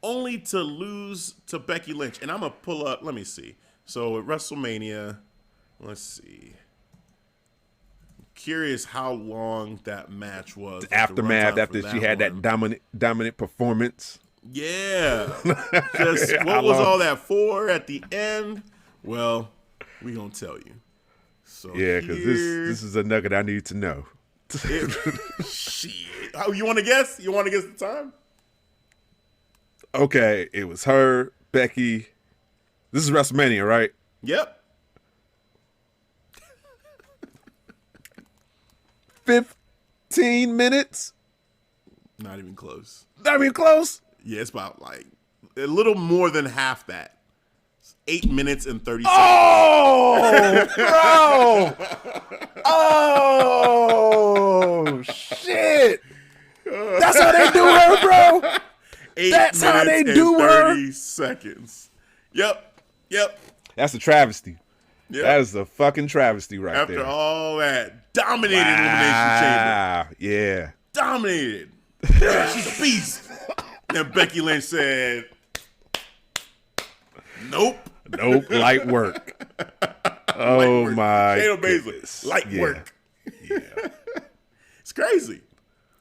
only to lose to Becky Lynch. And I'm going to pull up, let me see. So at WrestleMania, let's see. I'm curious how long that match was. The aftermath after she had that dominant performance. Yeah. Just what was all that for at the end? Well, we gonna tell you. So yeah, because this is a nugget I need to know. Shit. Oh, you want to guess? You want to guess the time? Okay, it was her, Becky. This is WrestleMania, right? Yep. 15 minutes? Not even close. Not even close? Yeah, it's about like a little more than half that. It's 8 minutes and 30 seconds. Oh, bro! Oh, shit! That's how they do her, bro. That's how they do her. 30 seconds. Yep. That's a travesty. Yep. That is a fucking travesty right After there. After all that, dominated Elimination Chamber. Yeah. Dominated. She's a beast. And Becky Lynch said, nope. Light work. Oh, my Shayna Baszler, light work. Yeah. It's crazy.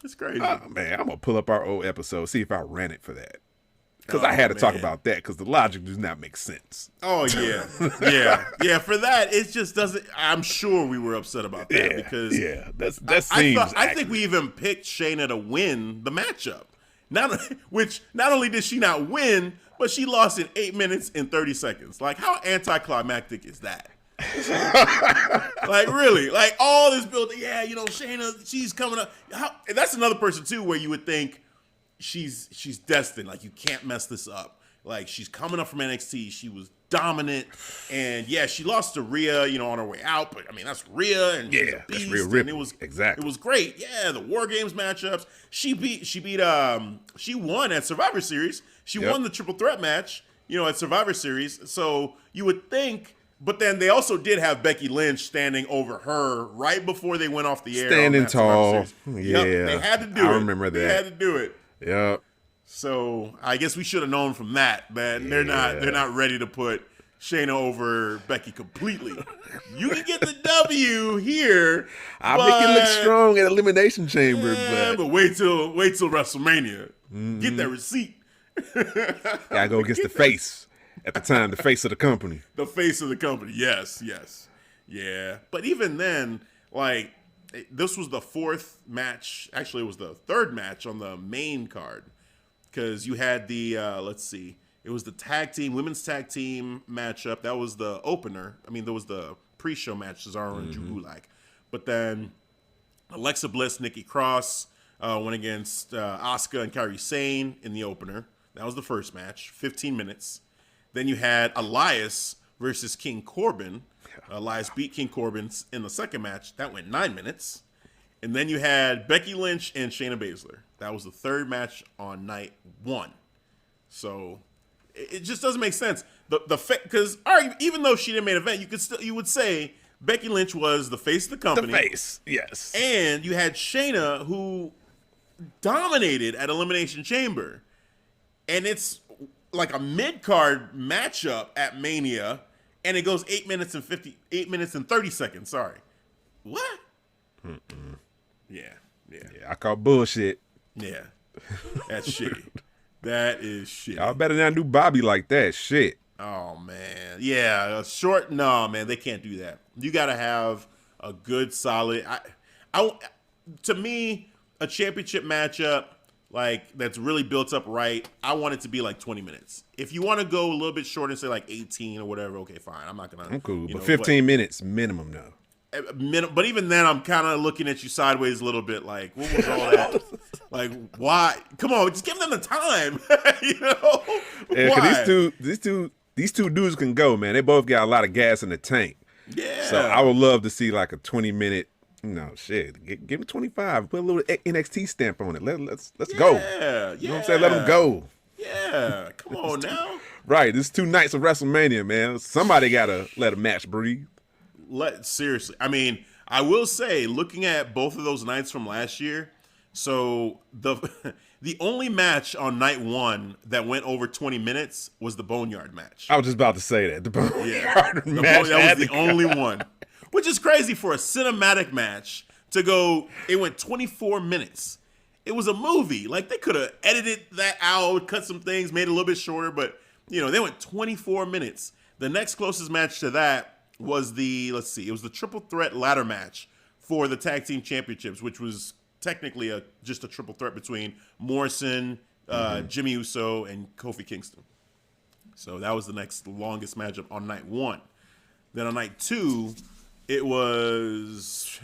It's crazy. Man, I'm going to pull up our old episode, see if I ran it for that. Because I had to talk about that because the logic does not make sense. Oh, yeah. Yeah. For that, it just doesn't. I'm sure we were upset about that because I think we even picked Shayna to win the matchup. Not only did she not win, but she lost in 8 minutes and 30 seconds. Like, how anticlimactic is that? Like, really? Like, all this building, Shayna, she's coming up. That's another person, too, where you would think she's destined. Like, you can't mess this up. Like, she's coming up from NXT. She was dominant. And, yeah, she lost to Rhea, on her way out. But, I mean, that's Rhea. And she's a beast. That's Rhea Ripley. It was great. Yeah, the War Games matchups. She won at Survivor Series. She won the Triple Threat match, at Survivor Series. So you would think, but then they also did have Becky Lynch standing over her right before they went off the air. Standing tall. Yeah. They had to do it. I remember that. They had to do it. Yep. So I guess we should have known from that they're not ready to put Shayna over Becky completely. You can get the W here. I'll make it look strong at Elimination Chamber, but wait till WrestleMania. Get that receipt. Gotta go against the face. At the time, the face of the company. The face of the company. Yes. Yeah. But even then, like, this was the fourth match. Actually, it was the third match on the main card. Because you had the, it was the women's tag team matchup. That was the opener. I mean, there was the pre-show match, Cesaro and Drew Gulak. But then Alexa Bliss, Nikki Cross went against Asuka and Kairi Sane in the opener. That was the first match, 15 minutes. Then you had Elias versus King Corbin. Elias beat King Corbin in the second match. That went 9 minutes. And then you had Becky Lynch and Shayna Baszler. That was the third match on night 1. So it just doesn't make sense. Because even though she didn't main event, you would say Becky Lynch was the face of the company. The face, yes. And you had Shayna, who dominated at Elimination Chamber. And it's like a mid-card matchup at Mania, and it goes 8 minutes and 30 seconds. Sorry. What? Mm-mm. Yeah, I call bullshit. Yeah. That's shitty. That is shitty. Y'all better not do Bobby like that. Shit. Oh, man. Yeah, no, man, they can't do that. You got to have a good, solid... to me, a championship matchup, like, that's really built up right, I want it to be like 20 minutes. If you want to go a little bit shorter and say like 18 or whatever, okay, fine. I'm not going to... I'm cool, but 15 minutes minimum, though. But even then, I'm kind of looking at you sideways a little bit like, what was all that? Like, why? Come on, just give them the time. Yeah, because these two dudes can go, man. They both got a lot of gas in the tank. Yeah. So I would love to see like a 20-minute, give me 25. Put a little NXT stamp on it. Let's go. Yeah. You know what I'm saying? Let them go. Yeah. Come on now. Right. This is 2 nights of WrestleMania, man. Somebody got to let a match breathe. Seriously. I mean, I will say, looking at both of those nights from last year, so the only match on night 1 that went over 20 minutes was the Boneyard match. I was just about to say that. The Boneyard match. That was the only one. Which is crazy for a cinematic match to go, it went 24 minutes. It was a movie. Like, they could have edited that out, cut some things, made it a little bit shorter, but, they went 24 minutes. The next closest match to that was it was the triple threat ladder match for the tag team championships, which was technically just a triple threat between Morrison, Jimmy Uso, and Kofi Kingston. So that was the next longest matchup on night 1. Then on night 2, it was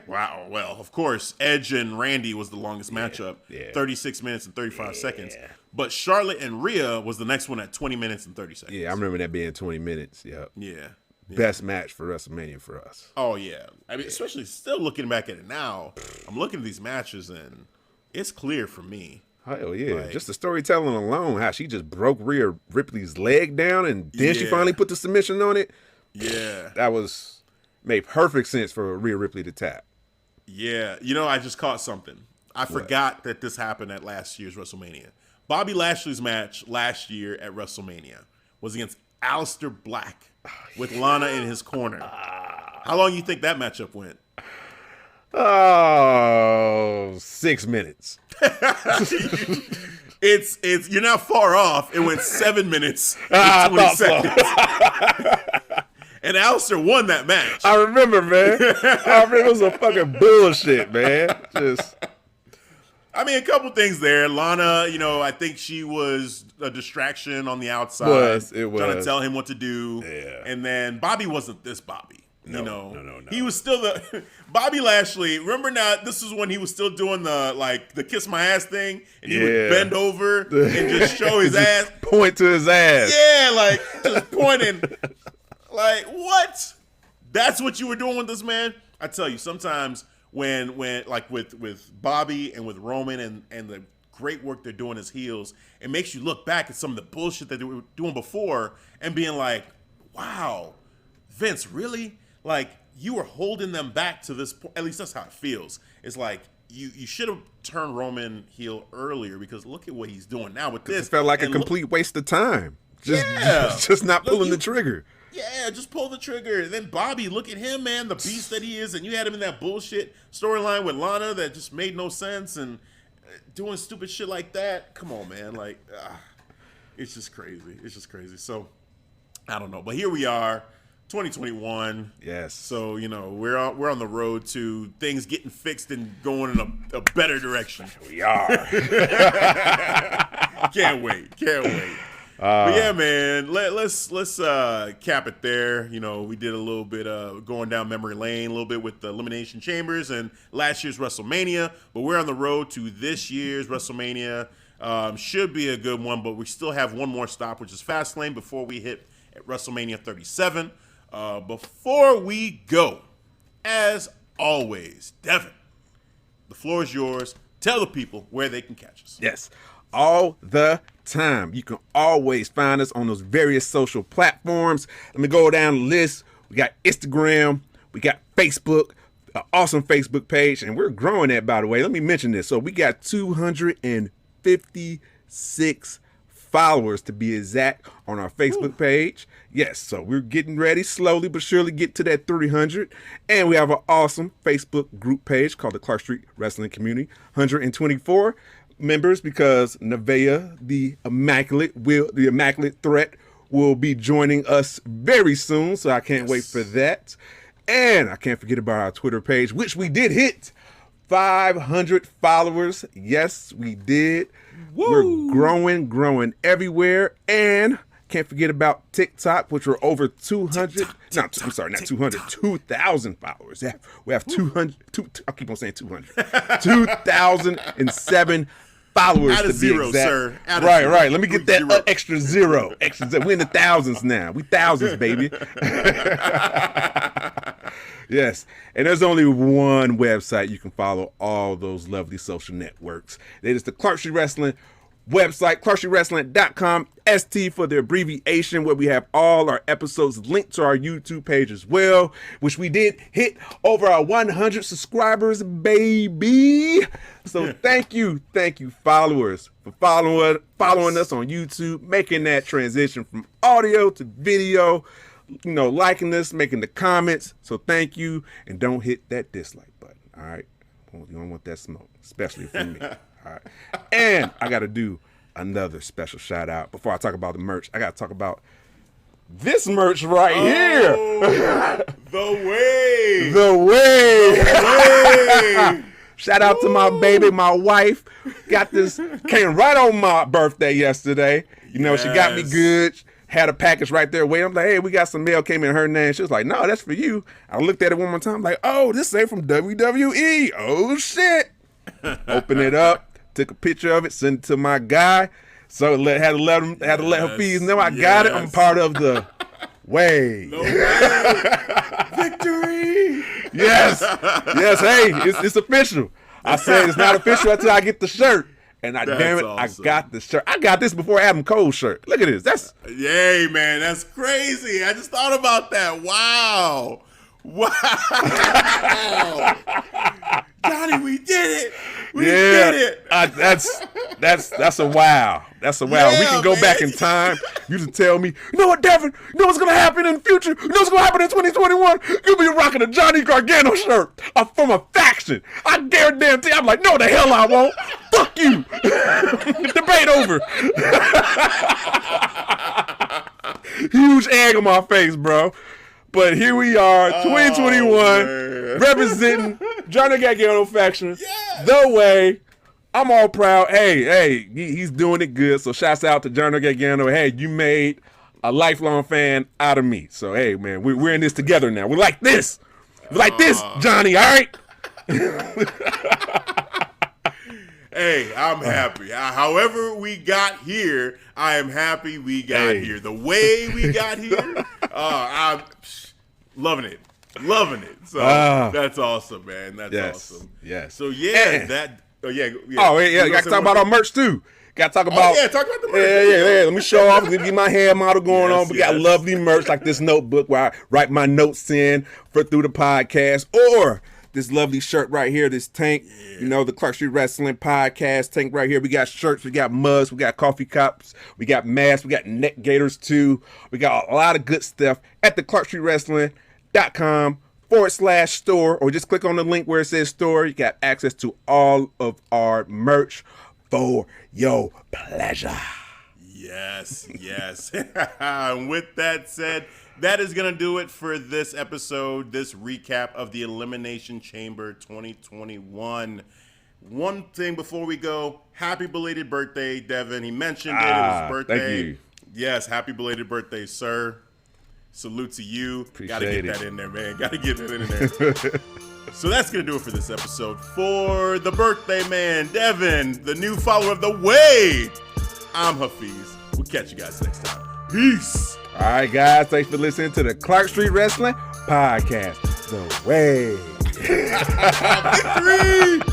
wow. Well, of course, Edge and Randy was the longest matchup, 36 minutes and 35 seconds. But Charlotte and Rhea was the next one at 20 minutes and 30 seconds. Yeah, I remember that being 20 minutes. Yep. Yeah. Best match for WrestleMania for us. Oh, yeah. I mean, especially still looking back at it now, I'm looking at these matches, and it's clear for me. Hell yeah. Like, just the storytelling alone, how she just broke Rhea Ripley's leg down, and then she finally put the submission on it. Yeah. That made perfect sense for Rhea Ripley to tap. Yeah. I just caught something. I forgot that this happened at last year's WrestleMania. Bobby Lashley's match last year at WrestleMania was against Aleister Black with Lana in his corner. How long do you think that matchup went? Oh, 6 minutes. It's you're not far off. It went 7 minutes and 20 seconds. And Alistair won that match. I remember, man. I remember it was a fucking bullshit, man. I mean, a couple things there. Lana, I think she was a distraction on the outside. It was. Trying to tell him what to do. Yeah. And then Bobby wasn't this Bobby. No. He was still the Bobby Lashley. Remember now, this is when he was still doing the kiss my ass thing, and he would bend over and just show his ass, point to his ass. Yeah, like just pointing. Like what? That's what you were doing with this man. I tell you, sometimes when like with Bobby and with Roman and the great work they're doing as heels, it makes you look back at some of the bullshit that they were doing before and being like, wow, Vince, really? Like, you were holding them back to this point. At least that's how it feels. It's like you should have turned Roman heel earlier, because look at what he's doing now with this. It felt like a complete waste of time. Just not pulling the trigger. Yeah, just pull the trigger. And then Bobby, look at him, man, the beast that he is. And you had him in that bullshit storyline with Lana that just made no sense, and doing stupid shit like that. Come on, man. Like, it's just crazy. It's just crazy. So, I don't know. But here we are, 2021. Yes. So, we're on the road to things getting fixed and going in a better direction. We are. Can't wait. But yeah, man, let's cap it there. We did a little bit going down memory lane, a little bit with the Elimination Chambers and last year's WrestleMania. But we're on the road to this year's WrestleMania. Should be a good one, but we still have one more stop, which is Fastlane, before we hit at WrestleMania 37. Before we go, as always, Devin, the floor is yours. Tell the people where they can catch us. Yes. All the time. You can always find us on those various social platforms. Let me go down the list. We got Instagram. We got Facebook. An awesome Facebook page. And we're growing that, by the way. Let me mention this. So we got 256 followers, to be exact, on our Facebook page. Yes, so we're getting ready, slowly but surely get to that 300. And we have an awesome Facebook group page called the Clark Street Wrestling Community. 124 members, because Nevaeh, the Immaculate Threat, will be joining us very soon. So I can't wait for that. And I can't forget about our Twitter page, which we did hit 500 followers. Yes, we did. Woo! We're growing everywhere. And can't forget about TikTok, which we're over 200. Not 200, 2,000 followers. Yeah, we have 200. I keep on saying 200. 2,007 followers. Add a to zero, be exact. sir. Right. Let me get that extra zero. We're in the thousands now. We thousands, baby. Yes. And there's only one website you can follow all those lovely social networks. It is the Clark Street Wrestling website, clarkstreetwrestling.com, ST for the abbreviation, where we have all our episodes linked to our YouTube page as well, which we did hit over our 100 subscribers, baby. So thank you followers, for following us on YouTube, making that transition from audio to video, liking us, making the comments. So thank you, and don't hit that dislike button, all right? You don't want that smoke, especially from me. All right. And I got to do another special shout out. Before I talk about the merch, I got to talk about this merch right here. The way. Shout out to my baby, my wife. Got this, came right on my birthday yesterday. She got me good. Had a package right there waiting. I'm like, hey, we got some mail, came in her name. She was like, no, that's for you. I looked at it one more time. I'm like, oh, this ain't from WWE. Oh, shit. Open it up. Took a picture of it, sent it to my guy. So had to let Hafeez know I got it. I'm part of the way. Victory. Yes. Hey, it's official. I said it's not official until I get the shirt. And damn it, awesome. I got the shirt. I got this before Adam Cole's shirt. Look at this. Yay, man, that's crazy. I just thought about that. Wow. Johnny, we did it. We did it. That's That's a wow. That's a wow. Yeah, we can go back in time. You just tell me, you know what, Devin? You know what's gonna happen in the future? You know what's gonna happen in 2021? You'll be rocking a Johnny Gargano shirt from a faction. I guarantee. I'm like, no, the hell I won't. Fuck you. Debate over. Huge egg on my face, bro. But here we are, 2021, representing Johnny Gargano faction. Yes. The way. I'm all proud. Hey, he's doing it good. So shouts out to Johnny Gargano. Hey, you made a lifelong fan out of me. So hey, man, we're in this together now. We're like this. We're like this, Johnny. All right. Hey, I'm happy. However we got here, I am happy we got here. The way we got here, I'm loving it. Loving it. So that's awesome, man. That's awesome. Yes. So yeah, Oh yeah. Got to talk about our merch too. Got to talk about. Talk about the merch. Yeah. Let me show off. Get my hair model going on. We got lovely merch like this notebook where I write my notes in through the podcast, or this lovely shirt right here, this tank. Yeah. You know, the Clark Street Wrestling Podcast tank right here. We got shirts, we got mugs, we got coffee cups, we got masks, we got neck gaiters too. We got a lot of good stuff at the ClarkStreetWrestling.com/store, or just click on the link where it says store. You got access to all of our merch for your pleasure. Yes. And with that said, that is going to do it for this episode, this recap of the Elimination Chamber 2021. One thing before we go, happy belated birthday, Devin. He mentioned it. It was his birthday. Thank you. Yes, happy belated birthday, sir. Salute to you. Appreciate Gotta get it. that in there, man. Gotta get that in there. So that's gonna do it for this episode. For the birthday man, Devin, the new follower of the Way, I'm Hafeez. We'll catch you guys next time. Peace. All right, guys. Thanks for listening to the Clark Street Wrestling Podcast. The Way. Victory!